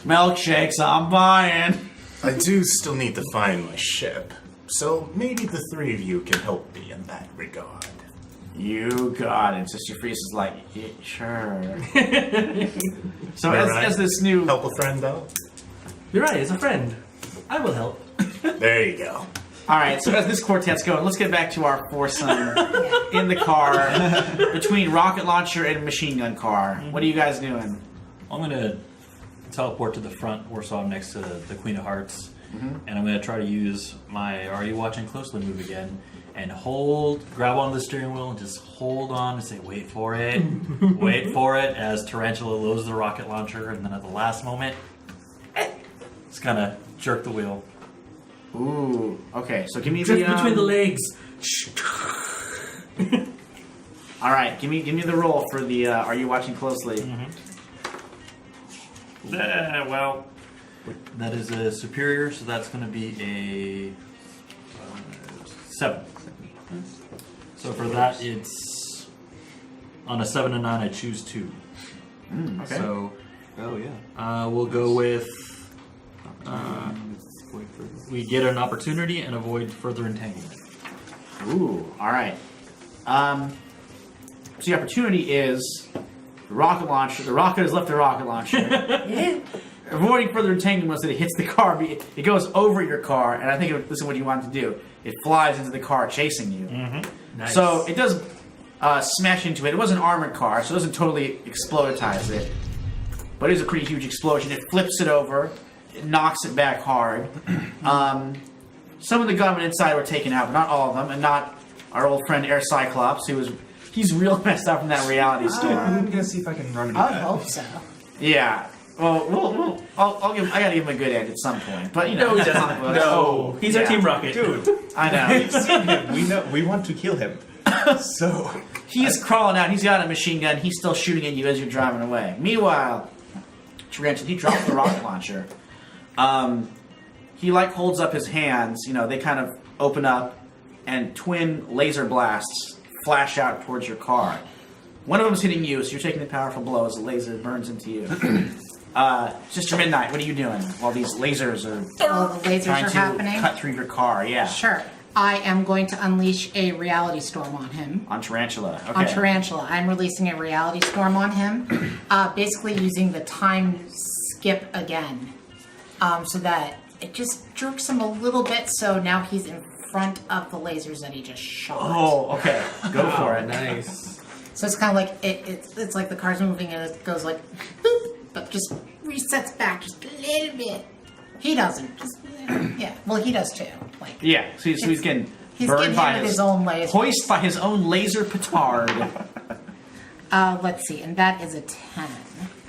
Milkshakes, I'm buying. I do still need to find my ship. So maybe the three of you can help me in that regard. You got it. Sister Freeze is like, yeah, sure. So Alright. as this new... Help a friend out? You're right, as a friend. I will help. There you go. Alright, so as this quartet's going, let's get back to our foursome in the car between rocket launcher and machine gun car. What are you guys doing? I'm going to teleport to the front where so I'm next to the Queen of Hearts. And I'm going to try to use my Are You Watching Closely move again and grab onto the steering wheel and just hold on and say, wait for it, wait for it, as Tarantula loads the rocket launcher, and then at the last moment, just kind of jerk the wheel. Ooh, okay, so give me Drift the... between the legs. Alright, give me the roll for the Are You Watching Closely? Well, that is a superior, so that's going to be a 7. So for that, it's on a 7 and 9. I choose 2. Okay. So, we'll go with. We get an opportunity and avoid further entanglement. Ooh, alright. So the opportunity is the rocket launcher. The rocket has left the rocket launcher. Avoiding further entanglement was that it hits the car. It goes over your car, and I think this is what you want to do. It flies into the car, chasing you. Nice. So it does smash into it. It was an armored car, so it doesn't totally exploditize it. But it is a pretty huge explosion. It flips it over. It knocks it back hard. Some of the gunmen inside were taken out, but not all of them, and not our old friend Air Cyclops, he's real messed up from that reality storm. I'm gonna see if I can run into I that. hope so. Yeah. Well, I gotta give him a good end at some point. But you know, No, he that's doesn't. comic books. No, he's our Yeah. Team Rocket. Dude, I know. we've seen him. We know. We want to kill him. So He's crawling out. He's got a machine gun. He's still shooting at you as you're driving away. Meanwhile, Tarantula, he dropped the rocket launcher. He holds up his hands. You know, they kind of open up, and twin laser blasts flash out towards your car. One of them's hitting you, so you're taking the powerful blow as the laser burns into you. Sister Midnight, what are you doing while these lasers are All the lasers trying are to happening. cut through your car? Yeah. Sure. I am going to unleash a reality storm on him. On Tarantula. Okay. On Tarantula. I'm releasing a reality storm on him. Basically using the time skip again. So that it just jerks him a little bit, so now he's in front of the lasers that he just shot. Oh, okay. Go for it. Nice. So it's kind of like it's like the car's moving and it goes like boop, but just resets back just a little bit. He doesn't. Just, yeah. Well, he does too. Like Yeah. So he's getting he's burned getting by hit with his own laser. hoist by his own laser petard. Let's see, and that is a 10.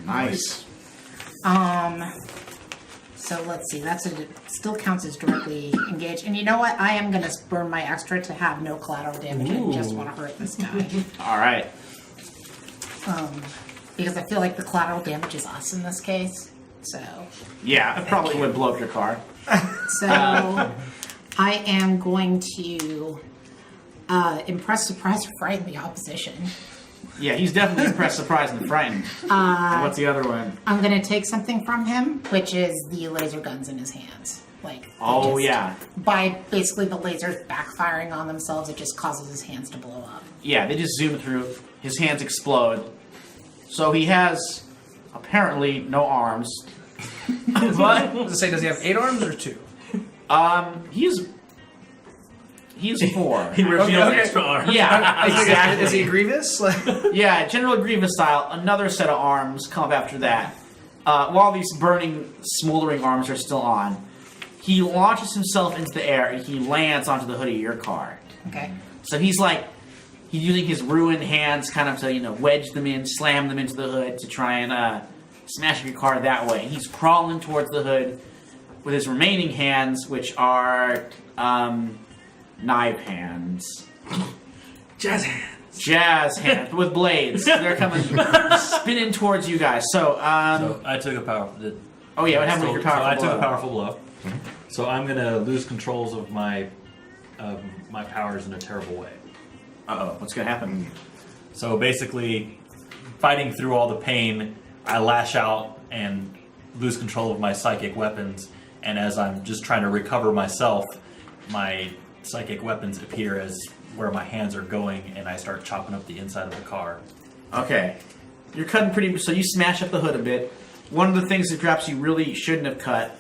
Nice. So let's see, still counts as directly engaged. And you know what? I am going to burn my extra to have no collateral damage. I just want to hurt this guy. All right. because I feel like the collateral damage is us in this case. So, Yeah, it probably would blow up your car. I am going to impress, surprise, or frighten the opposition. Yeah, he's definitely impressed, surprised, and frightened. And what's the other one? I'm going to take something from him, which is the laser guns in his hands. Like, Oh, yeah. By basically the lasers backfiring on themselves, it just causes his hands to blow up. Yeah, they just zoom through. His hands explode. So he has apparently no arms. But Does it say, does he have 8 arms or 2? he's 4. He revealed Okay. extra arms. Yeah, exactly. Is he Grievous? Yeah, General Grievous style. Another set of arms come up after that. While these burning, smoldering arms are still on, he launches himself into the air and he lands onto the hood of your car. Okay. So he's using his ruined hands kind of to, wedge them in, slam them into the hood to try and smash your car that way. He's crawling towards the hood with his remaining hands, which are knife hands. Jazz hands. Jazz hands with blades. They're coming, spinning towards you guys. So, So I took a powerful. oh yeah, what happened with your powerful So I took blow? a powerful blow. So I'm gonna lose controls of my powers in a terrible way. Uh-oh, what's gonna happen? So basically, fighting through all the pain, I lash out and lose control of my psychic weapons. And as I'm just trying to recover myself, my psychic weapons appear as where my hands are going, and I start chopping up the inside of the car. Okay. You're cutting pretty... So you smash up the hood a bit. One of the things that perhaps you really shouldn't have cut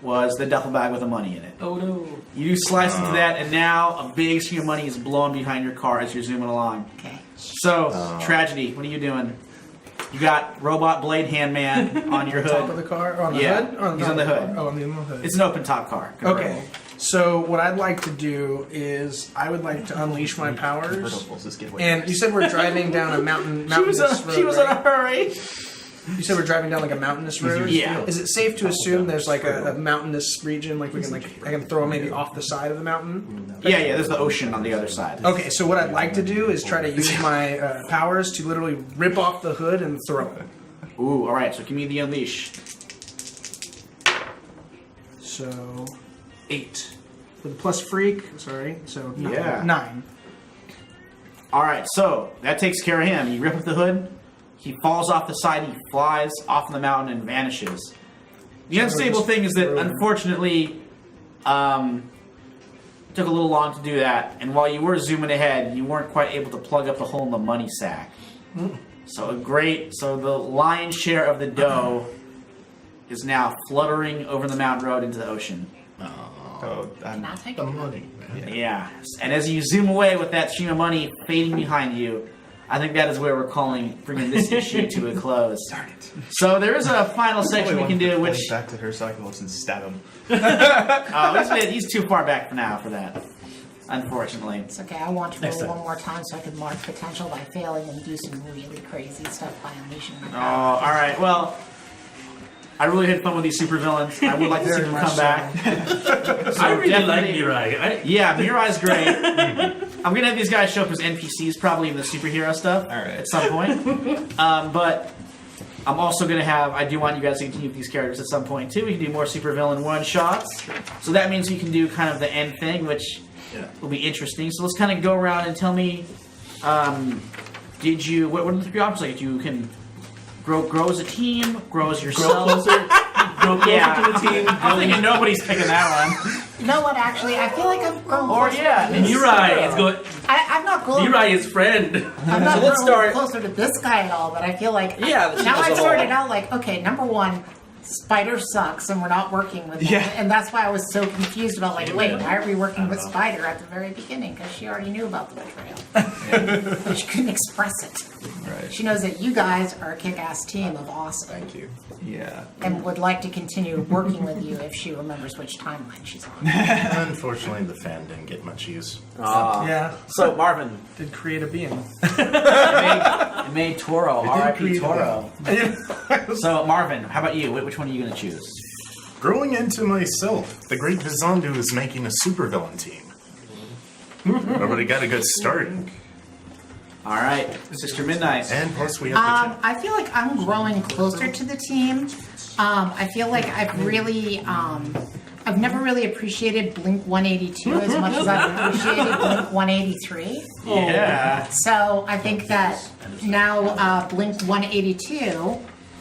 was the duffel bag with the money in it. Oh no. You slice into that, and now a big stream of money is blowing behind your car as you're zooming along. Okay. So, Tragedy, what are you doing? You got Robot Blade Hand Man on your hood. Top of the car? Or on the Yeah, hood? Oh, he's no, on the hood. Oh, on the hood. It's an open top car. Okay. So what I'd like to do is I would like to unleash my powers. And you said we're driving down a mountainous road. She was in right? a hurry. You said we're driving down like a mountainous road. Yeah. Is it safe to assume there's like a mountainous region, like we can I can throw maybe off the side of the mountain? Yeah, there's the ocean on the other side. Okay, so what I'd like to do is try to use my powers to literally rip off the hood and throw it. Ooh, alright, so give me the unleash. So 8. with a plus freak, sorry, so Yeah. 9. Alright, so that takes care of him. You rip up the hood, he falls off the side, he flies off the mountain and vanishes. The unstable thing is that, unfortunately, it took a little long to do that, and while you were zooming ahead, you weren't quite able to plug up the hole in the money sack. So the lion's share of the dough is now fluttering over the mountain road into the ocean. Oh, Can I take The it? money, man. Yeah, and as you zoom away with that stream of money fading behind you, I think that is where we're bringing this issue to a close. darn it. So there is a final section we can do, which back to her cycles and stab him. he's too far back for now for that, unfortunately. It's okay. I want to Next roll time. one more time so I can mark potential by failing and do some really crazy stuff by unleashing my Oh, power. all right. Well, I really had fun with these supervillains. I would like to see them come back. So I really like definitely- Mirai. Yeah, Mirai's great. I'm gonna have these guys show up as NPCs, probably in the superhero stuff Alright. at some point. But I'm also gonna I do want you guys to continue with these characters at some point too. We can do more supervillain one shots. So that means we can do kind of the end thing, which will be interesting. So let's kind of go around and tell me, what are the 3 options? Like you can grow as a team, grow as yourself. Grow closer Yeah, to the team. I'm thinking nobody's picking that one. You know what? Actually, I feel like I've grown. Or closer yeah, to this Mirai guy. is going. I'm not grown. Mirai is friend. I'm not So let's grown start- closer to this guy at all. But I feel like Yeah, the team now as a I've started whole. out like, okay, number one, Spider sucks, and we're not working with him. Yeah. And that's why I was so confused about like, wait, why are we working with Spider at the very beginning? Because she already knew about the betrayal, but she couldn't express it. Right. She knows that you guys are a kick-ass team of awesome, Thank you. Yeah. and would like to continue working with you if she remembers which timeline she's on. Unfortunately, the fan didn't get much use. Yeah, So Marvin, did create a being. it made Toro, didn't R.I.P. create Toro. So Marvin, how about you? Which one are you going to choose? Growing into myself, the Great Vizandu is making a supervillain team. Everybody got a good start. All right, Sister Midnight. And plus we have the chat. I feel like I'm growing closer to the team. I feel like I've never really appreciated Blink 182 as much as I've appreciated Blink 183. Yeah. So I think that now Blink 182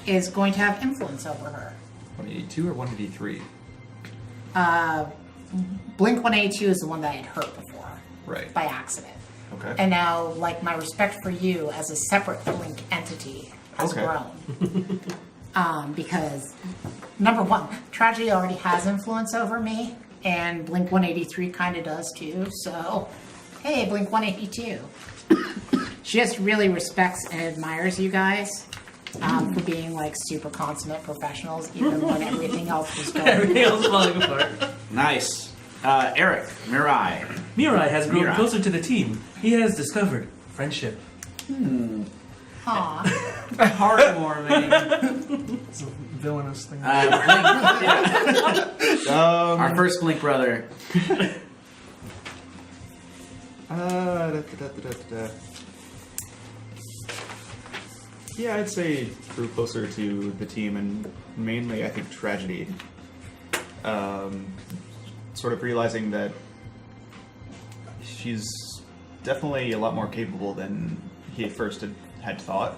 is going to have influence over her. 182 or 183? Blink 182 is the one that I had hurt before Right. by accident. Okay. And now, like, my respect for you as a separate Blink entity has Okay. grown. Because, number one, Tragedy already has influence over me, and Blink 183 kind of does too, so, hey, Blink 182. She just really respects and admires you guys for being, like, super consummate professionals, even when everything else was going. Everything else is falling apart. Nice. Eric, Mirai. Mirai has grown Mirai. closer to the team. He has discovered friendship. Aw. Heartwarming. It's a villainous thing. Blink. Yeah. Our first Blink brother. Yeah, I'd say grew closer to the team, and mainly I think Tragedy. Sort of realizing that she's definitely a lot more capable than he at first had thought.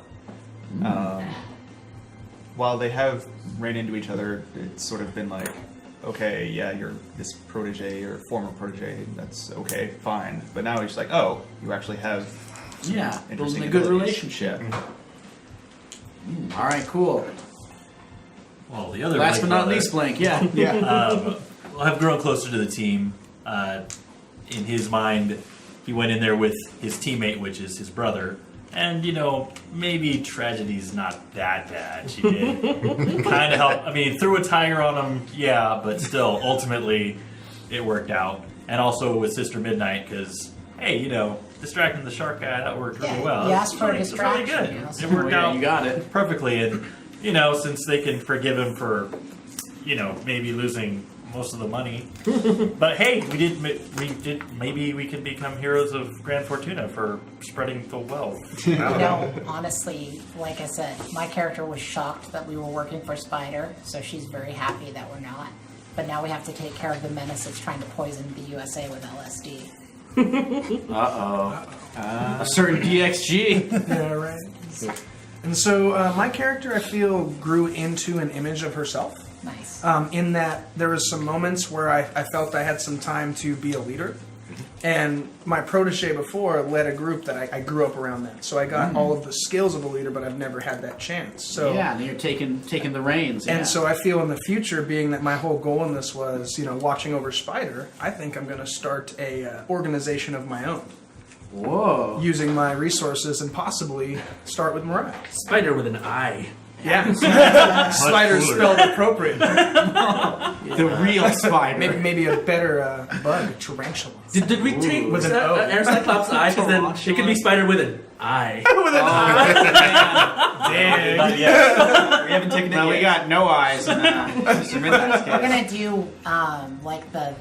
While they have ran into each other, it's sort of been like, okay, yeah, you're this protege or former protege, that's okay, fine. But now he's like, oh, you actually have Yeah, building interesting a good abilities. relationship. All right, cool. Well, the other Last but Blink not brother, least, Blink. Yeah. I've grown closer to the team. In his mind, he went in there with his teammate, which is his brother. And, you know, maybe Tragedy's not that bad. She did kind of help. I mean, threw a tiger on him, yeah, but still, ultimately, it worked out. And also with Sister Midnight, because, hey, you know, distracting the shark guy, that worked really Yeah, well. you asked for a It's really distraction, good. you know, so- It worked Yeah, out you got it. perfectly. And, you know, since they can forgive him for, you know, maybe losing most of the money. But hey, we did. Maybe we can become heroes of Grand Fortuna for spreading the wealth. You know, honestly, like I said, my character was shocked that we were working for Spider, so she's very happy that we're not. But now we have to take care of the menace that's trying to poison the USA with LSD. A certain DXG. Yeah, right. And so my character, I feel, grew into an image of herself. Nice. In that there was some moments where I felt I had some time to be a leader. And my protege before led a group that I grew up around that. So I got all of the skills of a leader, but I've never had that chance. So Yeah, and you're taking the reins. Yeah. And so I feel in the future, being that my whole goal in this was, you know, watching over Spider, I think I'm going to start a organization of my own. Whoa. Using my resources and possibly start with Mariah. Spider with an eye. Yeah. Spider cooler. spelled appropriate. The real spider. Maybe a better bug, tarantula. Did we take With an O. Air Cyclops' eye? Because then it could be Spider with an eye. Damn. We haven't taken it Well, yet. we got no eyes in Mr. Midnight's We're case. gonna do like the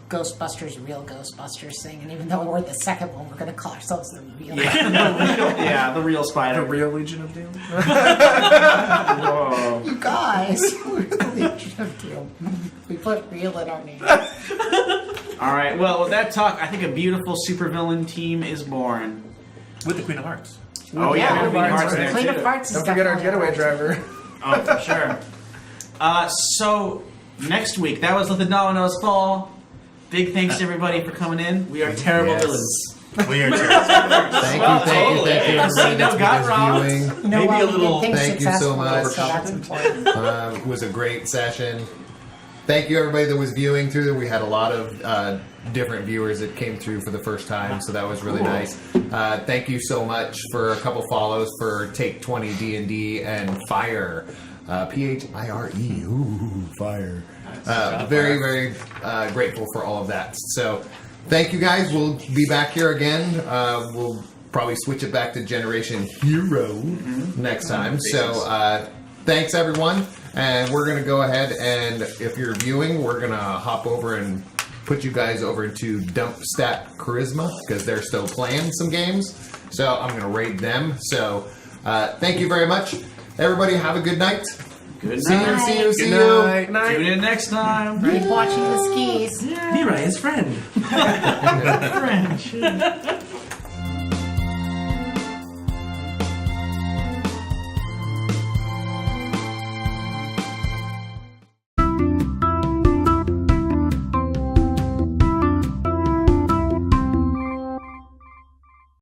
Ghostbusters, real Ghostbusters thing, and even though we're the second one, we're gonna call ourselves the real. Yeah, the real spider. The real Legion of Doom. Whoa. You guys, we're the Legion of Doom. We put real in our name. All right. Well, with that talk, I think a beautiful supervillain team is born. With the Queen of Hearts. Oh yeah, Queen of Queen of Hearts, Hearts there Queen too. of Hearts is Don't forget our definitely getaway driver. Oh, for sure. So next week, that was Let the Dominoes Fall. Big thanks to everybody for coming in. We are terrible Yes. villains. We are terrible. Thank you, everybody Casino got that's robbed. viewing. You know Maybe what? a We did little things thank you so successfully, much. So that's important. It was a great session. Thank you, everybody that was viewing through. We had a lot of different viewers that came through for the first time, so that was really nice. Thank you so much for a couple follows for Take 20 D&D and Fire. Phire. Ooh, Fire. Very, very grateful for all of that. So, thank you guys. We'll be back here again. We'll probably switch it back to Generation Hero next time. So, thanks everyone. And we're going to go ahead and if you're viewing, we're going to hop over and put you guys over to Dump Stat Charisma because they're still playing some games. So I'm going to raid them. So thank you very much. Everybody have a good night. Good See night. you, see you. Tune in next time. Keep watching the skis. Mirai is friend. French.